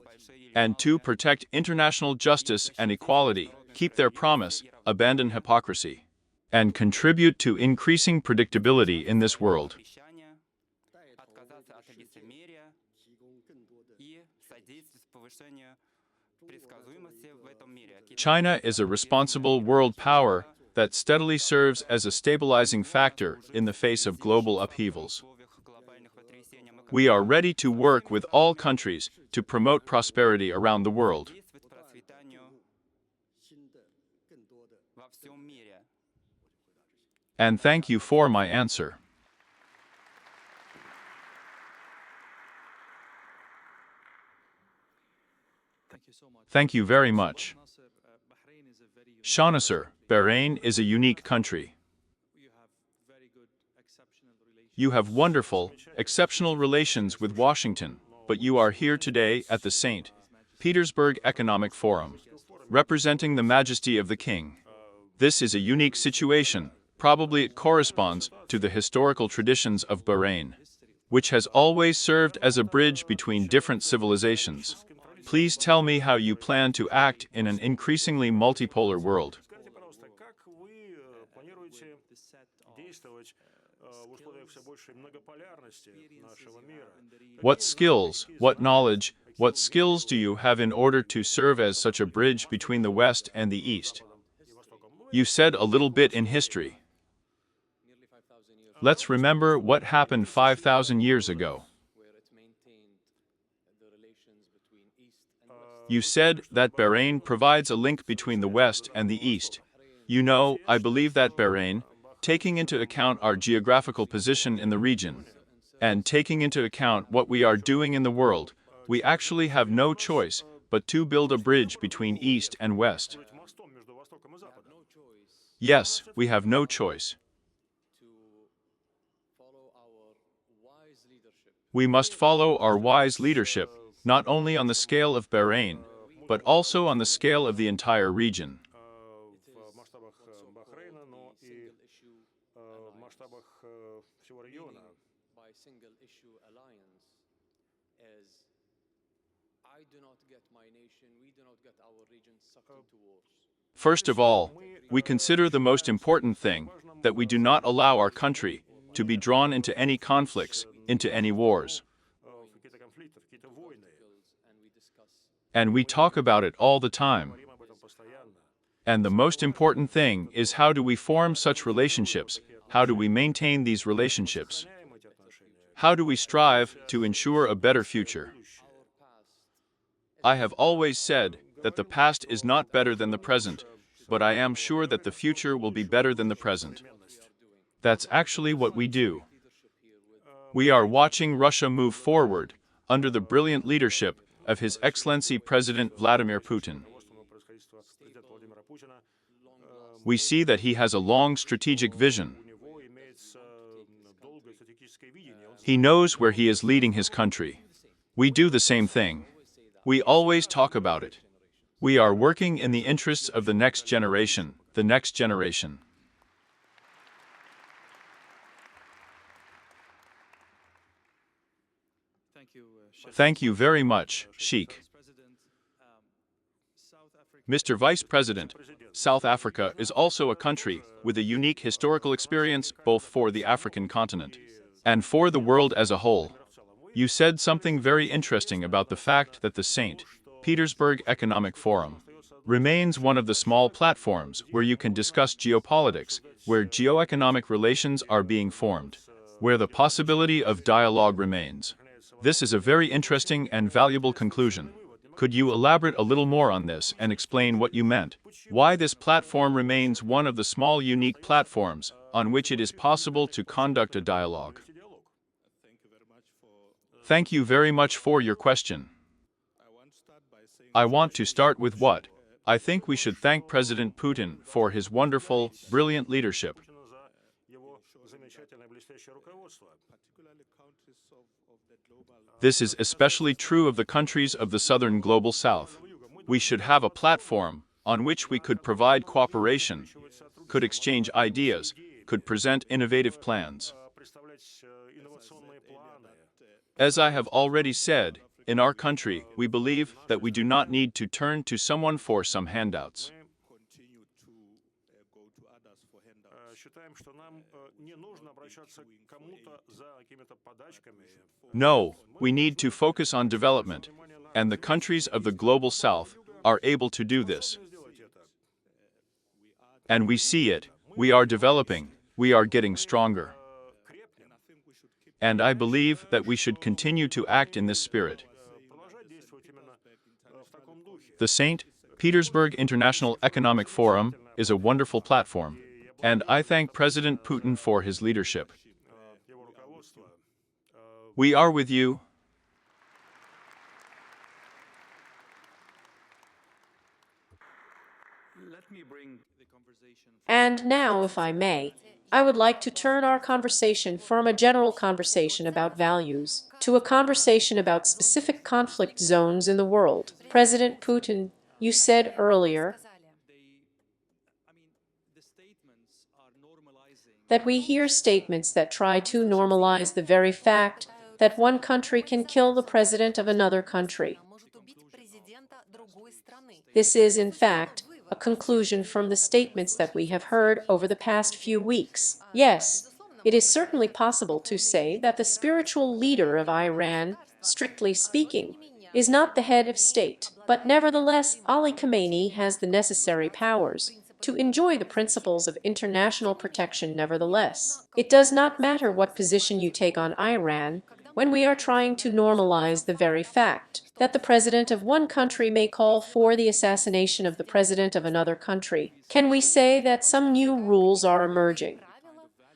and to protect international justice and equality, keep their promise, abandon hypocrisy, and contribute to increasing predictability in this world. Обещания, отказаться от лицемерия и содействовать повышению предсказуемости в этом мире. China is a responsible world power that steadily serves as a stabilizing factor in the face of global upheavals. В условиях глобальных потрясений мы We are ready to work with all countries to promote prosperity around the world. действовать к процветанию во всем мире. And thank you for my answer. Thank you so much. Thank you very much. Nasser, Bahrain is a very unique. Shanasar, Bahrain is a unique country. You have very good, exceptional relations. You have wonderful, exceptional relations with Washington, but you are here today at the St. Petersburg Economic Forum, representing the majesty of the king. This is a unique situation. Probably it corresponds to the historical traditions of Bahrain, which has always served as a bridge between different civilizations. Please tell me how you plan to act in an increasingly multipolar world. Скажите, пожалуйста, как вы планируете действовать в условиях все большей многополярности нашего мира? What skills, what knowledge, what skills do you have in order to serve as such a bridge between the West and the East? You said a little bit in history. Let's remember what happened 5,000 years ago. You said that Bahrain provides a link between the West and the East. You know, I believe that Bahrain, taking into account our geographical position in the region, and taking into account what we are doing in the world, we actually have no choice but to build a bridge between East and West. Мостом между Востоком и Западом. Yes, we have no choice. We must follow our wise leadership, not only on the scale of Bahrain, but also on the scale of the entire region. В масштабах Бахрейна, но и в масштабах всего региона. by single issue alliance is I do not get my nation, we do not get our region sucked into wars. First of all, we consider the most important thing that we do not allow our country to be drawn into any conflicts, into any wars. в какие-то конфликты, в какие-то войны. And we talk about it all the time. Говорим об этом постоянно. And the most important thing is how do we form such relationships? How do we maintain these relationships? Меняем эти отношения. How do we strive to ensure a better future? I have always said that the past is not better than the present, but I am sure that the future will be better than the present. That's actually what we do. We are watching Russia move forward under the brilliant leadership of His Excellency President Vladimir Putin. Руководством происходительства президента Владимира Путина We see that he has a long strategic vision. у него имеется долгое стратегическое видение. Он He knows where he is leading his country. We do the same thing. We always talk about it. We are working in the interests of the next generation, the next generation. Thank you, Chef. Thank you very much, Sheikh. President, South Africa. Mr. Vice President, South Africa is also a country with a unique historical experience both for the African continent and for the world as a whole. You said something very interesting about the fact that the St. Petersburg Economic Forum remains one of the small platforms where you can discuss geopolitics, where geoeconomic relations are being formed, where the possibility of dialogue remains. This is a very interesting and valuable conclusion. Could you elaborate a little more on this and explain what you meant? Why this platform remains one of the small unique platforms on which it is possible to conduct a dialogue? Thank you very much for your question. I want to start with what? I think we should thank President Putin for his wonderful, brilliant leadership. за его замечательное блестящее руководство. This is especially true of the countries of the southern global south. We should have a platform on which we could provide cooperation, could exchange ideas, could present innovative plans. Представлять инновационные планы. As I have already said, in our country, we believe that we do not need to turn to someone for some handouts. Считаем, что нам не нужно обращаться к кому-то за какими-то подачками. No, we need to focus on development, and the countries of the global south are able to do this. Сделать это. And we see it. We are developing. We are getting stronger. And I believe that we should continue to act in this spirit. Продолжать действовать именно в таком духе. The St. Petersburg International Economic Forum is a wonderful platform, and I thank President Putin for his leadership. Его руководство. We are with you. Let me bring the conversation. And now, if I may, I would like to turn our conversation from a general conversation about values to a conversation about specific conflict zones in the world. President Putin, you said earlier The statements are normalizing. that we hear statements that try to normalize the very fact that one country can kill the president of another country. может убить президента другой страны. This is, in fact, a conclusion from the statements that we have heard over the past few weeks. Yes, it is certainly possible to say that the spiritual leader of Iran, strictly speaking, is not the head of state, but nevertheless Ali Khamenei has the necessary powers to enjoy the principles of international protection nevertheless. It does not matter what position you take on Iran when we are trying to normalize the very fact that the president of one country may call for the assassination of the president of another country. Can we say that some new rules are emerging?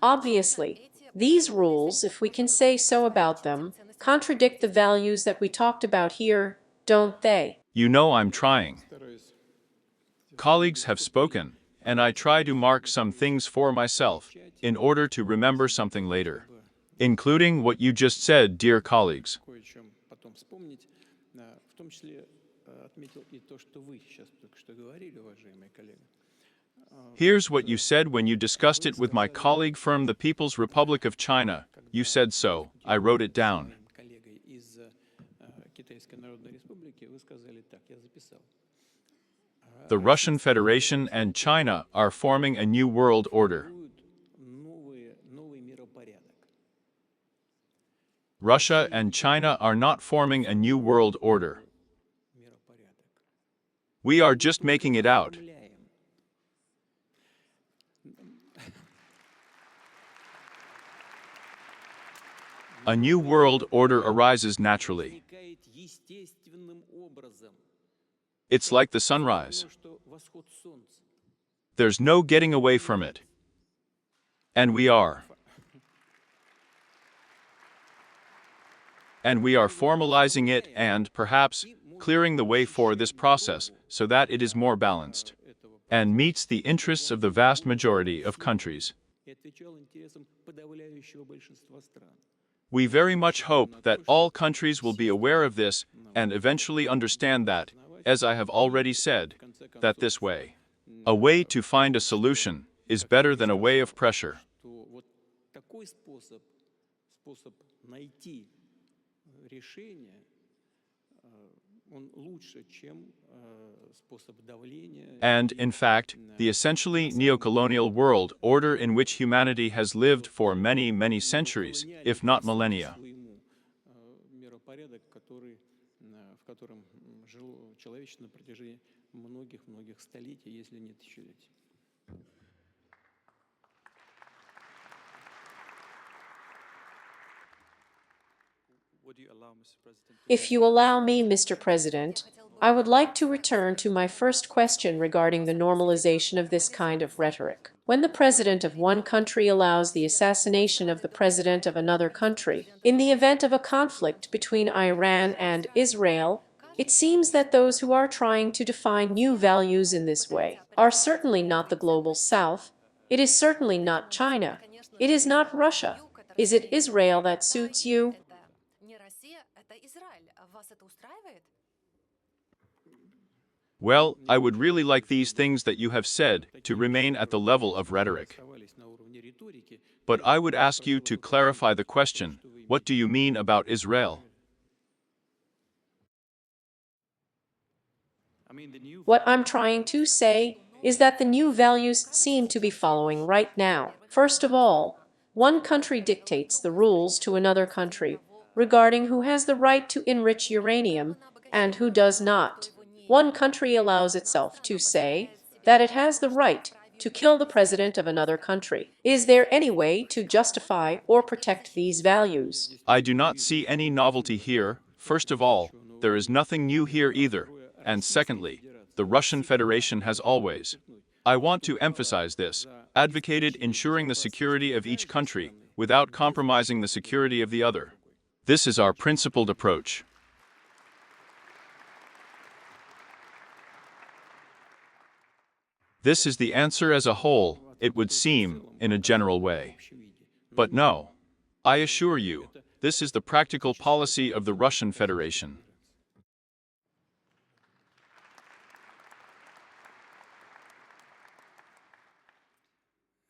Obviously, these rules, if we can say so about them, contradict the values that we talked about here, don't they? You know I'm trying. Colleagues have spoken, and I try to mark some things for myself in order to remember something later, including what you just said, dear colleagues. Кое о чем потом вспомнить. В том числе отметил и то, что вы сейчас только что говорили, уважаемый коллега. Here's what you said when you discussed it with my colleague from the People's Republic of China. You said so. I wrote it down. Моим коллегой из Китайской Народной Республики вы сказали так, я записал. the Russian Federation and China are forming a new world order. Новый миропорядок. Russia and China are not forming a new world order. We are just making it out. A new world order arises naturally. Возникает естественным образом. It's like the sunrise. Потому что восход солнца. There's no getting away from it. And we are. And we are formalizing it and, perhaps, clearing the way for this process so that it is more balanced and meets the interests of the vast majority of countries. И отвечал интересам подавляющего большинства стран. We very much hope that all countries will be aware of this and eventually understand that, as I have already said, that this way, a way to find a solution, is better than a way of pressure. То вот такой способ найти решение, он лучше, чем способ давления. And, in fact, the essentially neocolonial world order in which humanity has lived for many, many centuries, if not millennia. Миропорядок, в котором жило человечество на протяжении многих столетий, если не тысячелетий. Would you allow, Mr. President? If you allow me, Mr. President, I would like to return to my first question regarding the normalization of this kind of rhetoric. When the president of one country allows the assassination of the president of another country, in the event of a conflict between Iran and Israel, it seems that those who are trying to define new values in this way are certainly not the global South. It is certainly not China. It is not Russia. Is it Israel that suits you? Well, I would really like these things that you have said to remain at the level of rhetoric. But I would ask you to clarify the question, what do you mean about Israel? What I'm trying to say is that the new values seem to be following right now. First of all, one country dictates the rules to another country regarding who has the right to enrich uranium and who does not. One country allows itself to say that it has the right to kill the president of another country. Is there any way to justify or protect these values? I do not see any novelty here. First of all, there is nothing new here either. And secondly, the Russian Federation has always, I want to emphasize this, advocated ensuring the security of each country without compromising the security of the other. This is our principled approach. This is the answer as a whole, it would seem, in a general way. But no. I assure you, this is the practical policy of the Russian Federation.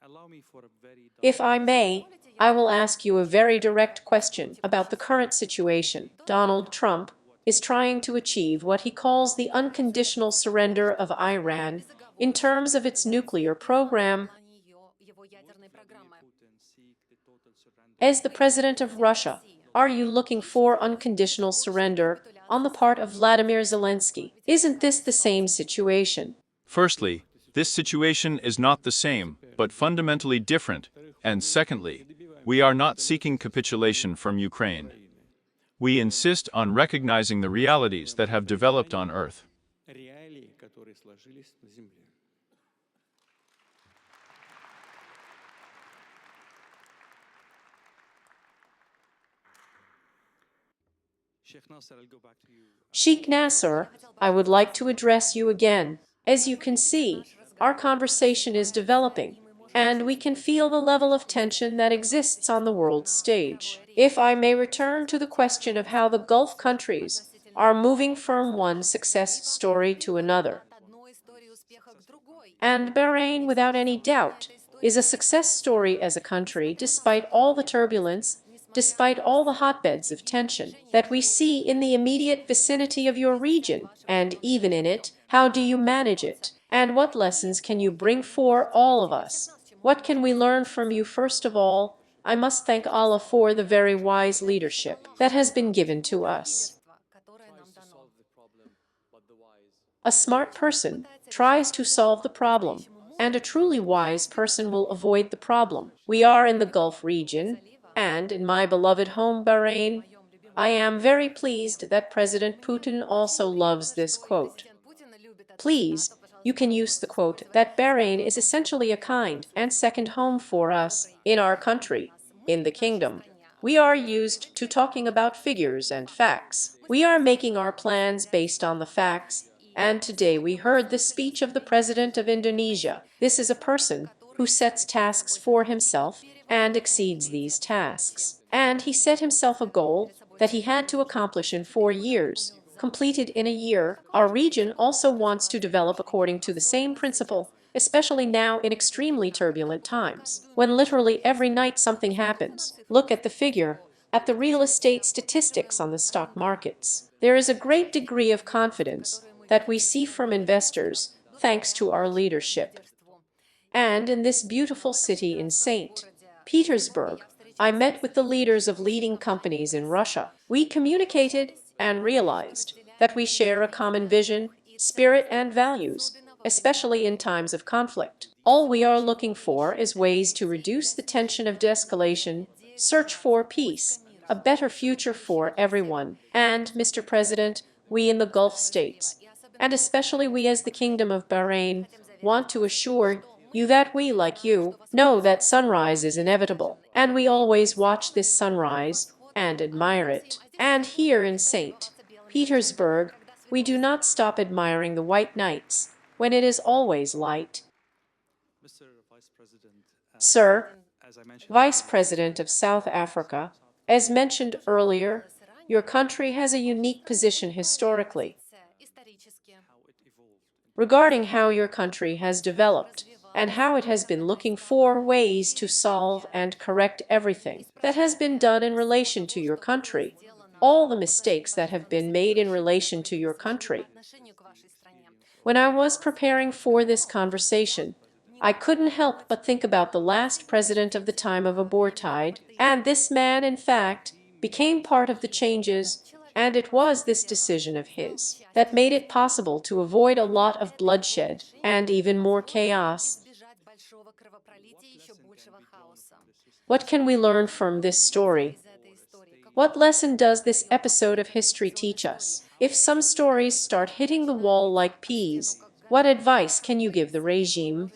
Allow me for a very If I may, I will ask you a very direct question about the current situation. Donald Trump is trying to achieve what he calls the unconditional surrender of Iran in terms of its nuclear program. As the president of Russia, are you looking for unconditional surrender on the part of Vladimir Zelensky? Isn't this the same situation? Firstly, this situation is not the same, but fundamentally different. And secondly, we are not seeking capitulation from Ukraine. We insist on recognizing the realities that have developed on Earth. Реалии, которые сложились на Земле. Sheikh Nasser, I'll go back to you. Sheikh Nasser, I would like to address you again. As you can see, our conversation is developing, and we can feel the level of tension that exists on the world stage. If I may return to the question of how the Gulf countries are moving from one success story to another. And Bahrain, without any doubt, is a success story as a country despite all the turbulence, despite all the hotbeds of tension that we see in the immediate vicinity of your region, and even in it, How do you manage it? And what lessons can you bring for all of us? What can we learn from you? First of all, I must thank Allah for the very wise leadership that has been given to us. A smart person tries to solve the problem, and a truly wise person will avoid the problem. We are in the Gulf region, and in my beloved home Bahrain. I am very pleased that President Putin also loves this quote. Please, you can use the quote that Bahrain is essentially a kind and second home for us, in our country, in the kingdom. We are used to talking about figures and facts. We are making our plans based on the facts, and today we heard the speech of the President of Indonesia. This is a person who sets tasks for himself and exceeds these tasks. And he set himself a goal that he had to accomplish in 4 years, completed in a year. Our region also wants to develop according to the same principle, especially now in extremely turbulent times, when literally every night something happens. Look at the figure, at the real estate statistics on the stock markets. There is a great degree of confidence that we see from investors, thanks to our leadership. And in this beautiful city in St. Petersburg, I met with the leaders of leading companies in Russia. We communicated and realized that we share a common vision, spirit, and values, especially in times of conflict. All we are looking for is ways to reduce the tension of de-escalation, search for peace, a better future for everyone. And, Mr. President, we in the Gulf states, and especially we as the Kingdom of Bahrain, want to assure you that we, like you, know that sunrise is inevitable, and we always watch this sunrise and admire it. And here in St. Petersburg, we do not stop admiring the white nights, when it is always light. Mr. Vice President, Sir, as I mentioned, Vice President of South Africa, as mentioned earlier, your country has a unique position historically. how it evolved. Regarding how your country has developed and how it has been looking for ways to solve and correct everything that has been done in relation to your country, all the mistakes that have been made in relation to your country. When I was preparing for this conversation, I couldn't help but think about the last president of the time of apartheid, and this man, in fact, became part of the changes, and it was this decision of his that made it possible to avoid a lot of bloodshed and even more chaos. What can we learn from this story? What lesson does this episode of history teach us? If some stories start hitting the wall like peas, what advice can you give the regime?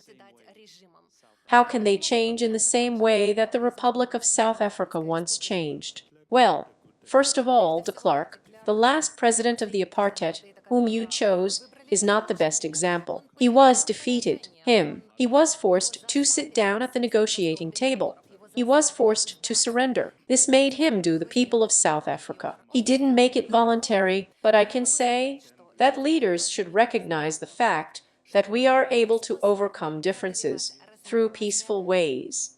How can they change in the same way that the Republic of South Africa once changed? Well, first of all, de Klerk, the last president of the apartheid, whom you chose, is not the best example. He was defeated. He was forced to sit down at the negotiating table. He was forced to surrender. This made him do the people of South Africa. He didn't make it voluntary, but I can say that leaders should recognize the fact that we are able to overcome differences through peaceful ways.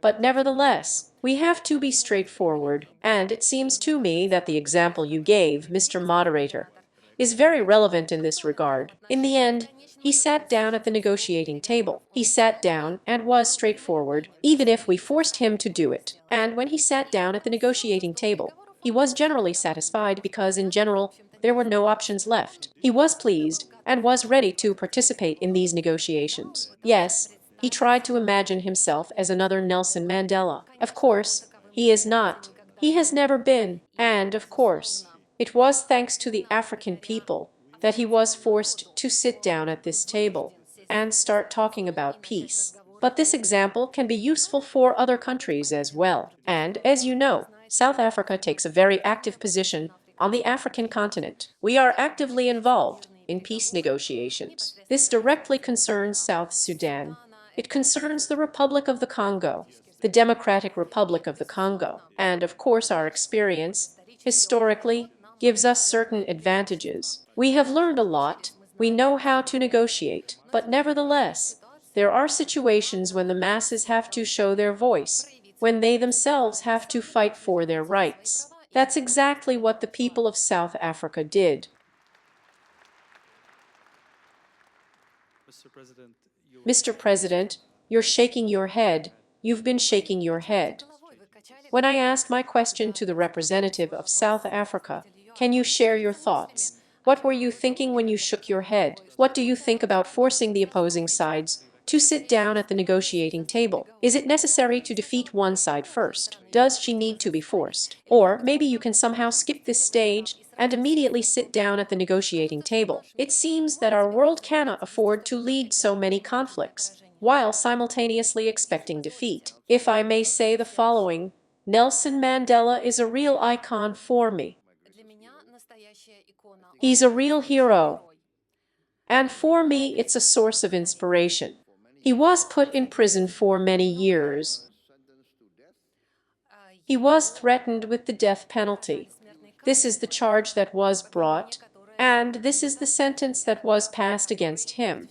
But nevertheless, we have to be straightforward, and it seems to me that the example you gave, Mr. Moderator, is very relevant in this regard. In the end, he sat down at the negotiating table. He sat down and was straightforward, even if we forced him to do it. And when he sat down at the negotiating table, he was generally satisfied because, in general, there were no options left. He was pleased and was ready to participate in these negotiations. Yes, he tried to imagine himself as another Nelson Mandela. Of course, he is not. He has never been. And, of course, it was thanks to the African people that he was forced to sit down at this table and start talking about peace. But this example can be useful for other countries as well. And, as you know, South Africa takes a very active position on the African continent. We are actively involved in peace negotiations. This directly concerns South Sudan. It concerns the Republic of the Congo, the Democratic Republic of the Congo, and of course our experience, historically, gives us certain advantages. We have learned a lot, we know how to negotiate, but nevertheless, there are situations when the masses have to show their voice, when they themselves have to fight for their rights. That's exactly what the people of South Africa did. President, you Mr. President, you're shaking your head. You've been shaking your head. When I asked my question to the representative of South Africa, can you share your thoughts? What were you thinking when you shook your head? What do you think about forcing the opposing sides to sit down at the negotiating table? Is it necessary to defeat one side first? Does she need to be forced? Or maybe you can somehow skip this stage and immediately sit down at the negotiating table. It seems that our world cannot afford to lead so many conflicts while simultaneously expecting defeat. If I may say the following, Nelson Mandela is a real icon for me. He's a real hero. And for me, it's a source of inspiration. He was put in prison for many years. He was threatened with the death penalty. This is the charge that was brought, and this is the sentence that was passed against him.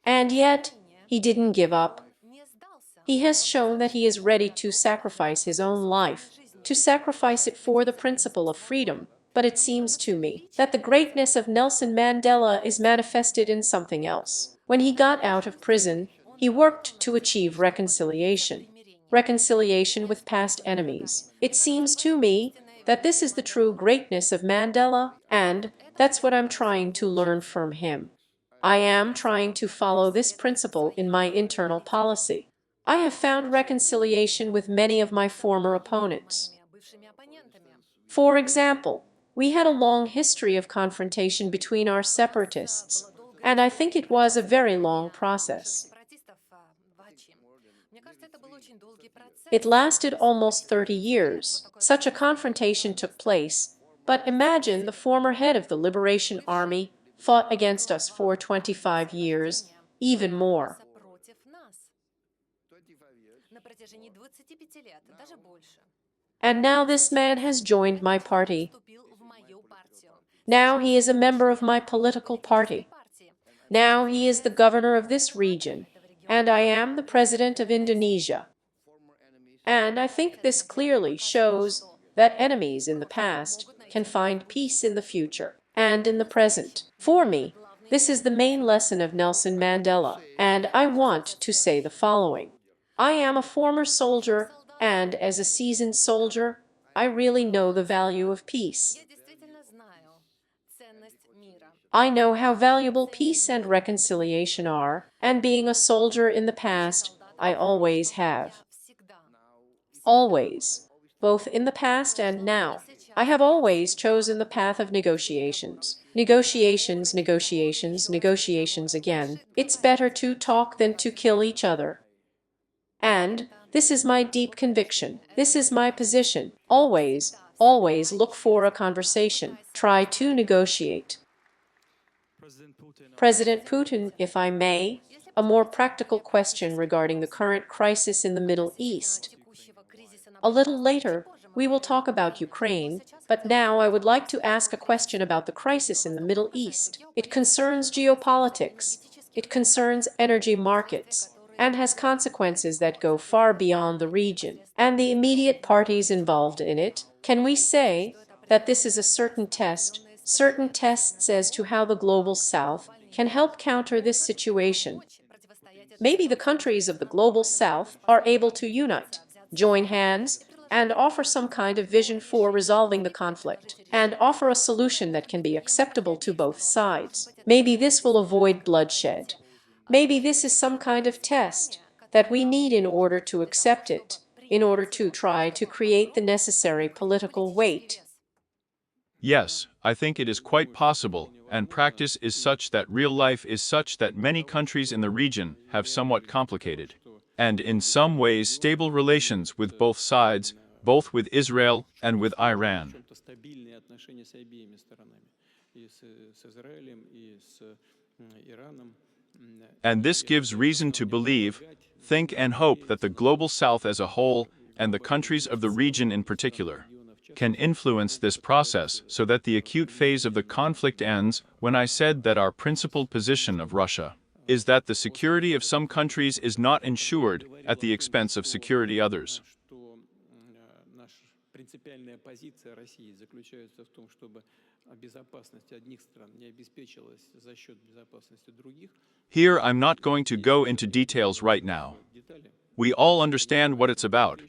And yet, he didn't give up. He has shown that he is ready to sacrifice his own life, to sacrifice it for the principle of freedom. But it seems to me that the greatness of Nelson Mandela is manifested in something else. When he got out of prison, he worked to achieve reconciliation. Reconciliation with past enemies. It seems to me that this is the true greatness of Mandela, and that's what I'm trying to learn from him. I am trying to follow this principle in my internal policy. I have found reconciliation with many of my former opponents. For example, we had a long history of confrontation between our separatists, and I think it was a very long process. It lasted almost 30 years. Such a confrontation took place, but imagine the former head of the Liberation Army fought against us for 25 years, even more. And now this man has joined my party. Now he is a member of my political party. Now he is the governor of this region, and I am the president of Indonesia. And I think this clearly shows that enemies in the past can find peace in the future and in the present. For me, this is the main lesson of Nelson Mandela, and I want to say the following. I am a former soldier, and as a seasoned soldier, I really know the value of peace. I know how valuable peace and reconciliation are, and being a soldier in the past, I always have. Always. Both in the past and now. I have always chosen the path of negotiations. Negotiations, negotiations, negotiations again. It's better to talk than to kill each other. And this is my deep conviction. This is my position. Always, always look for a conversation. Try to negotiate. President Putin, if I may, a more practical question regarding the current crisis in the Middle East. A little later, we will talk about Ukraine, but now I would like to ask a question about the crisis in the Middle East. It concerns geopolitics, it concerns energy markets, and has consequences that go far beyond the region and the immediate parties involved in it. Can we say that this is a certain tests as to how the Global South can help counter this situation? Maybe the countries of the Global South are able to unite, join hands, and offer some kind of vision for resolving the conflict, and offer a solution that can be acceptable to both sides. Maybe this will avoid bloodshed. Maybe this is some kind of test that we need in order to accept it, in order to try to create the necessary political weight. Yes, I think it is quite possible, and practice is such that real life is such that many countries in the region have somewhat complicated, and in some ways stable relations with both sides, both with Israel and with Iran. And this gives reason to believe, think and hope that the Global South as a whole, and the countries of the region in particular, can influence this process so that the acute phase of the conflict ends. When I said that our principled position of Russia is that the security of some countries is not ensured at the expense of security others. безопасности одних стран не обеспечилась за счет безопасности других, Here, I'm not going to go into details right now. детали We all understand what it's about.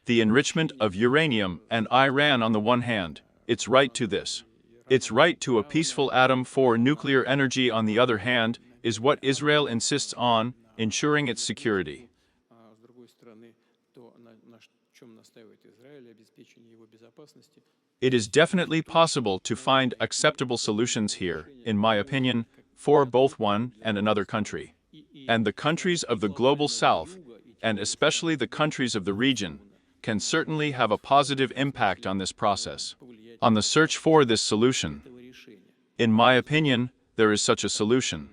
The enrichment of uranium and Iran on the one hand, its right to this. Its right to a peaceful atom for nuclear energy on the other hand is what Israel insists on, ensuring its security. с другой стороны, то, на чем настаивает Израиль, обеспечение его безопасности. It is definitely possible to find acceptable solutions here, in my opinion, for both one and another country. And the countries of the global south, and especially the countries of the region, can certainly have a positive impact on this process, on the search for this solution. In my opinion, there is such a solution.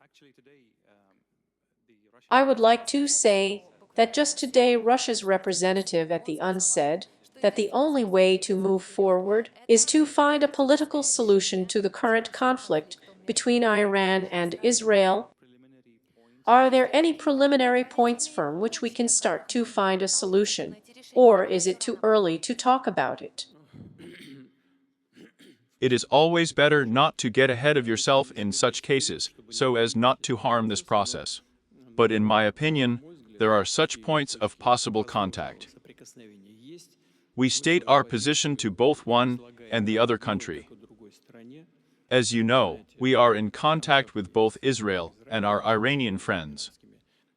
Actually, today, the Russian I would like to say that just today Russia's representative at the UN said that the only way to move forward is to find a political solution to the current conflict between Iran and Israel. preliminary points Are there any preliminary points from which we can start to find a solution, or is it too early to talk about it? It is always better not to get ahead of yourself in such cases, so as not to harm this process. But in my opinion, there are such points of possible contact. Соприкосновение есть. We state our position to both one and the other country. Другой стороне. As you know, we are in contact with both Israel and our Iranian friends.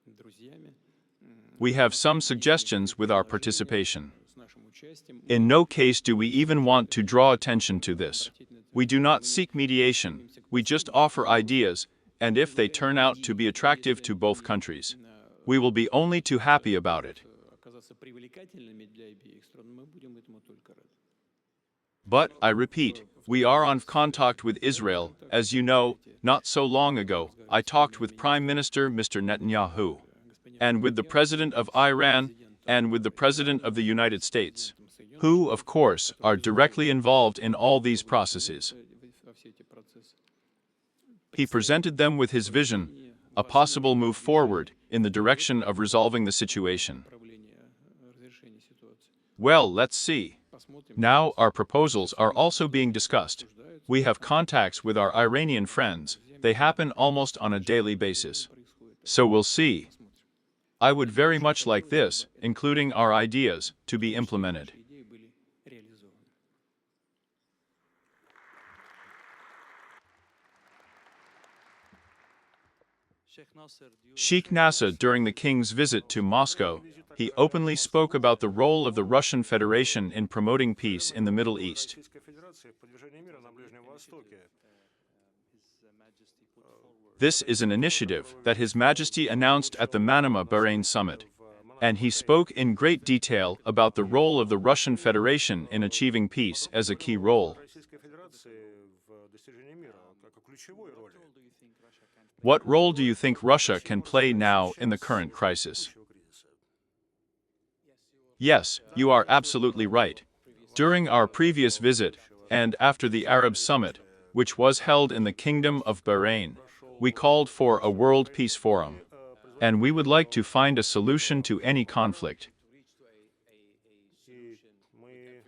Друзьями, We have some suggestions with our participation. с нашим участием. In no case do we even want to draw attention to this. We do not seek mediation, we just offer ideas, and if they turn out to be attractive to both countries, we will be only too happy about it. Оказаться привлекательными для обеих стран, мы будем этому только рады. But, I repeat, we are on contact with Israel. As you know, not so long ago, I talked with Prime Minister Mr. Netanyahu, and with the President of Iran, and with the President of the United States, who, of course, are directly involved in all these processes. Во все эти процессы. He presented them with his vision, a possible move forward in the direction of resolving the situation. Управление разрешения ситуации. Well, let's see. Посмотрим. Now our proposals are also being discussed. We have contacts with our Iranian friends. They happen almost on a daily basis. So we'll see. I would very much like this, including our ideas, to be implemented. Идеи были реализованы. Sheikh Nasser, during the king's visit to Moscow, he openly spoke about the role of the Russian Federation in promoting peace in the Middle East. Российской Федерации в поддержании мира на Ближнем Востоке. This is an initiative that His Majesty announced at the Manama Bahrain summit, and he spoke in great detail about the role of the Russian Federation in achieving peace as a key role. Российской Федерации в достижении мира как о ключевой роли. What role do you think Russia can play now in the current crisis? Yes, you are absolutely right. During our previous visit, and after the Arab Summit, which was held in the Kingdom of Bahrain, we called for a World Peace Forum, and we would like to find a solution to any conflict. И мы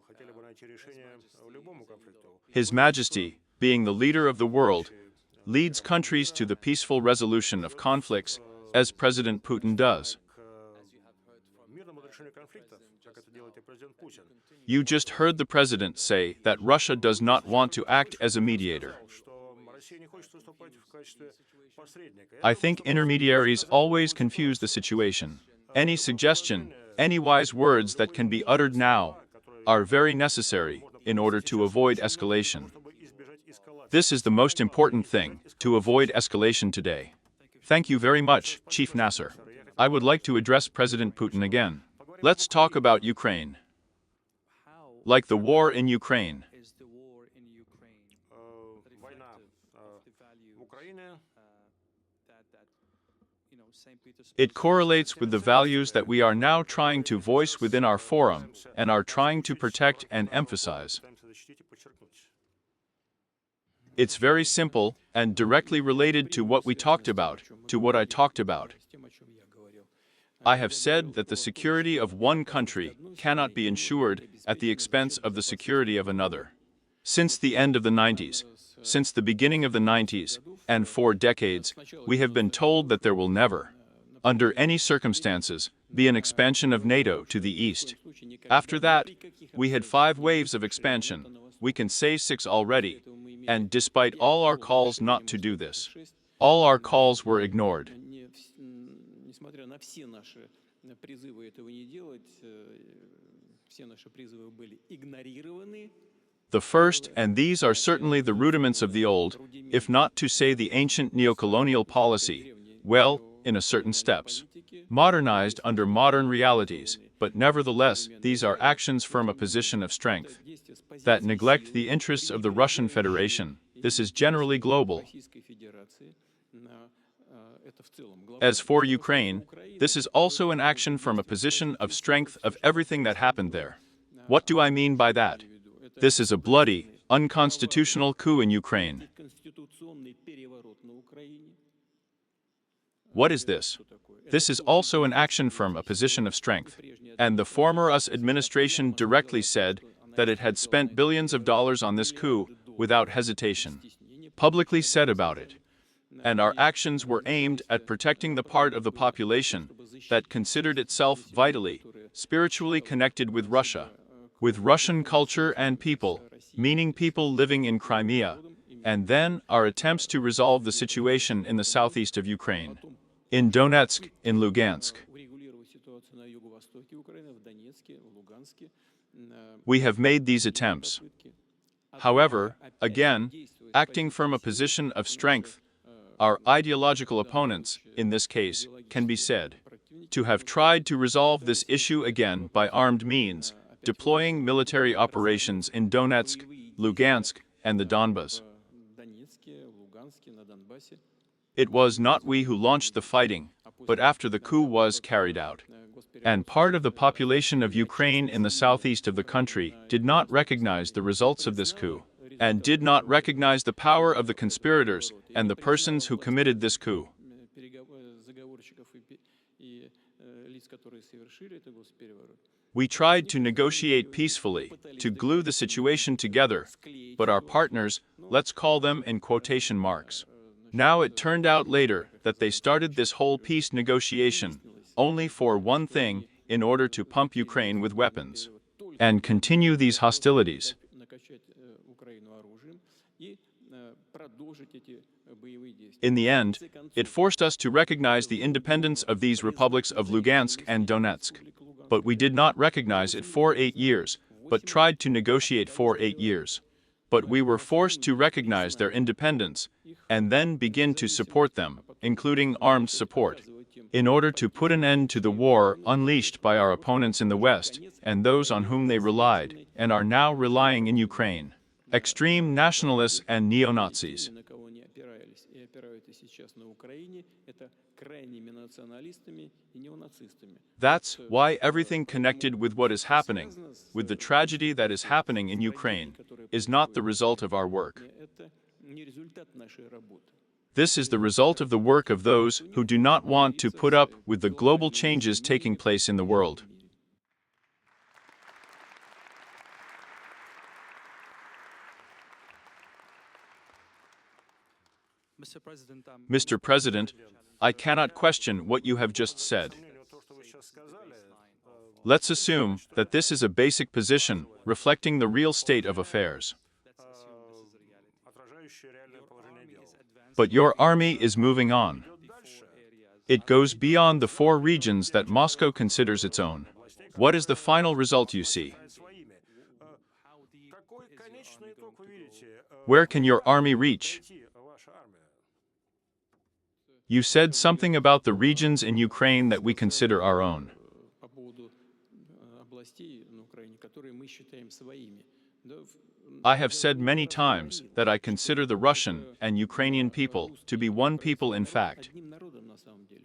хотели бы найти решение любому конфликту. His Majesty, being the leader of the world, leads countries to the peaceful resolution of conflicts, as President Putin does. К мирному решению конфликта, как это делает и президент Путин. You just heard the President say that Russia does not want to act as a mediator. Что Россия не хочет выступать в качестве посредника. I think intermediaries always confuse the situation. Any suggestion, any wise words that can be uttered now, are very necessary in order to avoid escalation. Чтобы избежать эскалации. This is the most important thing, to avoid escalation today. Thank you very much, Chief Nasser. I would like to address President Putin again. Let's talk about Ukraine. how Like the war in Ukraine. is the war in Ukraine Война of the value в Украине that St. Petersburg It correlates with the values that we are now trying to voice within our forum and are trying to protect and emphasize. пытаемся защитить и подчеркнуть. It's very simple and directly related to what we talked about, to what I talked about. I have said that the security of one country cannot be ensured at the expense of the security of another. Since the end of the 90s, since the beginning of the 90s, and for decades, we have been told that there will never, under any circumstances, be an expansion of NATO to the east. After that, we had 5 waves of expansion, we can say 6 already, and despite all our calls not to do this, all our calls were ignored. Несмотря на все наши призывы этого не делать, все наши призывы были игнорированы. The first, and these are certainly the rudiments of the old, if not to say the ancient neocolonial policy, well, in a certain steps, modernized under modern realities, but nevertheless these are actions from a position of strength, that neglect the interests of the Russian Federation. This is generally global. As for Ukraine, this is also an action from a position of strength of everything that happened there. What do I mean by that? This is a bloody, unconstitutional coup in Ukraine. What is this? This is also an action from a position of strength. And the former US administration directly said that it had spent billions of dollars on this coup without hesitation. Publicly said about it. And our actions were aimed at protecting the part of the population that considered itself vitally, spiritually connected with Russia, with Russian culture and people, meaning people living in Crimea, and then our attempts to resolve the situation in the southeast of Ukraine, in Donetsk, in Lugansk. We have made these attempts. However, again, acting from a position of strength, our ideological opponents, in this case, can be said to have tried to resolve this issue again by armed means, deploying military operations in Donetsk, Lugansk, and the Donbas. It was not we who launched the fighting, but after the coup was carried out. And part of the population of Ukraine in the southeast of the country did not recognize the results of this coup, and did not recognize the power of the conspirators and the persons who committed this coup. We tried to negotiate peacefully, to glue the situation together, but our partners, let's call them in quotation marks. Now it turned out later that they started this whole peace negotiation only for one thing, in order to pump Ukraine with weapons and continue these hostilities. In the end, it forced us to recognize the independence of these republics of Lugansk and Donetsk. But we did not recognize it for 8 years, but tried to negotiate for 8 years. But we were forced to recognize their independence, and then begin to support them, including armed support, in order to put an end to the war unleashed by our opponents in the West, and those on whom they relied, and are now relying in Ukraine. Extreme nationalists and neo-Nazis. That's why everything connected with what is happening, with the tragedy that is happening in Ukraine, is not the result of our work. This is the result of the work of those who do not want to put up with the global changes taking place in the world. Mr. President, I cannot question what you have just said. Let's assume that this is a basic position reflecting the real state of affairs. But your army is moving on. It goes beyond the 4 regions that Moscow considers its own. What is the final result you see? Where can your army reach? You said something about the regions in Ukraine that we consider our own. I have said many times that I consider the Russian and Ukrainian people to be one people in fact.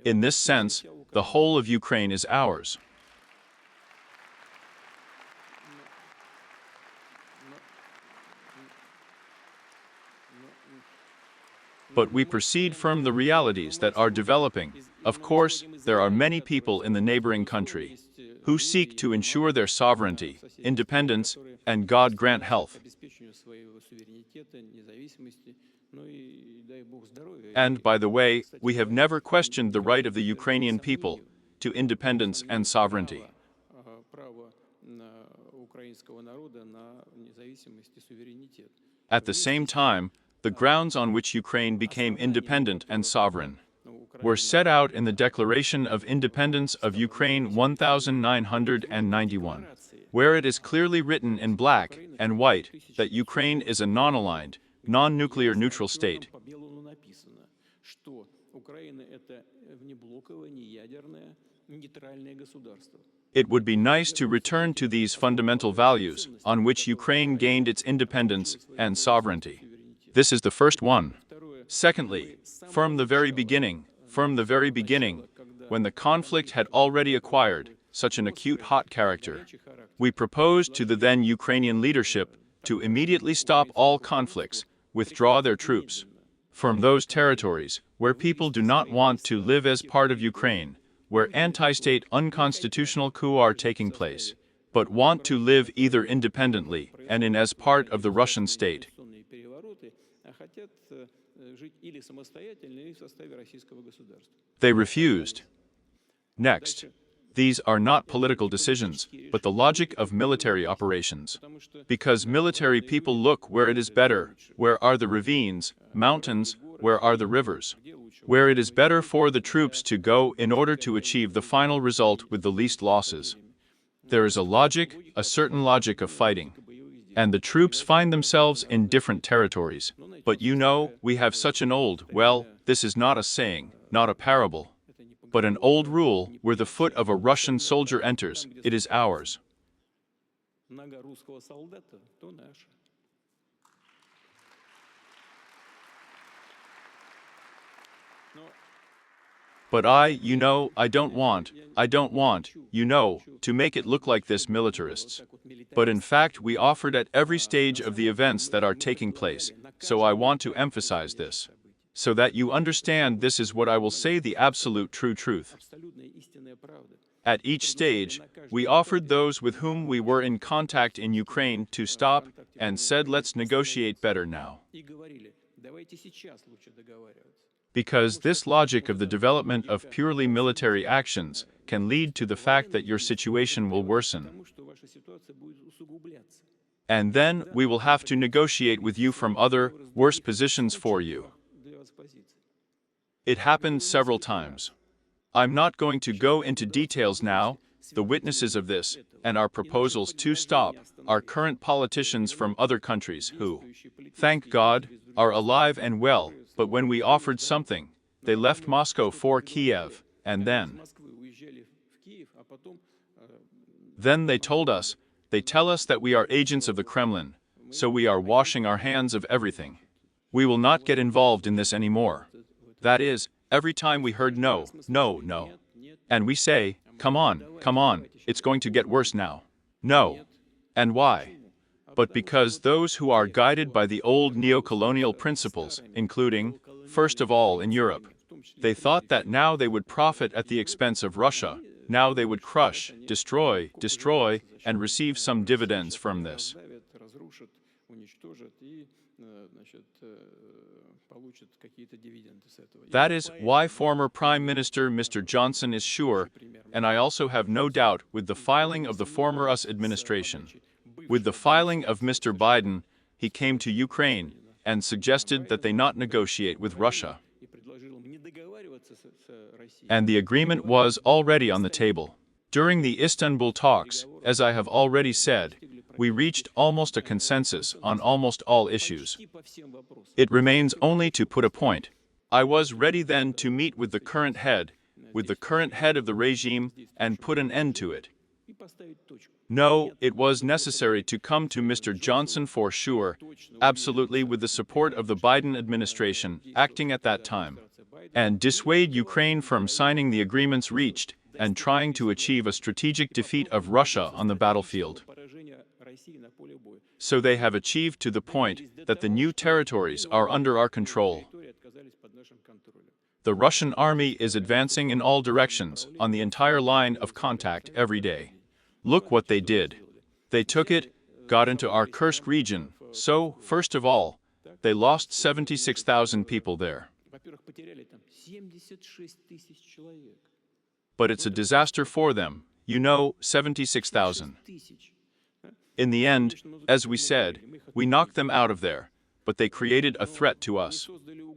In this sense, the whole of Ukraine is ours. But we proceed from the realities that are developing. Of course, there are many people in the neighboring country who seek to ensure their sovereignty, independence, and God grant health. And, by the way, we have never questioned the right of the Ukrainian people to independence and sovereignty. At the same time, the grounds on which Ukraine became independent and sovereign were set out in the Declaration of Independence of Ukraine 1991, where it is clearly written in black and white that Ukraine is a non-aligned, non-nuclear neutral state. It would be nice to return to these fundamental values on which Ukraine gained its independence and sovereignty. This is the first one. Secondly, from the very beginning, when the conflict had already acquired such an acute hot character, we proposed to the then Ukrainian leadership to immediately stop all conflicts, withdraw their troops from those territories where people do not want to live as part of Ukraine, where anti-state unconstitutional coups are taking place, but want to live either independently and in as part of the Russian state. They refused. Next, these are not political decisions, but the logic of military operations. Because military people look where it is better, where are the ravines, mountains, where are the rivers, where it is better for the troops to go in order to achieve the final result with the least losses. There is a certain logic of fighting. And the troops find themselves in different territories. But we have such an old, this is not a saying, not a parable, but an old rule where the foot of a Russian soldier enters, it is ours. But I don't want, to make it look like this militarists. But in fact, we offered at every stage of the events that are taking place, so I want to emphasize this, so that you understand this is what I will say the absolute true truth. At each stage, we offered those with whom we were in contact in Ukraine to stop and said let's negotiate better now. Because this logic of the development of purely military actions can lead to the fact that your situation will worsen. And then we will have to negotiate with you from other, worse positions for you. It happened several times. I'm not going to go into details now. The witnesses of this, and our proposals to stop, are current politicians from other countries who, thank God, are alive and well, but when we offered something, they left Moscow for Kiev, and then they tell us that we are agents of the Kremlin, so we are washing our hands of everything. We will not get involved in this anymore. That is, every time we heard no. And we say, come on, it's going to get worse now. No. And why? But because those who are guided by the old neo-colonial principles, including, first of all in Europe, they thought that now they would profit at the expense of Russia, now they would crush, destroy, and receive some dividends from this. That is why former Prime Minister Mr. Johnson is sure, and I also have no doubt with the filing of the former US administration. With the filing of Mr. Biden, he came to Ukraine and suggested that they not negotiate with Russia. And the agreement was already on the table. During the Istanbul talks, as I have already said, we reached almost a consensus on almost all issues. It remains only to put a point. I was ready then to meet with the current head of the regime, and put an end to it. No, it was necessary to come to Mr. Johnson for sure, absolutely with the support of the Biden administration acting at that time, and dissuade Ukraine from signing the agreements reached and trying to achieve a strategic defeat of Russia on the battlefield. So they have achieved to the point that the new territories are under our control. The Russian army is advancing in all directions on the entire line of contact every day. Look what they did. They took it, got into our Kursk region, so, first of all, they lost 76,000 people there. But it's a disaster for them, 76,000. In the end, as we said, we knocked them out of there, but they created a threat to us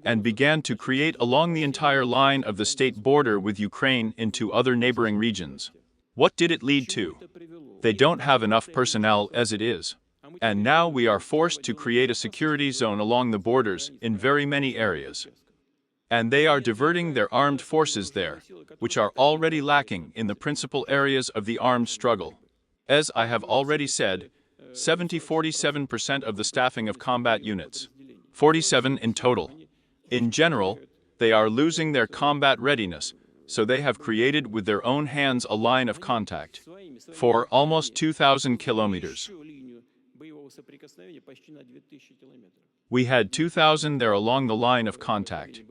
and began to create along the entire line of the state border with Ukraine into other neighboring regions. What did it lead to? They don't have enough personnel as it is. And now we are forced to create a security zone along the borders in very many areas. And they are diverting their armed forces there, which are already lacking in the principal areas of the armed struggle. As I have already said, 47% of the staffing of combat units, 47 in total. In general, they are losing their combat readiness, so they have created with their own hands a line of contact for almost 2,000 kilometers. We had 2,000 there along the line of contact.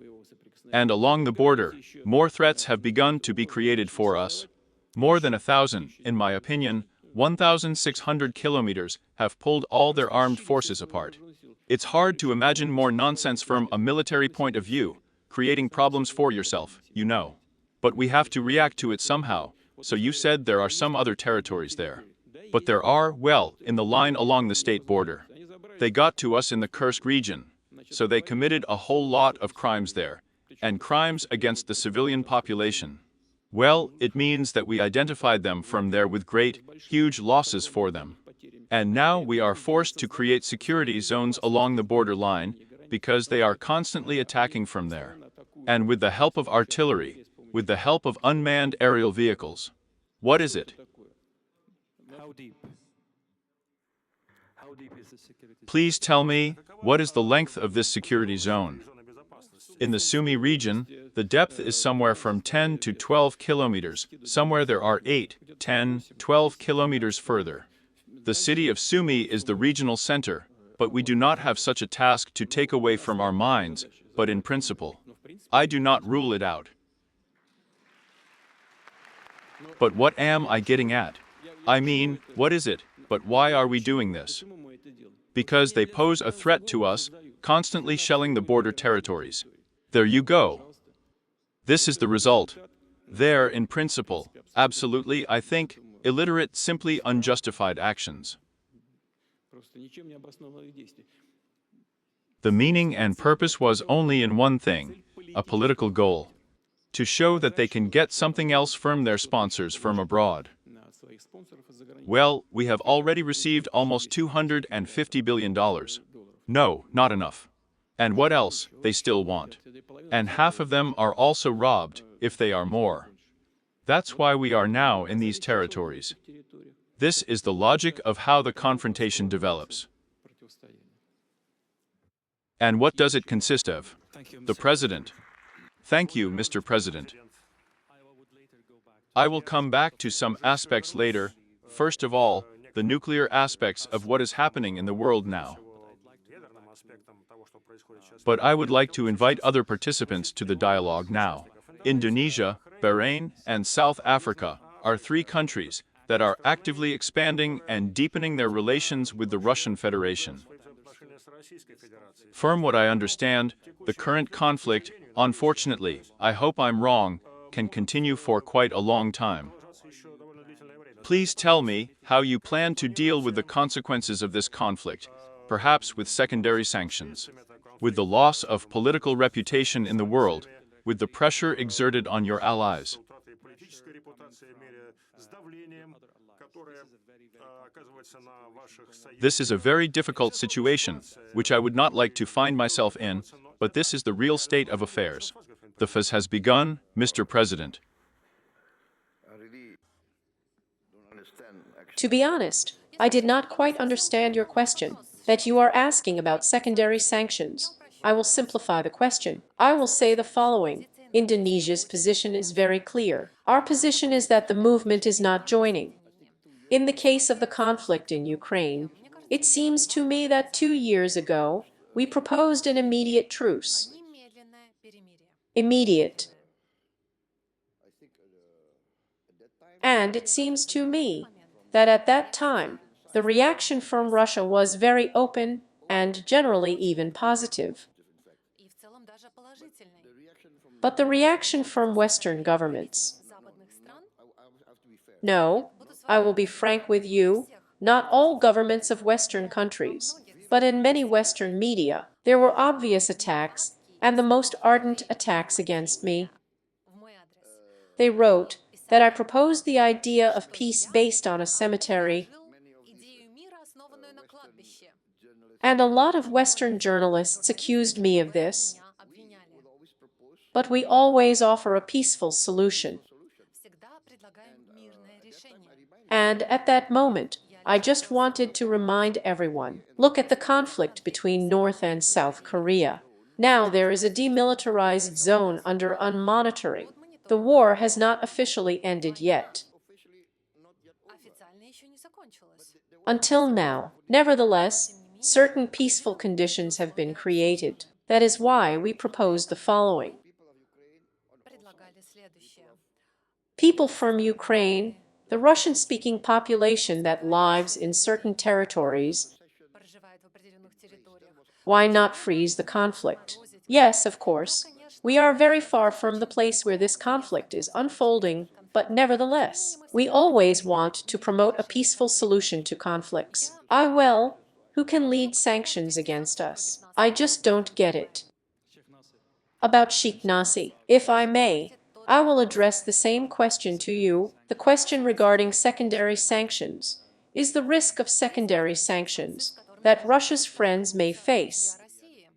And along the border, more threats have begun to be created for us. More than 1,000, in my opinion, 1,600 kilometers have pulled all their armed forces apart. It's hard to imagine more nonsense from a military point of view, creating problems for yourself, But we have to react to it somehow, so you said there are some other territories there. But there are, well, in the line along the state border. They got to us in the Kursk region, so they committed a whole lot of crimes there, and crimes against the civilian population. Well, it means that we identified them from there with great, huge losses for them. And now we are forced to create security zones along the border line because they are constantly attacking from there. And with the help of artillery, with the help of unmanned aerial vehicles. What is it? How deep? How deep is the security? Please tell me, what is the length of this security zone? In the Sumy region, the depth is somewhere from 10 to 12 kilometers. Somewhere there are 8, 10, 12 kilometers further. The city of Sumy is the regional center, but we do not have such a task to take away from our minds, but in principle. I do not rule it out. But what am I getting at? I mean, what is it? But why are we doing this? Because they pose a threat to us, constantly shelling the border territories. There you go. This is the result. There, in principle, absolutely, I think, illiterate, simply unjustified actions. The meaning and purpose was only in one thing, a political goal. To show that they can get something else from their sponsors from abroad. Well, we have already received almost $250 billion. No, not enough. And what else they still want? And half of them are also robbed, if they are more. That's why we are now in these territories. This is the logic of how the confrontation develops. And what does it consist of? The president. Thank you, Mr. President. I will come back to some aspects later. First of all, the nuclear aspects of what is happening in the world now. But I would like to invite other participants to the dialogue now. Indonesia, Bahrain, and South Africa are 3 countries that are actively expanding and deepening their relations with the Russian Federation. From what I understand, the current conflict, unfortunately, I hope I'm wrong, can continue for quite a long time. Please tell me how you plan to deal with the consequences of this conflict, perhaps with secondary sanctions, with the loss of political reputation in the world, with the pressure exerted on your allies. This is a very difficult situation, which I would not like to find myself in, but this is the real state of affairs. The phase has begun, Mr. President. To be honest, I did not quite understand your question, that you are asking about secondary sanctions. I will simplify the question. I will say the following. Indonesia's position is very clear. Our position is that the movement is not joining. In the case of the conflict in Ukraine, It seems to me that 2 years ago, we proposed an immediate truce. Немедленное перемирие. Immediate. And it seems to me that at that time, the reaction from Russia was very open and generally even positive. И в целом даже положительный. But the reaction from Western governments, Западных стран, no, I will be frank with you, not all governments of Western countries, but in many Western media, there were obvious attacks and the most ardent attacks against me. в мой адрес. They wrote that I proposed the idea of peace based on a cemetery, Идею мира, основанную на кладбище. and a lot of Western journalists accused me of this, Меня обвиняли. but we always offer a peaceful solution. Всегда предлагаем мирное решение. And at that moment, I just wanted to remind everyone, look at the conflict between North and South Korea. Now there is a demilitarized zone under unmonitoring. The war has not officially ended yet. Официально еще не закончилось. Until now, nevertheless, certain peaceful conditions have been created. That is why we propose the following. Предлагали следующее. People from Ukraine, the Russian-speaking population that lives in certain territories, Проживает в определенных территориях. why not freeze the conflict? Yes, of course. We are very far from the place where this conflict is unfolding, but nevertheless, we always want to promote a peaceful solution to conflicts. Who can lead sanctions against us? I just don't get it. About Sheikh Nasi, if I may, I will address the same question to you, the question regarding secondary sanctions. Is the risk of secondary sanctions that Russia's friends may face?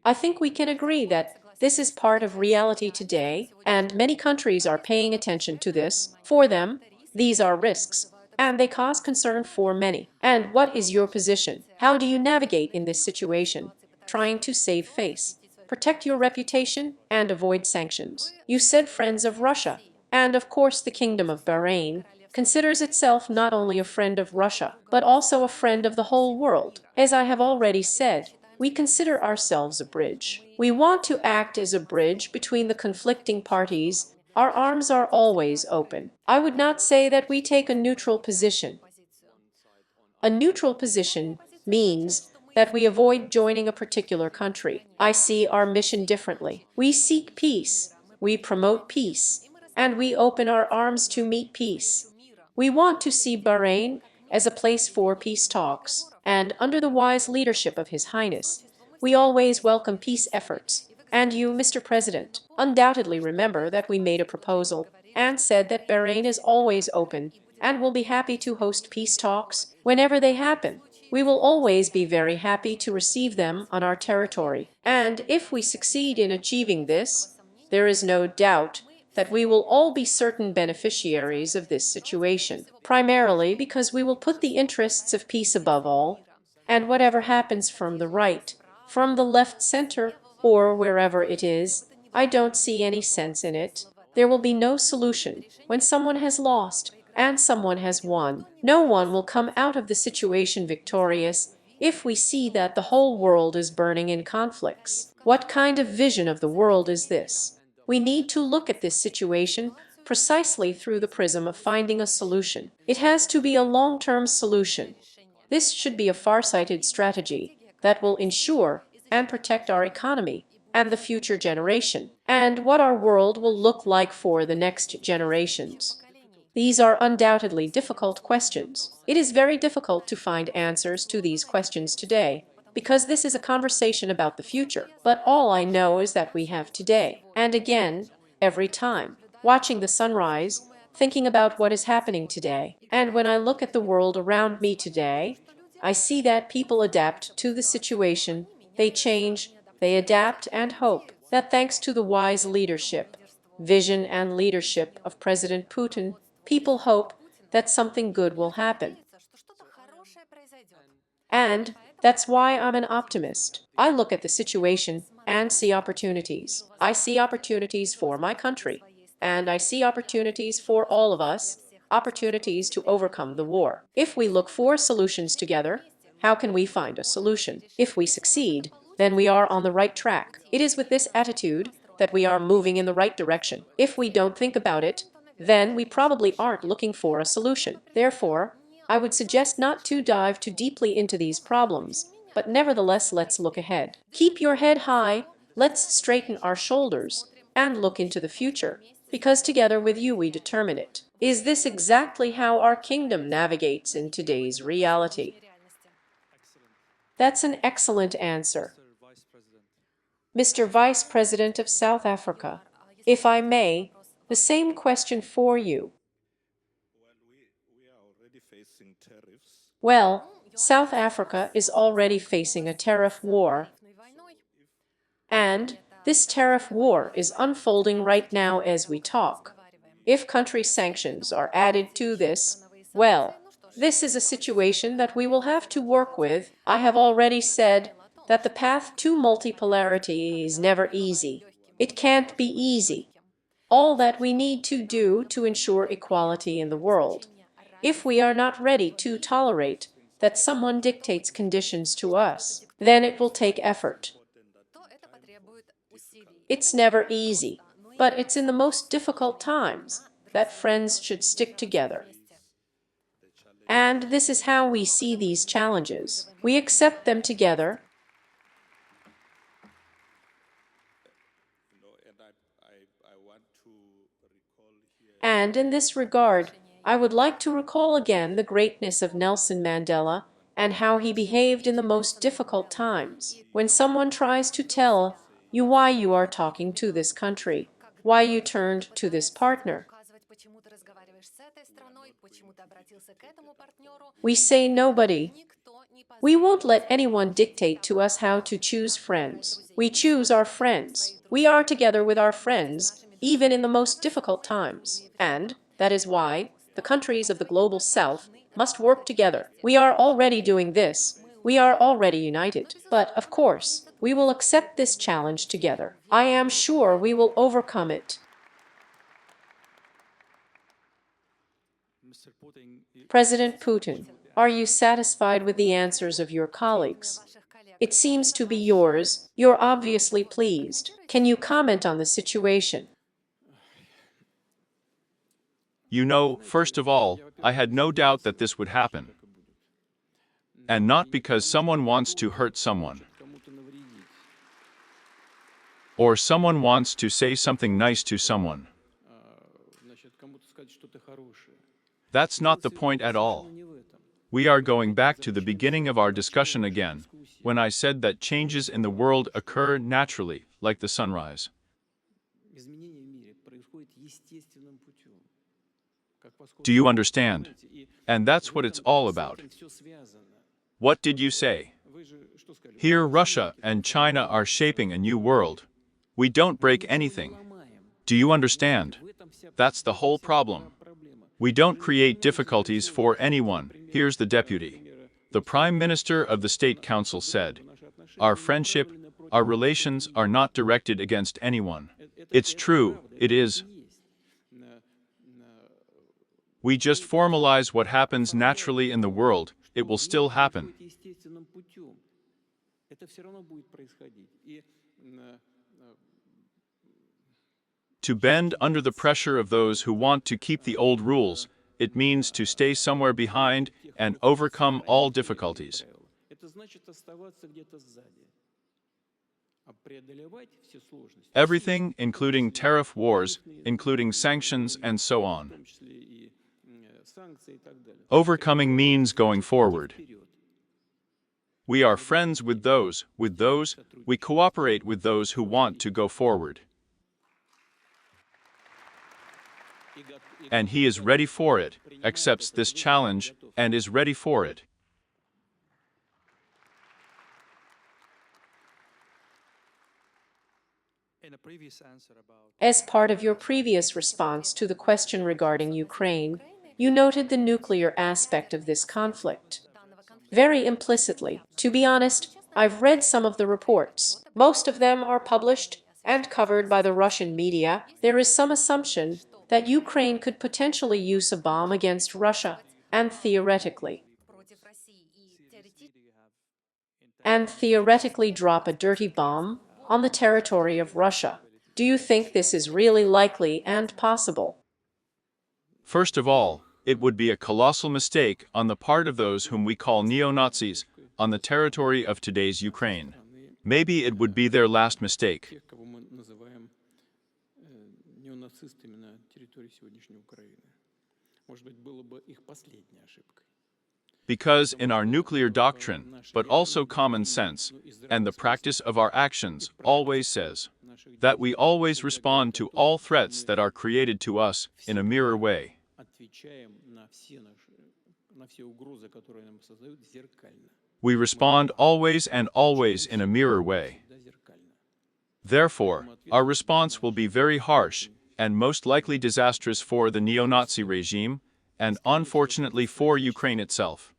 I think we can agree that this is part of reality today, and many countries are paying attention to this. For them, these are risks, and they cause concern for many. And what is your position? How do you navigate in this situation, trying to save face, protect your reputation, and avoid sanctions? You said friends of Russia, and of course the Kingdom of Bahrain considers itself not only a friend of Russia, but also a friend of the whole world. As I have already said, we consider ourselves a bridge. We want to act as a bridge between the conflicting parties. Our arms are always open. I would not say that we take a neutral position. A neutral position means that we avoid joining a particular country. I see our mission differently. We seek peace, we promote peace, and we open our arms to meet peace. We want to see Bahrain as a place for peace talks, and under the wise leadership of His Highness, we always welcome peace efforts. And you, Mr. President, undoubtedly remember that we made a proposal and said that Bahrain is always open and will be happy to host peace talks whenever they happen. We will always be very happy to receive them on our territory. And if we succeed in achieving this, there is no doubt that we will all be certain beneficiaries of this situation, primarily because we will put the interests of peace above all, and whatever happens from the right, from the left center, or wherever it is, I don't see any sense in it. There will be no solution when someone has lost and someone has won. No one will come out of the situation victorious if we see that the whole world is burning in conflicts. What kind of vision of the world is this? We need to look at this situation precisely through the prism of finding a solution. It has to be a long-term solution. This should be a far-sighted strategy that will ensure and protect our economy and the future generation, and what our world will look like for the next generations. These are undoubtedly difficult questions. It is very difficult to find answers to these questions today, because this is a conversation about the future. But all I know is that we have today, and again, every time, watching the sunrise, thinking about what is happening today. And when I look at the world around me today, I see that people adapt to the situation, they change, they adapt and hope that thanks to the wise leadership, vision and leadership of President Putin, people hope that something good will happen. And that's why I'm an optimist. I look at the situation and see opportunities. I see opportunities for my country, and I see opportunities for all of us, opportunities to overcome the war. If we look for solutions together, How can we find a solution? If we succeed, then we are on the right track. It is with this attitude that we are moving in the right direction. If we don't think about it, then we probably aren't looking for a solution. Therefore, I would suggest not to dive too deeply into these problems, but nevertheless let's look ahead. Keep your head high, let's straighten our shoulders, and look into the future, because together with you we determine it. Is this exactly how our kingdom navigates in today's reality? That's an excellent answer. Mr. Vice President of South Africa, if I may, the same question for you. Well, South Africa is already facing a tariff war, and this tariff war is unfolding right now as we talk. If country sanctions are added to this, well, this is a situation that we will have to work with. I have already said that the path to multipolarity is never easy. It can't be easy. All that we need to do to ensure equality in the world. If we are not ready to tolerate that someone dictates conditions to us, then it will take effort. It's never easy, but it's in the most difficult times that friends should stick together. And this is how we see these challenges. We accept them together. And in this regard, I would like to recall again the greatness of Nelson Mandela and how he behaved in the most difficult times. When someone tries to tell you why you are talking to this country, why you turned to this partner, we say nobody. We won't let anyone dictate to us how to choose friends. We choose our friends. We are together with our friends, even in the most difficult times. And that is why the countries of the global south must work together. We are already doing this. We are already united. But, of course, we will accept this challenge together. I am sure we will overcome it. President Putin, are you satisfied with the answers of your colleagues? It seems to be yours. You're obviously pleased. Can you comment on the situation? You know, first of all, I had no doubt that this would happen. And not because someone wants to hurt someone, or someone wants to say something nice to someone. That's not the point at all. We are going back to the beginning of our discussion again, when I said that changes in the world occur naturally, like the sunrise. Do you understand? And that's what it's all about. What did you say? Here Russia and China are shaping a new world. We don't break anything. Do you understand? That's the whole problem. We don't create difficulties for anyone. Here's the deputy. The Prime Minister of the State Council said, "Our friendship, our relations are not directed against anyone." It's true, it is. We just formalize what happens naturally in the world. It will still happen. To bend under the pressure of those who want to keep the old rules, it means to stay somewhere behind and overcome all difficulties. Everything, including tariff wars, including sanctions, and so on. Overcoming means going forward. We are friends with those, we cooperate with those who want to go forward. And he is ready for it, accepts this challenge, and is ready for it. As part of your previous response to the question regarding Ukraine, you noted the nuclear aspect of this conflict. Very implicitly. To be honest, I've read some of the reports. Most of them are published and covered by the Russian media. There is some assumption that Ukraine could potentially use a bomb against Russia, and theoretically. and theoretically drop a dirty bomb on the territory of Russia. Do you think this is really likely and possible? First of all, it would be a colossal mistake on the part of those whom we call neo-Nazis on the territory of today's Ukraine. Maybe it would be their last mistake. Тех, кого мы называем неонацистами на территории сегодняшней Украины. Может быть, было бы их последней ошибкой. Because in our nuclear doctrine, but also common sense, and the practice of our actions always says that we always respond to all threats that are created to us in a mirror way. Отвечаем на все угрозы, которые нам создают, зеркально. We respond always and always in a mirror way. Да, зеркально. Therefore, our response will be very harsh and most likely disastrous for the neo-Nazi regime and unfortunately for Ukraine itself.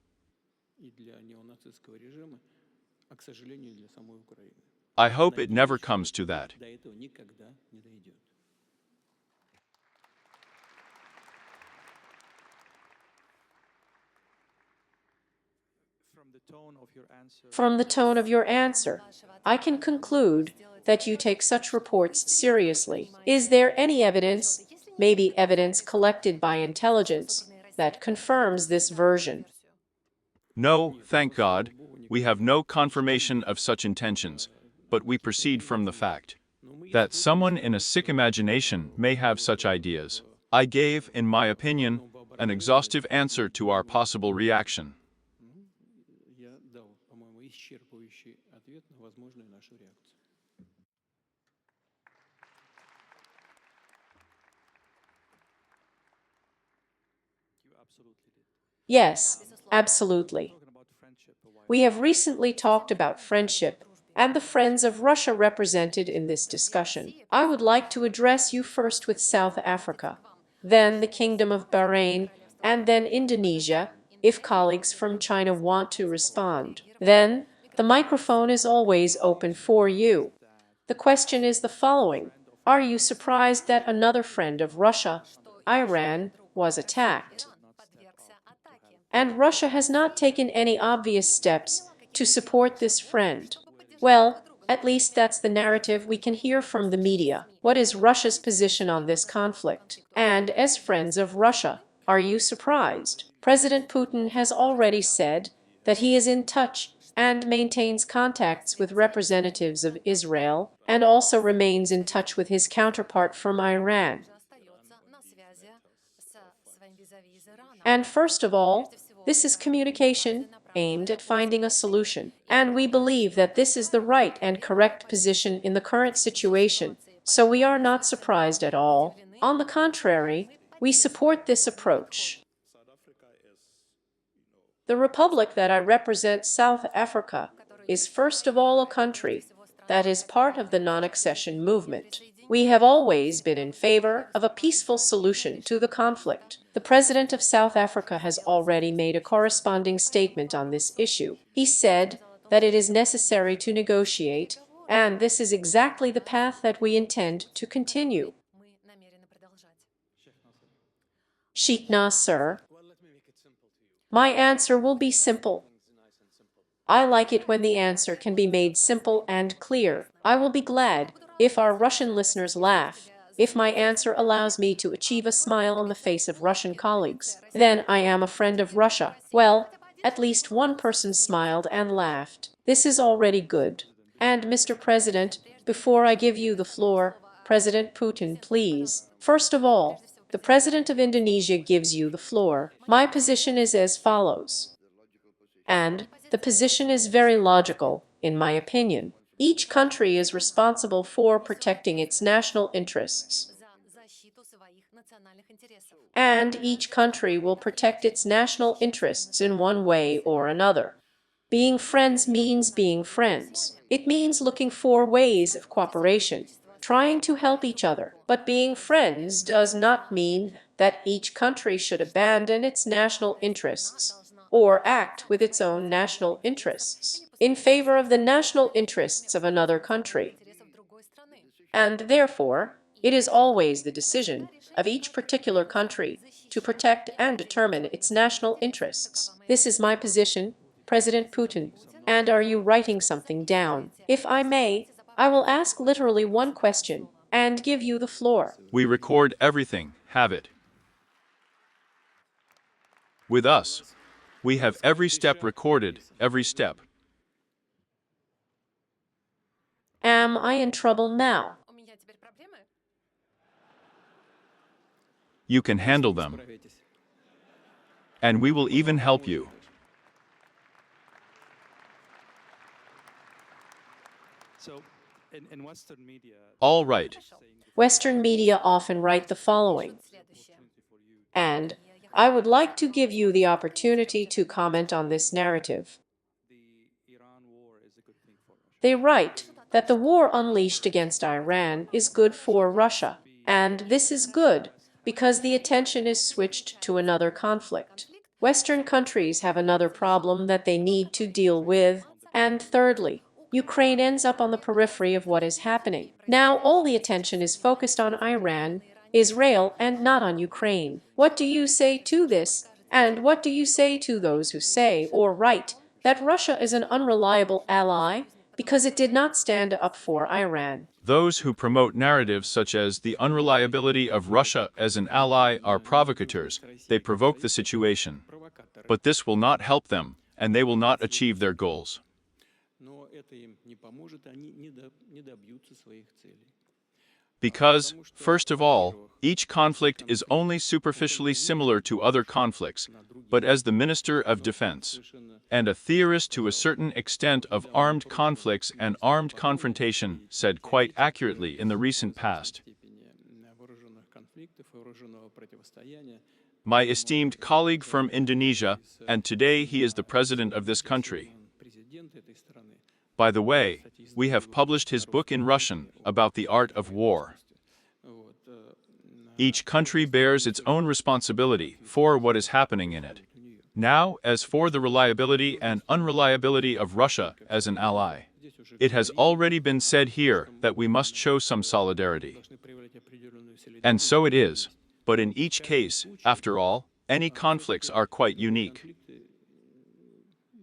И для неонацистского режима, а, к сожалению, для самой Украины. I hope it never comes to that. До этого никогда не дойдет. From the tone of your answer, From the tone of your answer, I can conclude that you take such reports seriously. Is there any evidence, maybe evidence collected by intelligence, that confirms this version? No, thank God, we have no confirmation of such intentions, but we proceed from the fact that someone in a sick imagination may have such ideas. I gave, in my opinion, an exhaustive answer to our possible reaction. Я дал, по-моему, исчерпывающий ответ на возможную нашу реакцию. you absolutely did. Yes, absolutely. Talking about friendship, why We have recently talked about friendship and the friends of Russia represented in this discussion. I would like to address you first with South Africa, then the Kingdom of Bahrain, and then Indonesia, if colleagues from China want to respond. Then, the microphone is always open for you. The question is the following. Are you surprised that another friend of Russia, Iran, was attacked? подвергся атаке. And Russia has not taken any obvious steps to support this friend. Well, at least that's the narrative we can hear from the media. What is Russia's position on this conflict? And as friends of Russia, are you surprised? President Putin has already said that he is in touch and maintains contacts with representatives of Israel and also remains in touch with his counterpart from Iran. Остается на связи со своим визави из Ирана. And first of all, this is communication aimed at finding a solution. And we believe that this is the right and correct position in the current situation, so we are not surprised at all. On the contrary, we support this approach. The republic that I represent, South Africa, is first of all a country that is part of the non-accession movement. We have always been in favor of a peaceful solution to the conflict. The President of South Africa has already made a corresponding statement on this issue. He said that it is necessary to negotiate, and this is exactly the path that we intend to continue. Мы намерены продолжать. Sheikh Nasser, my answer will be simple. I like it when the answer can be made simple and clear. I will be glad if our Russian listeners laugh, if my answer allows me to achieve a smile on the face of Russian colleagues. Then I am a friend of Russia. Well, at least one person smiled and laughed. This is already good. And Mr. President, before I give you the floor, President Putin, please. First of all, the President of Indonesia gives you the floor. My position is as follows. And the position is very logical, in my opinion. Each country is responsible for protecting its national interests. За защиту своих национальных интересов. And each country will protect its national interests in one way or another. Being friends means being friends. It means looking for ways of cooperation, trying to help each other. But being friends does not mean that each country should abandon its national interests or act with its own national interests in favor of the national interests of another country. Интересов другой страны. And therefore, it is always the decision of each particular country to protect and determine its national interests. This is my position, President Putin. And are you writing something down? If I may, I will ask literally one question and give you the floor. We record everything, have it. With us, we have every step recorded, every step. Am I in trouble now? У меня теперь проблемы? You can handle them, Справитесь. and we will even help you. So, in Western media, All right. Western media often write the following, Следующее. and I would like to give you the opportunity to comment on this narrative. the Iran war is a good thing for Russia. They write that the war unleashed against Iran is good for Russia, and this is good because the attention is switched to another conflict. Western countries have another problem that they need to deal with, and thirdly, Ukraine ends up on the periphery of what is happening. Now all the attention is focused on Iran, Israel, and not on Ukraine. What do you say to this? And what do you say to those who say or write that Russia is an unreliable ally because it did not stand up for Iran? Those who promote narratives such as the unreliability of Russia as an ally are provocateurs. They provoke the situation. Провокаторы. But this will not help them, and they will not achieve their goals. Но это им не поможет, они не добьются своих целей. Because, first of all, each conflict is only superficially similar to other conflicts, but as the Minister of Defense and a theorist to a certain extent of armed conflicts and armed confrontation said quite accurately in the recent past, Степени вооруженных конфликтов и вооруженного противостояния. my esteemed colleague from Indonesia, and today he is the president of this country. Президент этой страны. By the way, we have published his book in Russian about the art of war. Вот, Each country bears its own responsibility for what is happening in it. Now, as for the reliability and unreliability of Russia as an ally, it has already been said here that we must show some solidarity. должны проявлять определенную солидарность. And so it is. But in each case, after all, any conflicts are quite unique. Конфликты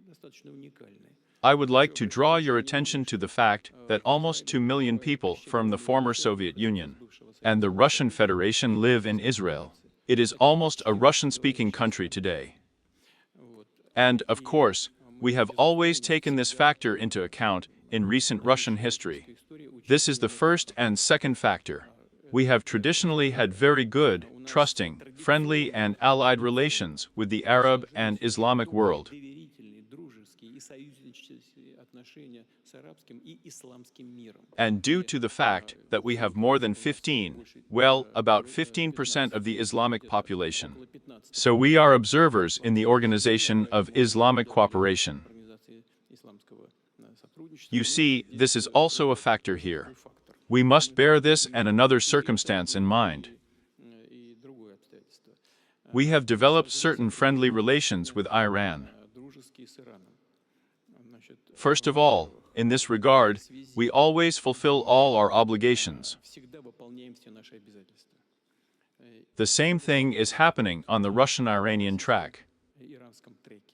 достаточно уникальные. I would like to draw your attention to the fact that almost 2 million people from the former Soviet Union and the Russian Federation live in Israel. It is almost a Russian-speaking country today. And, of course, we have always taken this factor into account in recent Russian history. This is the first and second factor. We have traditionally had very good, trusting, friendly, and allied relations with the Arab and Islamic world. Доверительные, дружеские и союзнические отношения с арабским и исламским миром. And due to the fact that we have more than 15, well, about 15% of the Islamic population. So we are observers in the Organization of Islamic Cooperation. Организации исламского сотрудничества. You see, this is also a factor here. We must bear this and another circumstance in mind. И другое обстоятельство. We have developed certain friendly relations with Iran. Дружеские с Ираном. Значит, First of all, in this regard, we always fulfill all our obligations. всегда выполняем все наши обязательства. The same thing is happening on the Russian-Iranian track. Иранском треке.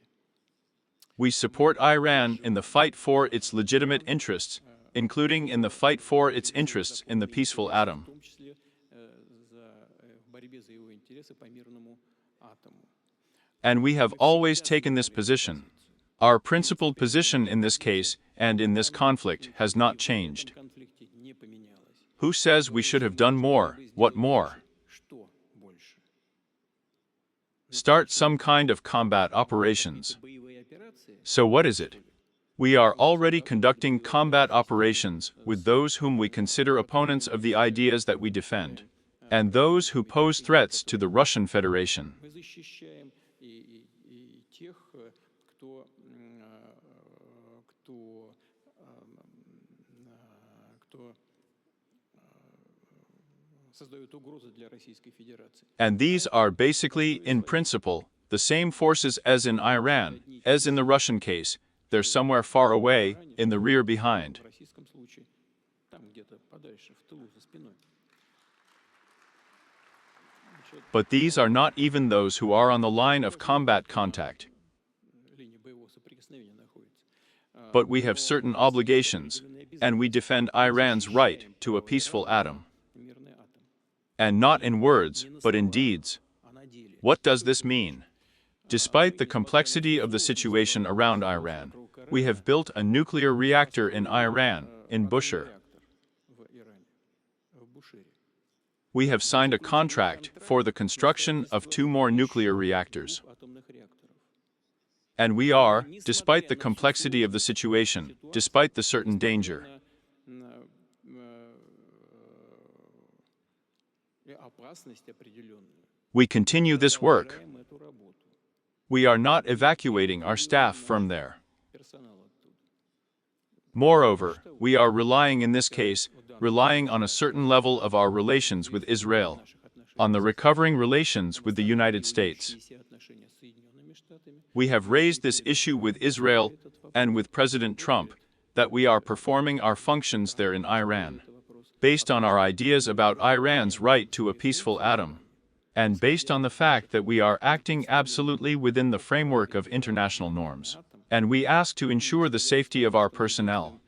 We support Iran in the fight for its legitimate interests, including in the fight for its interests in the peaceful В atom. том числе в борьбе за его интересы по мирному атому. And we have always taken this position. Our principled position in this case and in this conflict has not В changed. этом конфликте не поменялось. Who says we should have done more? What more? Что больше? Start some kind of combat operations. Боевые операции So what is it? We are already conducting combat operations with those whom we consider opponents of the ideas that we defend, and those who pose threats to the Russian Federation. мы защищаем и тех, кто создает угрозы для Российской Федерации. And these are basically, in principle, the same forces as in Iran, as in the Russian case. They're somewhere far away, in the rear behind. В российском случае там где-то подальше, в тылу, за спиной. But these are not even those who are on the line of combat contact. Линия боевого соприкосновения находится. but we have certain obligations, and we defend Iran's right to a peaceful atom. And not in words, but in deeds. What does this mean? Despite the complexity of the situation around Iran, we have built a nuclear reactor in Iran, in Bushehr. We have signed a contract for the construction of 2 more nuclear reactors. And we are, despite the complexity of the situation, despite the certain danger, we continue this work. We are not evacuating our staff from there. Moreover, we are relying in this case, relying on a certain level of our relations with Israel, on the recovering relations with the United States. We have raised this issue with Israel and with President Trump, that we are performing our functions there in Iran, based on our ideas about Iran's right to a peaceful atom, and based on the fact that we are acting absolutely within the framework of international norms, and we ask to ensure the safety of our personnel.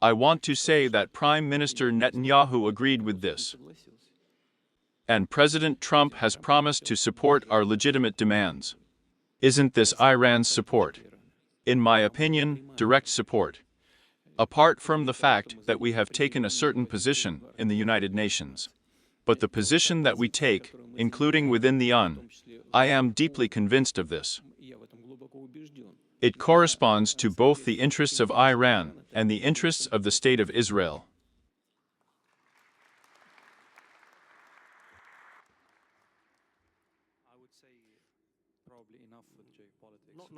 I want to say that Prime Minister Netanyahu agreed with this. And President Trump has promised to support our legitimate demands. Isn't this Iran's support? In my opinion, direct support. Apart from the fact that we have taken a certain position in the United Nations. But the position that we take, including within the UN, I am deeply convinced of this. It corresponds to both the interests of Iran and the interests of the State of Israel.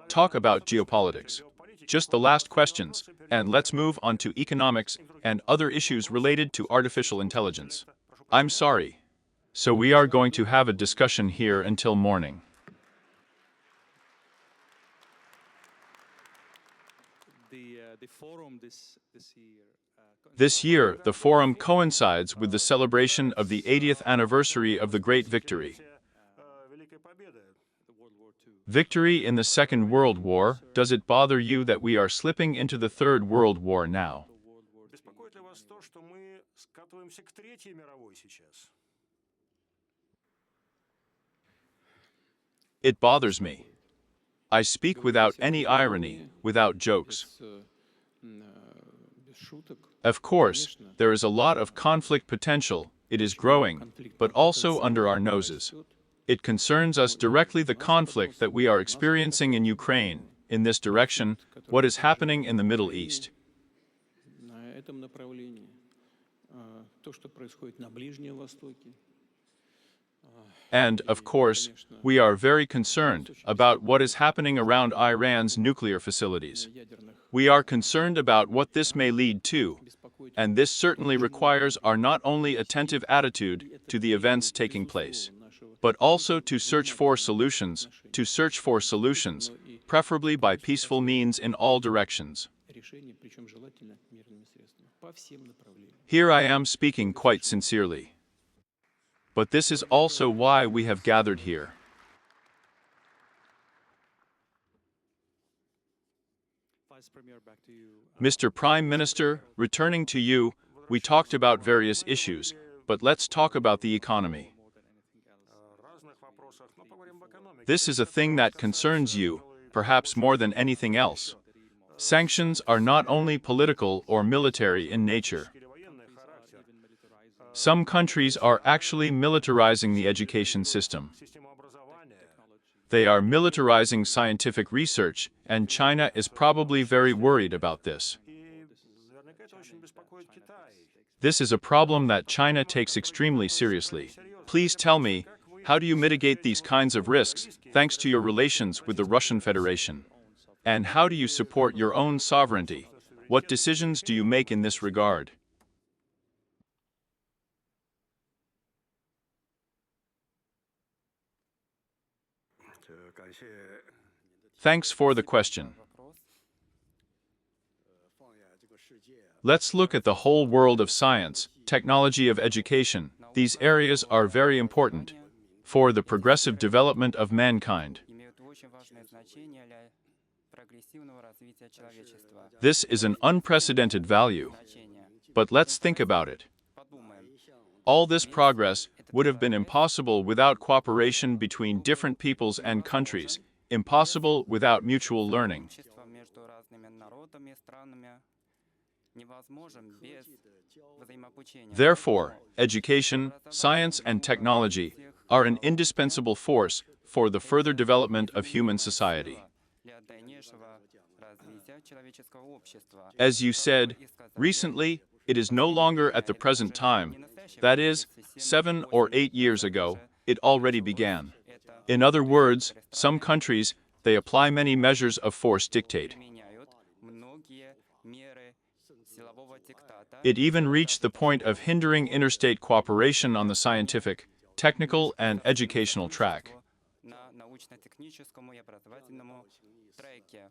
Talk about geopolitics. Just the last questions, and let's move on to economics and other issues related to artificial intelligence. I'm sorry. So we are going to have a discussion here until morning. This year, the forum coincides with the celebration of the 80th anniversary of the Great Victory. Victory in the Second World War, does it bother you that we are slipping into the Third World War now? It bothers me. I speak without any irony, without jokes. Of course, there is a lot of conflict potential, it is growing, but also under our noses. It concerns us directly the conflict that we are experiencing in Ukraine, in this direction, what is happening in the Middle East. And, of course, we are very concerned about what is happening around Iran's nuclear facilities. We are concerned about what this may lead to, and this certainly requires our not only attentive attitude to the events taking place, but also to search for solutions, preferably by peaceful means in all directions. Here I am speaking quite sincerely. But this is also why we have gathered here. Mr. Prime Minister, returning to you, we talked about various issues, but let's talk about the economy. This is a thing that concerns you, perhaps more than anything else. Sanctions are not only political or military in nature. Some countries are actually militarizing the education system. They are militarizing scientific research, and China is probably very worried about this. This is a problem that China takes extremely seriously. Please tell me, how do you mitigate these kinds of risks, thanks to your relations with the Russian Federation? And how do you support your own sovereignty? What decisions do you make in this regard? Thanks for the question. Let's look at the whole world of science, technology of education, These areas are very important for the progressive development of mankind. имеют очень важное значение для прогрессивного развития человечества. This is an unprecedented value. Значение. But let's think about it. Подумаем. All this progress would have been impossible without cooperation between different peoples and countries, impossible without mutual learning. Общество между разными народами, странами невозможен без взаимообучения. Therefore, education, science, and technology are an indispensable force for the further development of human society. Для дальнейшего развития человеческого общества. As you said, recently, it is no longer at the present time. That is, 7 or 8 years ago, it already began. In other words, some countries, they apply many measures of force dictate. Применяют многие меры силового диктата. It even reached the point of hindering interstate cooperation on the scientific, technical, and educational track. На научно-техническом и образовательном треке.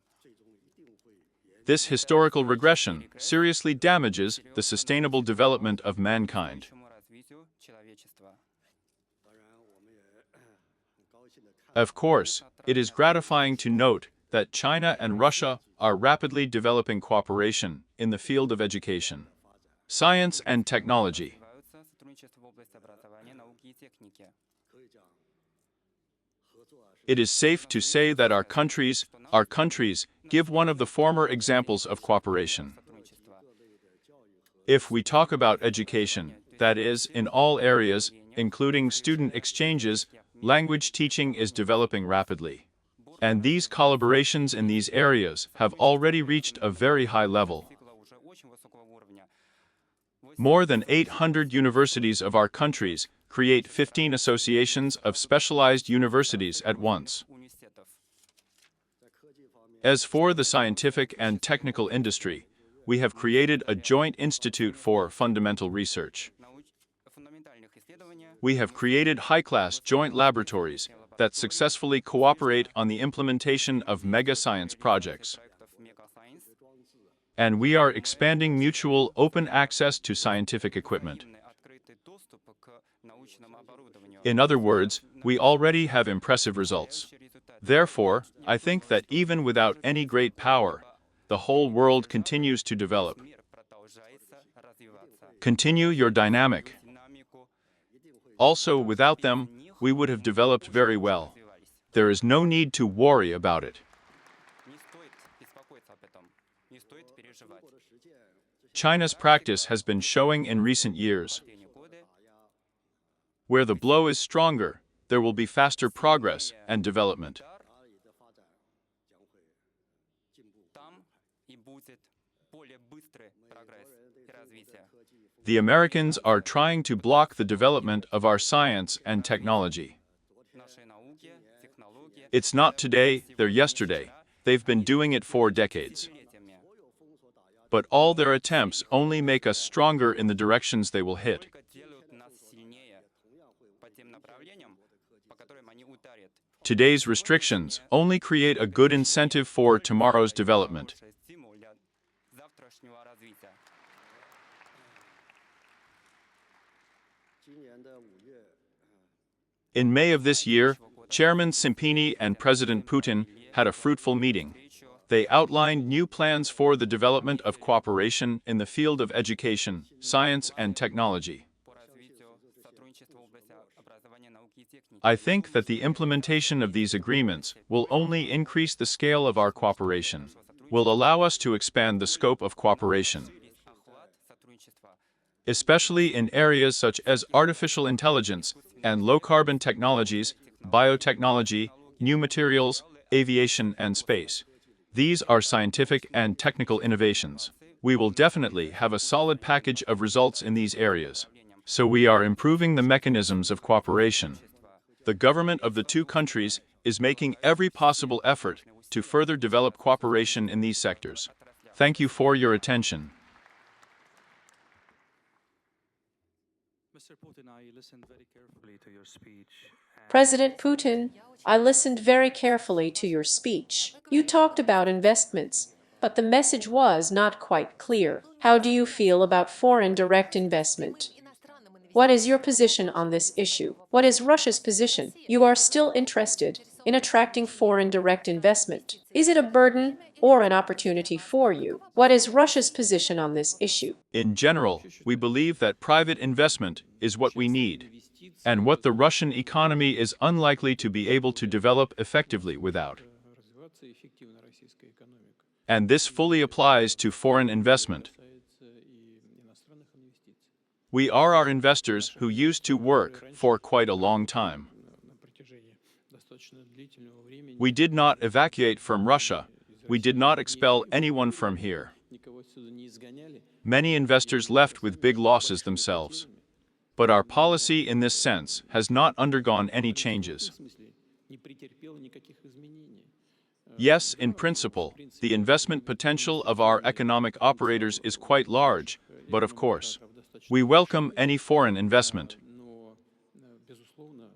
This historical regression seriously damages the sustainable development of mankind. К развитию человечества. Of course, it is gratifying to note that China and Russia are rapidly developing cooperation in the field of education, science, and technology. Развиваются сотрудничество в области образования, науки и техники. It is safe to say that our countries give one of the former examples of cooperation. Сотрудничество. If we talk about education, that is, in all areas, including student exchanges, language teaching is developing rapidly. And these collaborations in these areas have already reached a very high level. Достигло уже очень высокого уровня. More than 800 universities of our countries create 15 associations of specialized universities at once. Университетов. As for the scientific and technical industry, we have created a joint institute for fundamental research. Фундаментальных исследований. We have created high-class joint laboratories that successfully cooperate on the implementation of mega-science projects. Проектов Мегасайенс. And we are expanding mutual open access to scientific equipment. Взаимный открытый доступ к научному оборудованию. In other words, we already have impressive results. Therefore, I think that even without any great power, the whole world continues to develop. Мир продолжается развиваться. Continue your dynamic. Динамику Also, without them, we would have developed very well. развивались. There is no need to worry about it. Не стоит беспокоиться об этом. Не стоит переживать. China's practice has been showing in recent years. Последние годы Where the blow is stronger, there will be faster progress and development. там и будет более быстрый прогресс и развитие. The Americans are trying to block the development of our science and technology. Наши науки, технологии It's not today, they're yesterday. They've been doing it for decades. десятилетиями But all their attempts only make us stronger in the directions they will hit. только делают нас сильнее по тем направлениям, по которым они ударят. Today's restrictions only create a good incentive for tomorrow's development. Хороший стимул для завтрашнего развития. In May of this year, Chairman Simpini and President Putin had a fruitful meeting. They outlined new plans for the development of cooperation in the field of education, science, and technology. По развитию сотрудничества в области образования, науки и техники. I think that the implementation of these agreements will only increase the scale of our cooperation, will allow us to expand the scope of cooperation, Охват сотрудничества. especially in areas such as artificial intelligence and low-carbon technologies, biotechnology, new materials, aviation, and space. These are scientific and technical innovations. We will definitely have a solid package of results in these areas. So we are improving the mechanisms of cooperation. The government of the two countries is making every possible effort to further develop cooperation in these sectors. Thank you for your attention. Mr. Putin, I listened very carefully to your speech. President Putin, I listened very carefully to your speech. You talked about investments, but the message was not quite clear. How do you feel about foreign direct investment? What is your position on this issue? What is Russia's position? You are still interested in attracting foreign direct investment. Is it a burden or an opportunity for you? What is Russia's position on this issue? In general, we believe that private investment is what we need, and what the Russian economy is unlikely to be able to develop effectively without. Развиваться эффективно российская экономика. And this fully applies to foreign investment. Касается и иностранных инвестиций. We are our investors who used to work for quite a long time. На протяжении достаточно длительного времени We did not evacuate from Russia. We did not expel anyone from here. никого отсюда не изгоняли. Many investors left with big losses themselves. But our policy in this sense has not undergone any changes. В смысле, не претерпела никаких изменений. Yes, in principle, the investment potential of our economic operators is quite large, but of course, we welcome any foreign investment. Но, безусловно,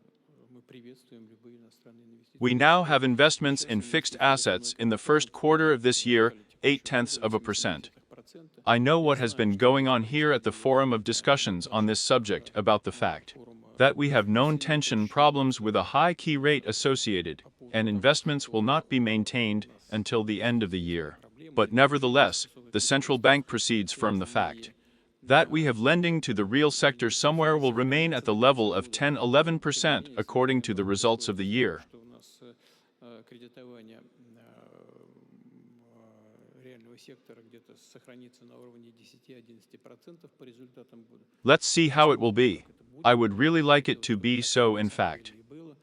мы приветствуем любые иностранные инвестиции. We now have investments in fixed assets in the first quarter of this year, 0.8%. I know what has been going on here at the forum of discussions on this subject about the fact that we have known tension problems with a high key rate associated, and investments will not be maintained until the end of the year. But nevertheless, the central bank proceeds from the fact that we have lending to the real sector somewhere will remain at the level of 10–11% according to the results of the year. Что у нас кредитование реального сектора где-то сохранится на уровне 10–11% по результатам года. Let's see how it will be. I would really like it to be so, in fact. И было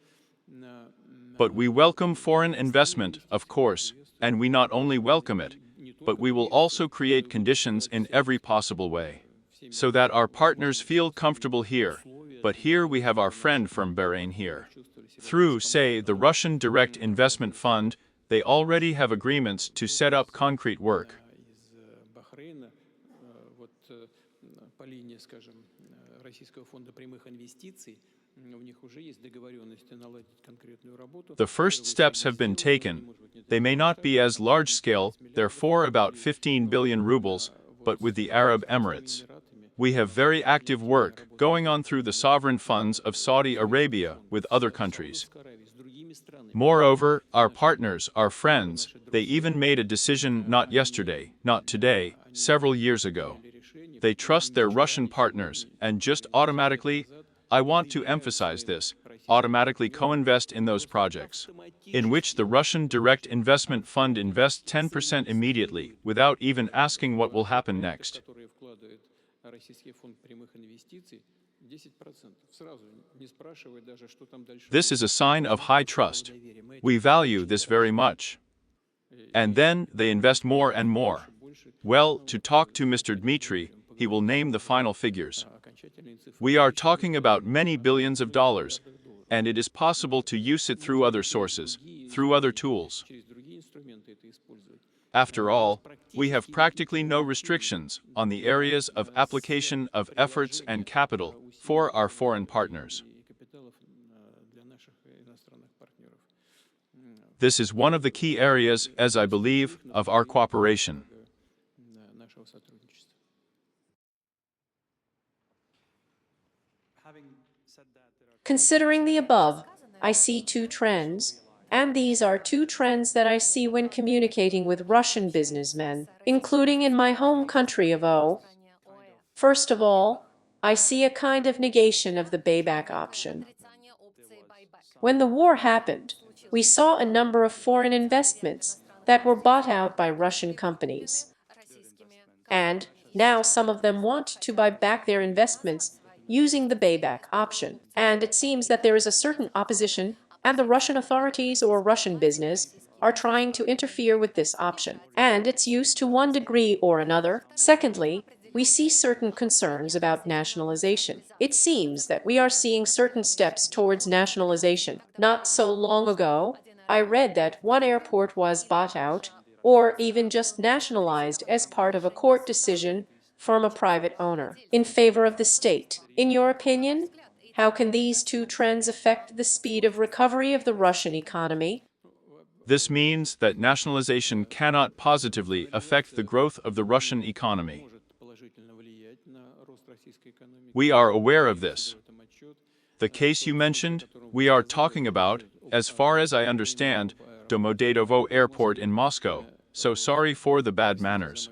на But we welcome foreign investment, of course, and we not only welcome it, but we will also create conditions in every possible way, so that our partners feel comfortable here. But here we have our friend from Bahrain here. Through, say, the Russian Direct Investment Fund, they already have agreements to set up concrete work. из Бахрейна, вот по линии, скажем, Российского фонда прямых инвестиций, у них уже есть договоренности наладить конкретную работу. The first steps have been taken. They may not be as large-scale, therefore about 15 billion rubles, but with the Arab Emirates. We have very active work going on through the sovereign funds of Saudi Arabia with other countries. С другими странами. Moreover, our partners, our friends, they even made a decision not yesterday, not today, several years ago. They trust their Russian partners and just automatically, I want to emphasize this, automatically co-invest in those projects, in which the Russian Direct Investment Fund invests 10% immediately, without even asking what will happen next. Которые вкладывает Российский фонд прямых инвестиций, 10%. Сразу, не спрашивая даже, что там дальше. This is a sign of high trust. We value this very much. And then they invest more and more. Well, to talk to Mr. Dmitry, he will name the final figures. Окончательные цифры We are talking about many billions of dollars, and it is possible to use it through other sources, through other tools. через другие инструменты это использовать. After all, we have practically no restrictions on the areas of application of efforts and capital for our foreign partners. И капиталов для наших иностранных партнеров. This is one of the key areas, as I believe, of our cooperation. Нашего сотрудничества. Having said that, there are Considering the above, I see two trends, and these are two trends that I see when communicating with Russian businessmen, including in my home country of O. First of all, I see a kind of negation of the payback option. When the war happened, we saw a number of foreign investments that were bought out by Russian companies. And now some of them want to buy back their investments using the payback option. And it seems that there is a certain opposition, and the Russian authorities or Russian business are trying to interfere with this option and its use to one degree or another. Secondly, we see certain concerns about nationalization. It seems that we are seeing certain steps towards nationalization. Not so long ago, I read that one airport was bought out or even just nationalized as part of a court decision from a private owner in favor of the state. In your opinion, how can these two trends affect the speed of recovery of the Russian economy? This means that nationalization cannot positively affect the growth of the Russian economy. Может положительно влиять на рост российской We are aware of this. The case you mentioned, we are talking about, as far as I understand, Domodedovo Airport in Moscow, so sorry for the bad manners.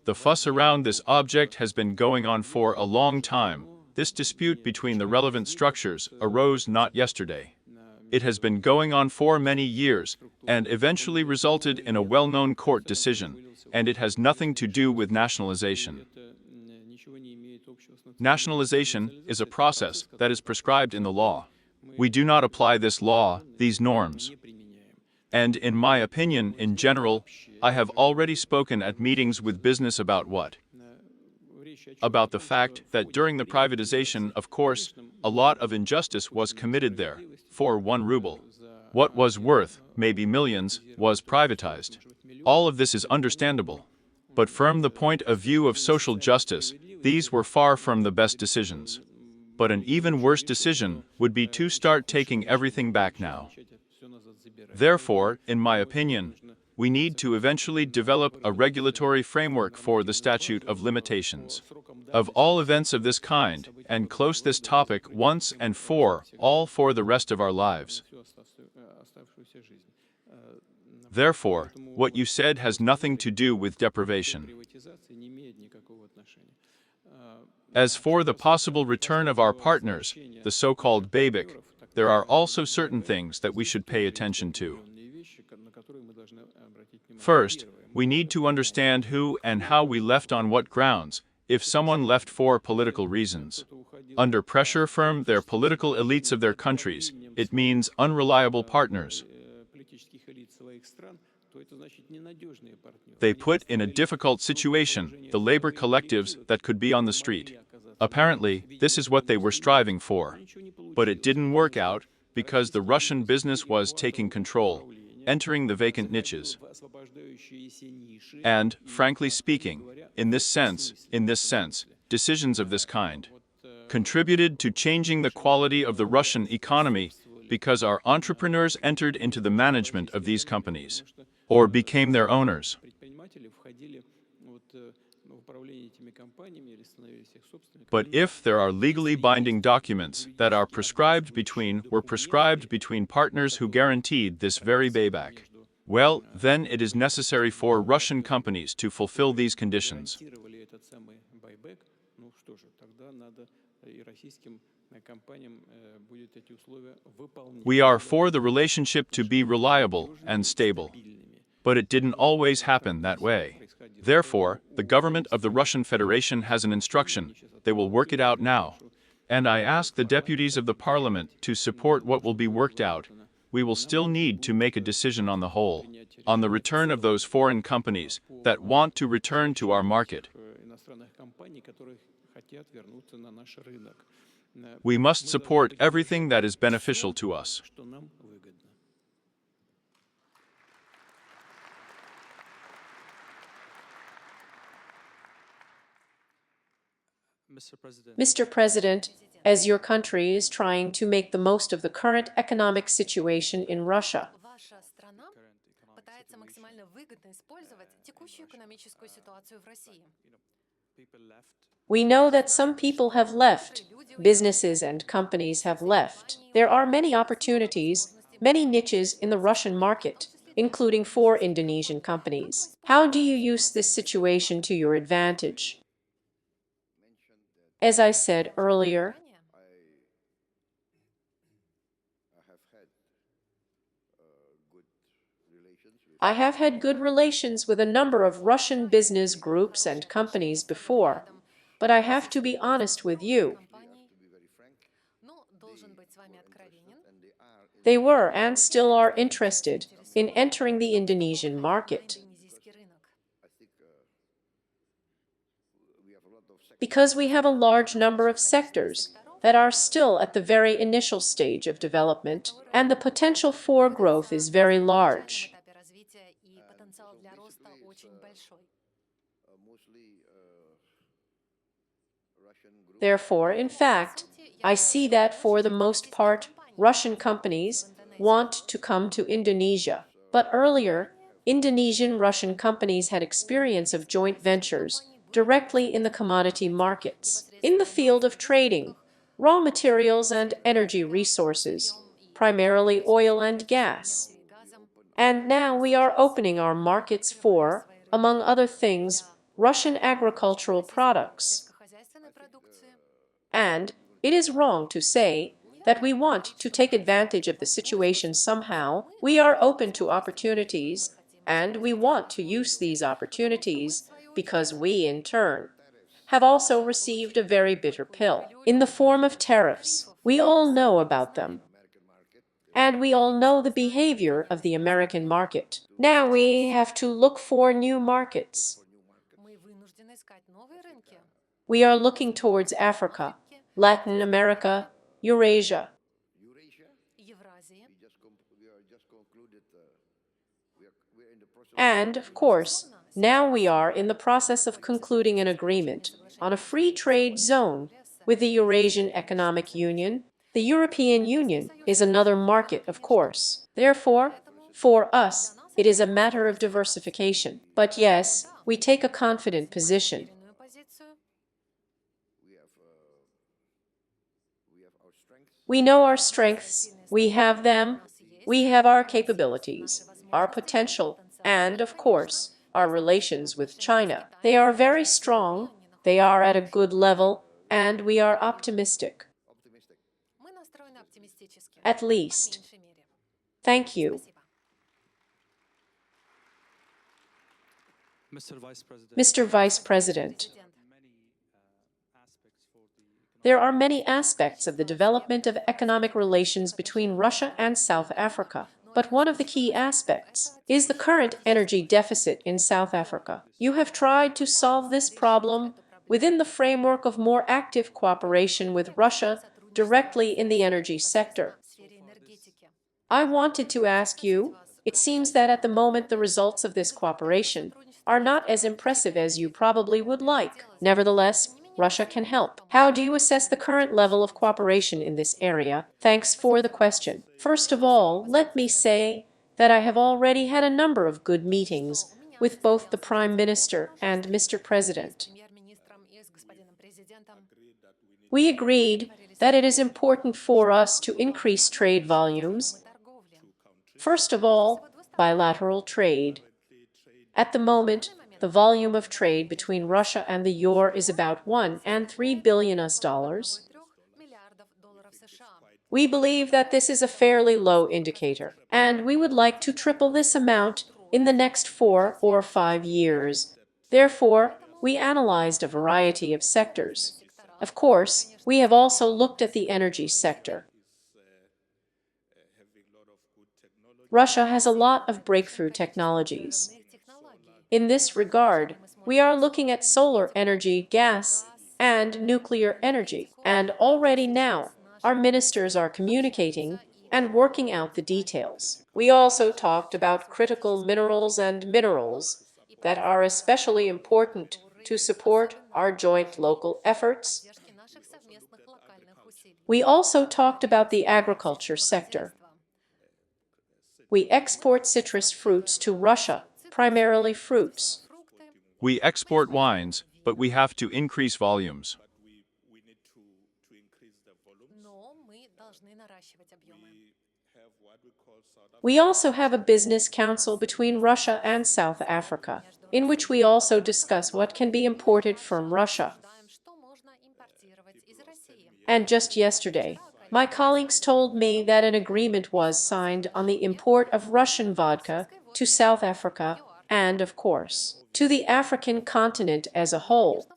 The fuss around this object has been going on for a long time. This dispute between the relevant structures arose not yesterday. It has been going on for many years, and eventually resulted in a well-known court decision, and it has nothing to do with nationalization. Nationalization is a process that is prescribed in the law. We do not apply this law, these norms. And in my opinion, in general, I have already spoken at meetings with business about what? About the fact that during the privatization, of course, a lot of injustice was committed there. For 1 ruble, what was worth, maybe millions, was privatized. All of this is understandable. But from the point of view of social justice, these were far from the best decisions. But an even worse decision would be to start taking everything back now. Therefore, in my opinion, we need to eventually develop a regulatory framework for the statute of limitations of all events of this kind, and close this topic once and for all for the rest of our lives. Therefore, what you said has nothing to do with deprivation. As for the possible return of our partners, the so-called BABIC, there are also certain things that we should pay attention to. First, we need to understand who and how we left on what grounds, if someone left for political reasons. Under pressure from their political elites of their countries, it means unreliable partners. They put in a difficult situation the labor collectives that could be on the street. Apparently, this is what they were striving for. But it didn't work out because the Russian business was taking control, entering the vacant niches. And, frankly speaking, in this sense, decisions of this kind contributed to changing the quality of the Russian economy because our entrepreneurs entered into the management of these companies, or became their owners. But if there are legally binding documents that are prescribed between partners who guaranteed this very payback, well, then it is necessary for Russian companies to fulfill these conditions. We are for the relationship to be reliable and stable. But it didn't always happen that way. Therefore, the government of the Russian Federation has an instruction. They will work it out now. And I ask the deputies of the parliament to support what will be worked out. We will still need to make a decision on the whole, on the return of those foreign companies that want to return to our market. We must support everything that is beneficial to us. Mr. President, as your country is trying to make the most of the current economic situation in Russia, Ваша страна пытается максимально выгодно использовать текущую экономическую ситуацию в России. we know that some people have left, businesses and companies have left. There are many opportunities, many niches in the Russian market, including for Indonesian companies. How do you use this situation to your advantage? As I said earlier, I have had good relations with a number of Russian business groups and companies before, but I have to be honest with you. They were and still are interested in entering the Indonesian market. Because we have a large number of sectors that are still at the very initial stage of development, and the potential for growth is very large. Therefore, in fact, I see that for the most part, Russian companies want to come to Indonesia. But earlier, Indonesian-Russian companies had experience of joint ventures directly in the commodity markets, in the field of trading, raw materials and energy resources, primarily oil and gas. And now we are opening our markets for, among other things, Russian agricultural products. And it is wrong to say that we want to take advantage of the situation somehow. We are open to opportunities, and we want to use these opportunities because we, in turn, have also received a very bitter pill in the form of tariffs. We all know about them. And we all know the behavior of the American market. Now we have to look for new markets. We are looking towards Africa, Latin America, Eurasia. And, of course, now we are in the process of concluding an agreement on a free trade zone with the Eurasian Economic Union. The European Union is another market, of course. Therefore, for us, it is a matter of diversification. But yes, we take a confident position. We know our strengths, we have them, we have our capabilities, our potential, and, of course, our relations with China. They are very strong, they are at a good level, and we are optimistic. At least. Thank you. Mr. Vice President, there are many aspects of the development of economic relations between Russia and South Africa, but one of the key aspects is the current energy deficit in South Africa. You have tried to solve this problem within the framework of more active cooperation with Russia directly in the energy sector. I wanted to ask you, it seems that at the moment the results of this cooperation are not as impressive as you probably would like. Nevertheless, Russia can help. How do you assess the current level of cooperation in this area? Thanks for the question. First of all, let me say that I have already had a number of good meetings with both the Prime Minister and Mr. President. We agreed that it is important for us to increase trade volumes. First of all, bilateral trade. At the moment, the volume of trade between Russia and the EUR is about $1.3 billion. We believe that this is a fairly low indicator, and we would like to triple this amount in the next 4 or 5 years. Therefore, we analyzed a variety of sectors. Of course, we have also looked at the energy sector. Russia has a lot of breakthrough technologies. In this regard, we are looking at solar energy, gas, and nuclear energy. And already now, our ministers are communicating and working out the details. We also talked about critical minerals and minerals that are especially important to support our joint local efforts. We also talked about the agriculture sector. We export citrus fruits to Russia, primarily fruits. We export wines, but we have to increase volumes. We also have a business council between Russia and South Africa, in which we also discuss what can be imported from Russia. And just yesterday, my colleagues told me that an agreement was signed on the import of Russian vodka to South Africa and, of course, to the African continent as a whole.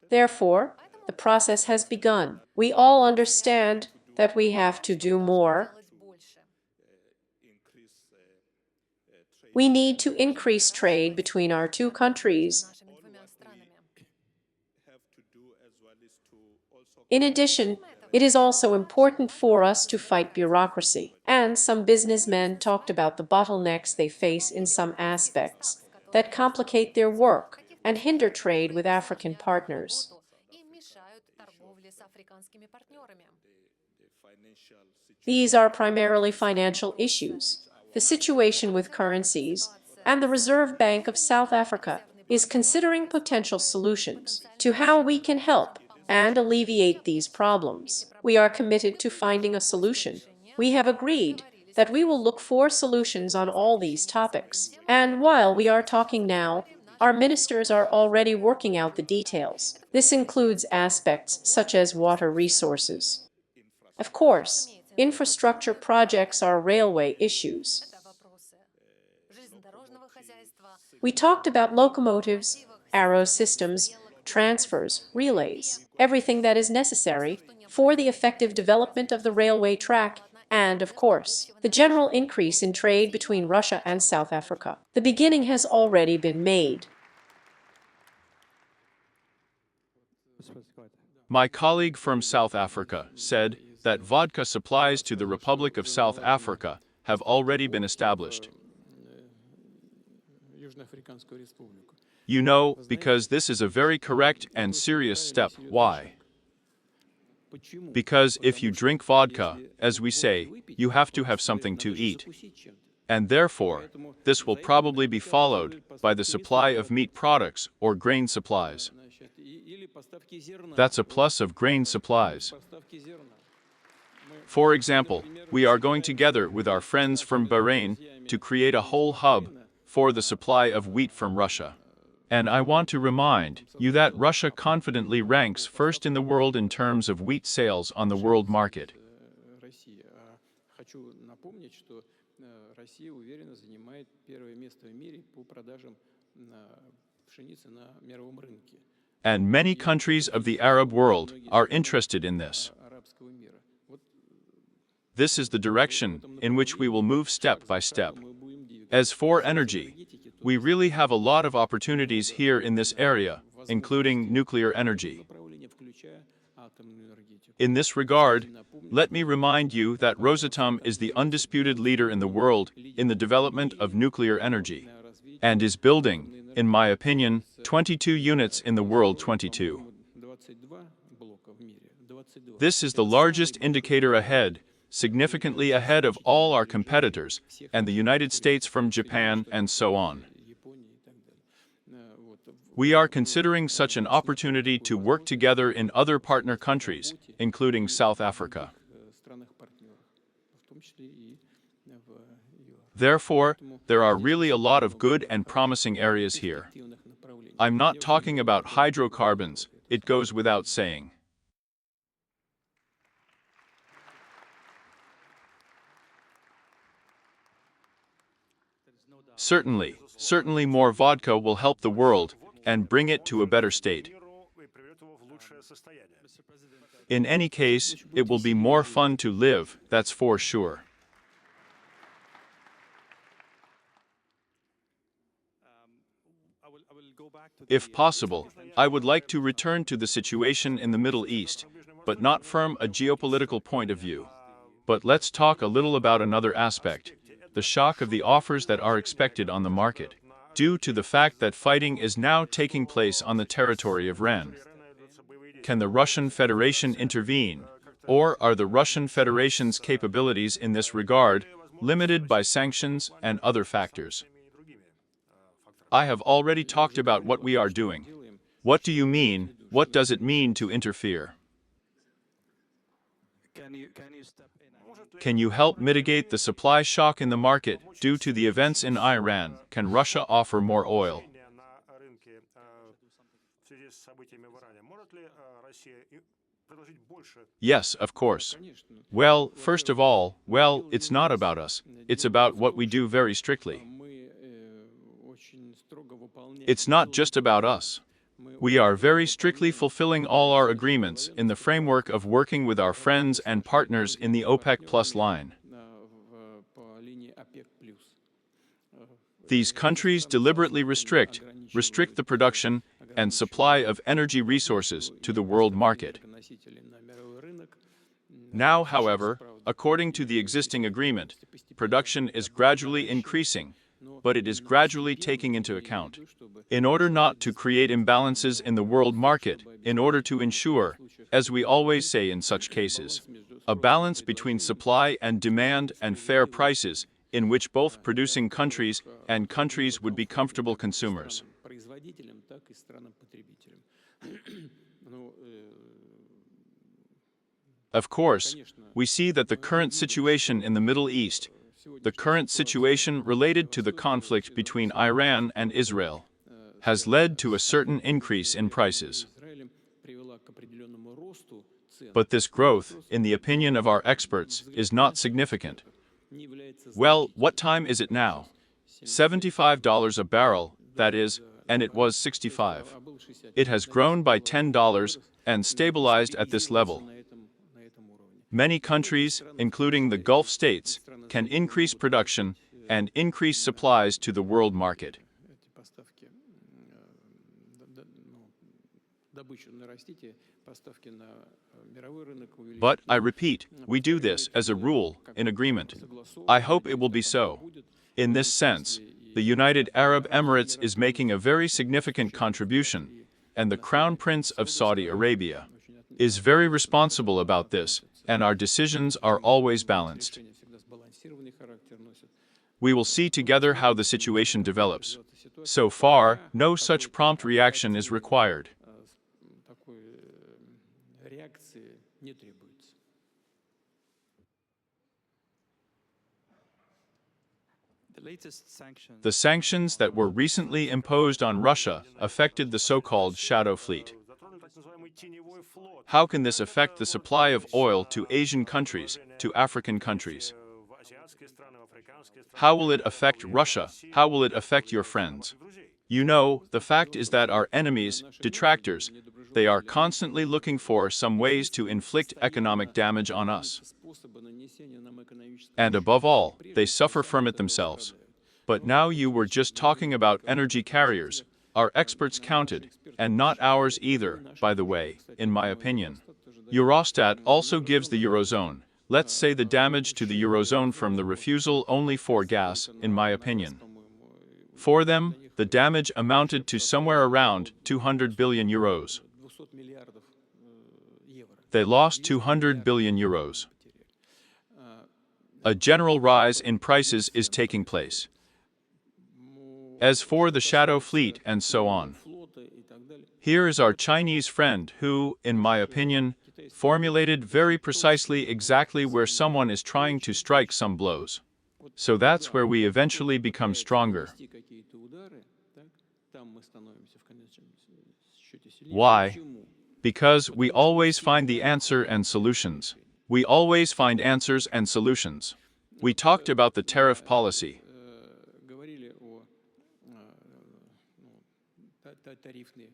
Therefore, the process has begun. We all understand that we have to do more. We need to increase trade between our two countries. In addition, it is also important for us to fight bureaucracy. And some businessmen talked about the bottlenecks they face in some aspects that complicate their work and hinder trade with African partners. These are primarily financial issues, the situation with currencies, and the Reserve Bank of South Africa is considering potential solutions to how we can help and alleviate these problems. We are committed to finding a solution. We have agreed that we will look for solutions on all these topics. And while we are talking now, our ministers are already working out the details. This includes aspects such as water resources. Of course, infrastructure projects are railway issues. We talked about locomotives, arrow systems, transfers, relays, everything that is necessary for the effective development of the railway track, and, of course, the general increase in trade between Russia and South Africa. The beginning has already been made. My colleague from South Africa said that vodka supplies to the Republic of South Africa have already been established. Южноафриканскую республику. You know, because this is a very correct and serious step. Why? Почему? Because if you drink vodka, as we say, you have to have something to eat. And therefore, this will probably be followed by the supply of meat products or grain supplies. Значит, или поставки зерна. That's a plus of grain supplies. Поставки зерна. For example, we are going together with our friends from Bahrain to create a whole hub for the supply of wheat from Russia. And I want to remind you that Russia confidently ranks first in the world in terms of wheat sales on the world market. России. Хочу напомнить, что Россия уверенно занимает первое место в мире по продажам пшеницы на мировом рынке. And many countries of the Arab world are interested in this. Арабского мира. Вот This is the direction in which we will move step by step. мы будем двигаться. As for energy, we really have a lot of opportunities here in this area, including nuclear energy. Направление, включая атомную энергетику. In this regard, let me remind you that Rosatom is the undisputed leader in the world in the development of nuclear energy, and is building, in my opinion, 22 units in the world 22. 22 блока в мире. 22. This is the largest indicator ahead, significantly ahead of all our competitors, and the United States from Japan and so on. Японии и так далее. Вот. We are considering such an opportunity to work together in other partner countries, including South Africa. Странах-партнерах, в том числе и в ЮАР. Therefore, there are really a lot of good and promising areas here. Активных направлений. I'm not talking about hydrocarbons, it goes without saying. Certainly more vodka will help the world and bring it to a better state. Миру и приведет его в лучшее состояние. In any case, it will be more fun to live, that's for sure. I will go back to If possible, I would like to return to the situation in the Middle East, but not from a geopolitical point of view. But let's talk a little about another aspect, the shock of the offers that are expected on the market, due to the fact that fighting is now taking place on the territory of Iran. Can the Russian Federation intervene, or are the Russian Federation's capabilities in this regard limited by sanctions and other factors? I have already talked about what we are doing. What do you mean? What does it mean to interfere? can you step in and Can you help mitigate the supply shock in the market due to the events in Iran? Can Russia offer more oil? На рынке в связи с событиями в Иране. Может ли Россия предложить больше? Yes, of course. Well, first of all, it's not about us. It's about what we do very strictly. Мы очень строго выполняем. It's not just about us. We are very strictly fulfilling all our agreements in the framework of working with our friends and partners in the OPEC Plus line. По линии ОПЕК+. These countries deliberately restrict the production and supply of energy resources to the world market. Носители на мировой рынок. Now, however, according to the existing agreement, production is gradually increasing, but it is gradually taking into account, in order not to create imbalances in the world market, in order to ensure, as we always say in such cases, a balance between supply and demand and fair prices, in which both producing countries and countries would be comfortable consumers. производителям, так и странам-потребителям. Ну, Of course, we see that the current situation in the Middle East, the current situation related to the conflict between Iran and Israel, has led to a certain increase in prices. Израилем привела к определенному росту цен. But this growth, in the opinion of our experts, is not significant. Не является Well, what time is it now? $75 a barrel, that is, and it was 65. а был 60. It has grown by $10 and stabilized at this level. На этом уровне. Many countries, including the Gulf states, can increase production and increase supplies to the world market. Эти поставки, добычу нарастите, поставки на мировой рынок увеличить. But, I repeat, we do this, as a rule, in agreement. I hope it will be so. In this sense, the United Arab Emirates is making a very significant contribution, and the Crown Prince of Saudi Arabia is very responsible about this, and our decisions are always balanced. Решения всегда сбалансированный характер носят. We will see together how the situation develops. So far, no such prompt reaction is required. Такой реакции не требуется. The latest sanctions The sanctions that were recently imposed on Russia affected the so-called shadow fleet. Затронули так называемый теневой флот. How can this affect the supply of oil to Asian countries, to African countries? В азиатские страны, в африканские страны. How will it affect Russia? How will it affect your friends? You know, the fact is that our enemies, detractors, they are constantly looking for some ways to inflict economic damage on us. Способы нанесения нам экономического And above all, they suffer from it themselves. But now you were just talking about energy carriers. Our experts counted, and not ours either, by the way, in my opinion. Eurostat also gives the Eurozone, let's say the damage to the Eurozone from the refusal only for gas, in my opinion. For them, the damage amounted to somewhere around 200 billion euros. 200 миллиардов евро. They lost 200 billion euros. A general rise in prices is taking place. As for the shadow fleet and so on, Флота и так далее. here is our Chinese friend who, in my opinion, formulated very precisely exactly where someone is trying to strike some blows. So that's where we eventually become stronger. Нанести какие-то удары, так, там мы становимся в конечном счете сильнее. Why? Почему? Because we always find the answer and solutions. We always find answers and solutions. We talked about the tariff policy. Говорили о тарифной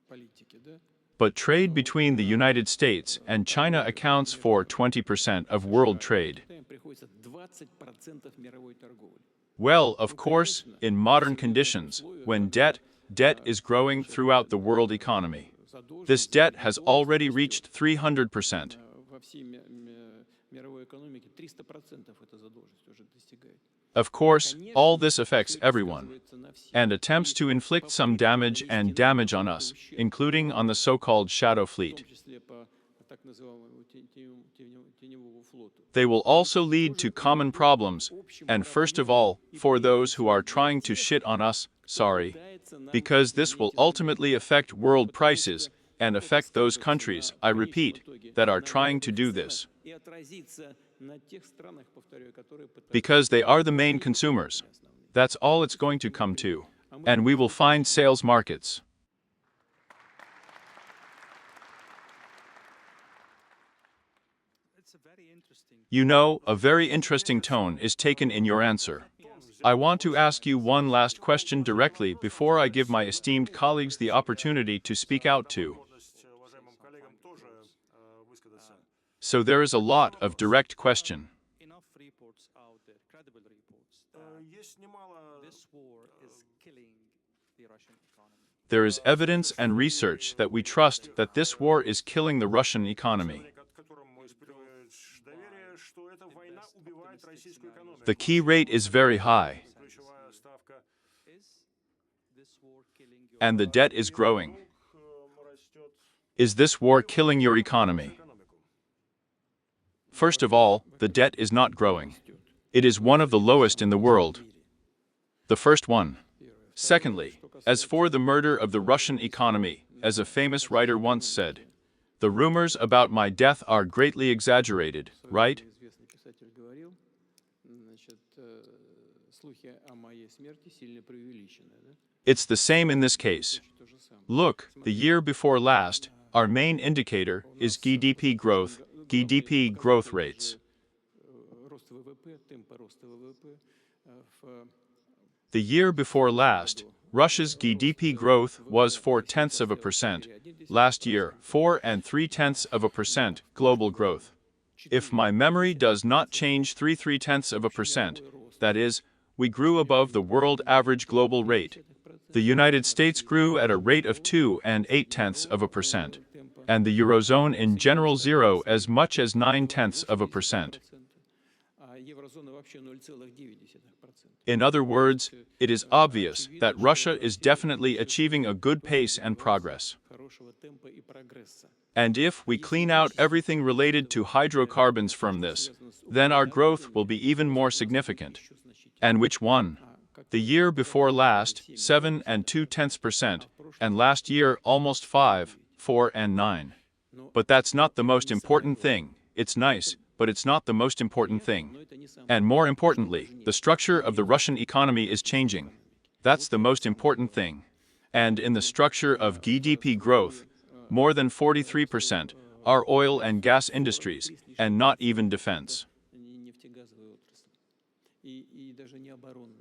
политике, да? But trade between the United States and China accounts for 20% of world trade. Им приходится 20% мировой торговли. Well, of course, in modern conditions, when debt is growing throughout the world economy. This debt has already reached 300%. Во всей мировой экономике 300% эта задолженность уже достигает. Of course, all this affects everyone, and attempts to inflict some damage on us, including on the so-called shadow В fleet. том числе по так называемому теневому флоту. They will also lead to common problems, and first of all, for those who are trying to shit on us, sorry, because this will ultimately affect world prices and affect those countries, I repeat, that are trying to do this. И отразится на тех странах, повторяю, которые пытаются. Because they are the main consumers. That's all it's going to come to. And we will find sales markets. it's a very interesting You know, a very interesting tone is taken in your answer. I want to ask you one last question directly before I give my esteemed colleagues the opportunity to speak out too. Возможность уважаемым коллегам тоже высказаться. So there is a lot of direct question. enough reports out there, credible reports, that Есть немало this war is killing the Russian economy. There is evidence and research that we trust that this war is killing the Russian economy. к которому испытывает доверие, что эта война убивает российскую экономику. The key rate is very high, Ключевая ставка Is this war killing your and the debt is growing. растет Is this war killing your economy? экономику. First of all, the debt is not growing. It is one of the lowest in the world. The first one. Secondly, as for the murder of the Russian economy, as a famous writer once said, the rumors about my death are greatly exaggerated, right? Известный писатель говорил, значит, слухи о моей смерти сильно преувеличены, да? It's the same in this case. То же самое. Look, the year before last, our main indicator is GDP growth rates. Рост ВВП, темпы роста ВВП в The year before last, Russia's GDP growth was 0.4%. Last year, 4 3/10% global growth. If my memory does not change 3/3%, that is, we grew above the world average global rate. The United States grew at a rate of 2 8/10%, and the Eurozone in general 0 as much as 0.9%. а еврозона вообще 0,9%. In other words, it is obvious that Russia is definitely achieving a good pace and progress. Хорошего темпа и прогресса. And if we clean out everything related to hydrocarbons from this, then our growth will be even more significant. And which one? The year before last, 7 2/10%, and last year almost 5, 4 9. But that's not the most important thing. It's nice, but it's not the most important thing. And more importantly, the structure of the Russian economy is changing. That's the most important thing. And in the structure of GDP growth, more than 43% are oil and gas industries, and not even defense. Не нефтегазовая отрасль. И даже не оборонная.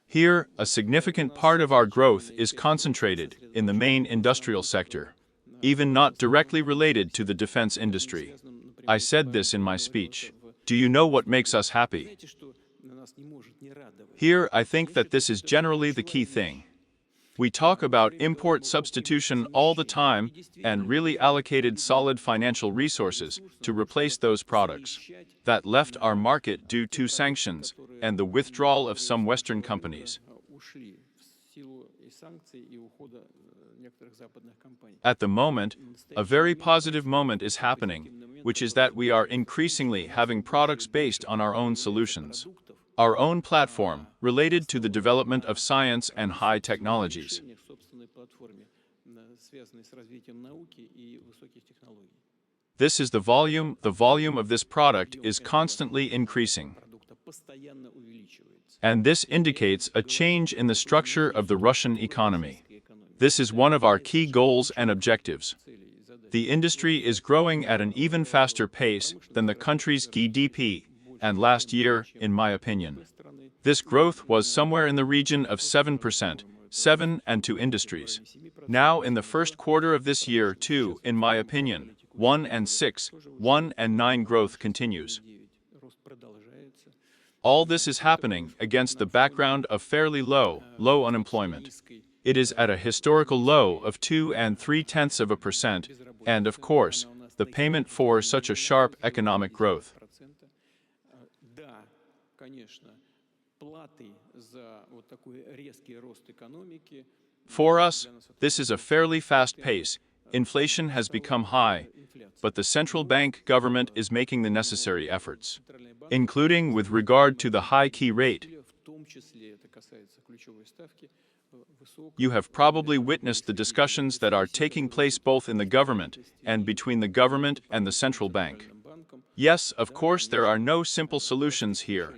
Here, a significant part of our growth is concentrated in the main industrial sector, even not directly related to the defense industry. I said this in my speech. Do you know what makes us happy? Знаете, что нас не может не радовать? Here, I think that this is generally the key thing. We talk about import substitution all the time and really allocated solid financial resources to replace those products that left our market due to sanctions and the withdrawal of some Western companies. Ушли в силу и санкций, и ухода некоторых западных компаний. At the moment, a very positive moment is happening, which is that we are increasingly having products based on our own solutions, our own platform related to the development of science and high technologies. Решения в собственной платформе, связанные с развитием науки и высоких технологий. This is the volume of this product is constantly increasing. Продукта постоянно увеличивается. And this indicates a change in the structure of the Russian economy. This is one of our key goals and objectives. The industry is growing at an even faster pace than the country's GDP, and last year, in my opinion, this growth was somewhere in the region of 7%, 7 to industries. Now in the first quarter of this year, too, in my opinion, 1 6, 1 9 growth continues. Рост продолжается. All this is happening against the background of fairly low unemployment. It is at a historical low of 2 3/10%, and of course, the payment for such a sharp economic growth. Процента. Да, конечно, платы за вот такой резкий рост экономики. For us, this is a fairly fast pace. Inflation has become high, but the central bank government is making the necessary efforts, including with regard to the high key rate. В том числе это касается ключевой ставки. Высокой You have probably witnessed the discussions that are taking place both in the government and between the government and the central bank. банком. Yes, of course, there are no simple solutions here,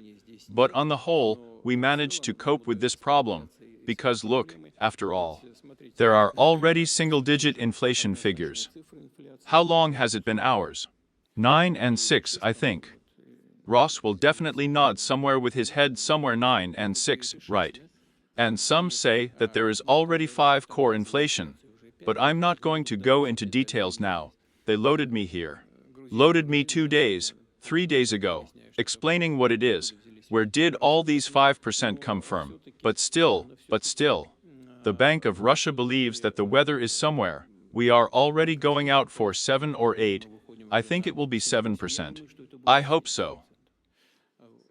but on the whole, we managed to cope with this problem, because look, after all, there are already single-digit inflation figures. How long has it been ours? 9 and 6, I think. Ross will definitely nod somewhere with his head somewhere 9 and 6, right? And some say that there is already 5 core inflation, but I'm not going to go into details now. They loaded me here. Loaded me 2 days, 3 days ago, explaining what it is. Where did all these 5% come from? But still, the Bank of Russia believes that the weather is somewhere. We are already going out for 7 or 8. I think it will be 7%. I hope so.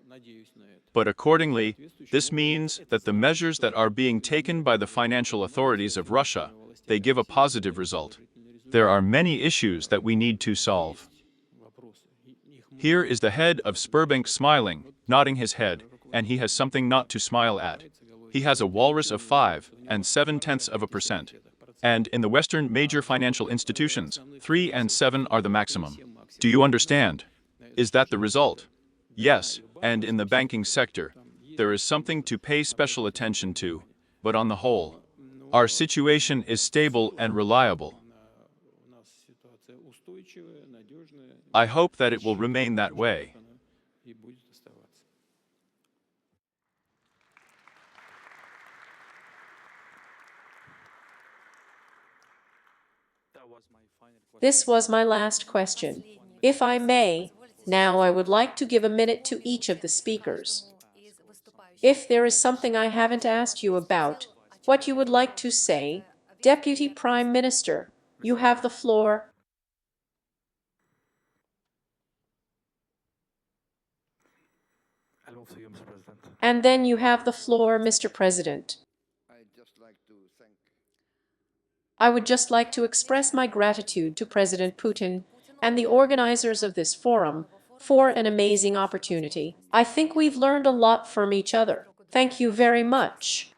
Надеюсь на это. But accordingly, this means that the measures that are being taken by the financial authorities of Russia, they give a positive result. There are many issues that we need to solve. Вопросы. Их Here is the head of Sberbank smiling, nodding his head, and he has something not to smile at. he has a walrus of 5.7%. And in the Western major financial institutions, 3 and 7 are the maximum. Do you understand? Is that the result? Yes, and in the banking sector, there is something to pay special attention to, but on the whole, our situation is stable and reliable. У нас ситуация устойчивая, надежная. I hope that it will remain that way. И будет оставаться. That was my final question. This was my last question. If I may, now I would like to give a minute to each of the speakers. If there is something I haven't asked you about, what you would like to say, Deputy Prime Minister, you have the floor. And then you have the floor, Mr. President. I would just like to express my gratitude to President Putin and the organizers of this forum for an amazing opportunity. I think we've learned a lot from each other. Thank you very much.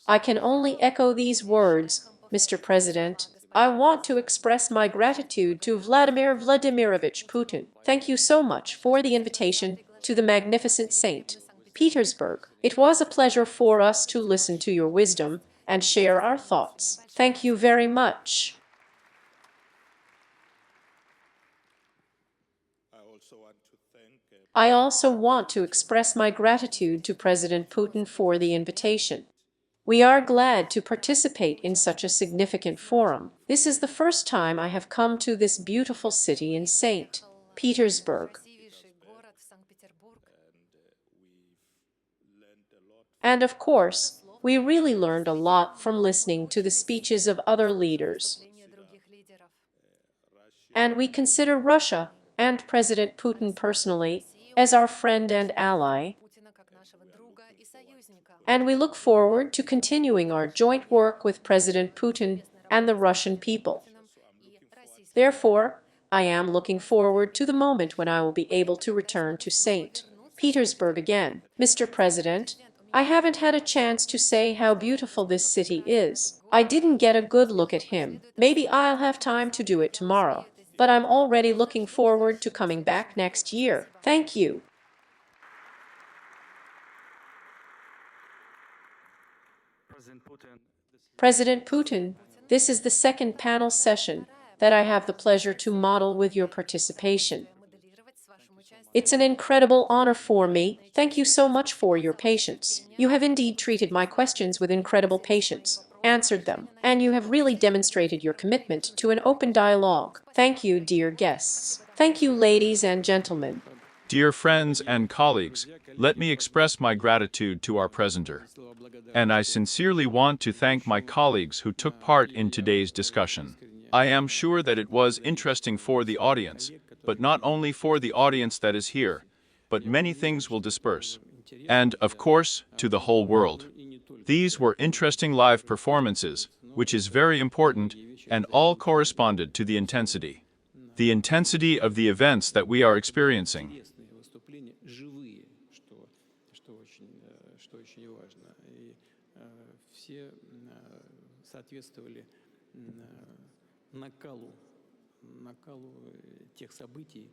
I can only echo these words, Mr. President. I want to express my gratitude to Vladimir Vladimirovich Putin. Thank you so much for the invitation to the magnificent St. Petersburg. It was a pleasure for us to listen to your wisdom and share our thoughts. Thank you very much. I also want to express my gratitude to President Putin for the invitation. We are glad to participate in such a significant forum. This is the first time I have come to this beautiful city in St. Petersburg. And of course, we really learned a lot from listening to the speeches of other leaders. And we consider Russia and President Putin personally as our friend and ally. And we look forward to continuing our joint work with President Putin and the Russian people. Therefore, I am looking forward to the moment when I will be able to return to St. Petersburg again. Mr. President, I haven't had a chance to say how beautiful this city is. I didn't get a good look at him. Maybe I'll have time to do it tomorrow. But I'm already looking forward to coming back next year. Thank you. President Putin, this is the second panel session that I have the pleasure to model with your participation. It's an incredible honor for me. Thank you so much for your patience. You have indeed treated my questions with incredible patience, answered them, and you have really demonstrated your commitment to an open dialogue. Thank you, dear guests. Thank you, ladies and gentlemen. Dear friends and colleagues, let me express my gratitude to our presenter. And I sincerely want to thank my colleagues who took part in today's discussion. I am sure that it was interesting for the audience, but not only for the audience that is here, but many things will disperse. And, of course, to the whole world. These were interesting live performances, which is very important, and all corresponded to the intensity. The intensity of the events that we are experiencing. Выступления живые, что очень важно. И все соответствовали накалу тех событий,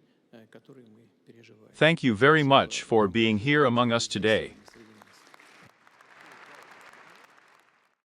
которые мы переживаем. Thank you very much for being here among us today.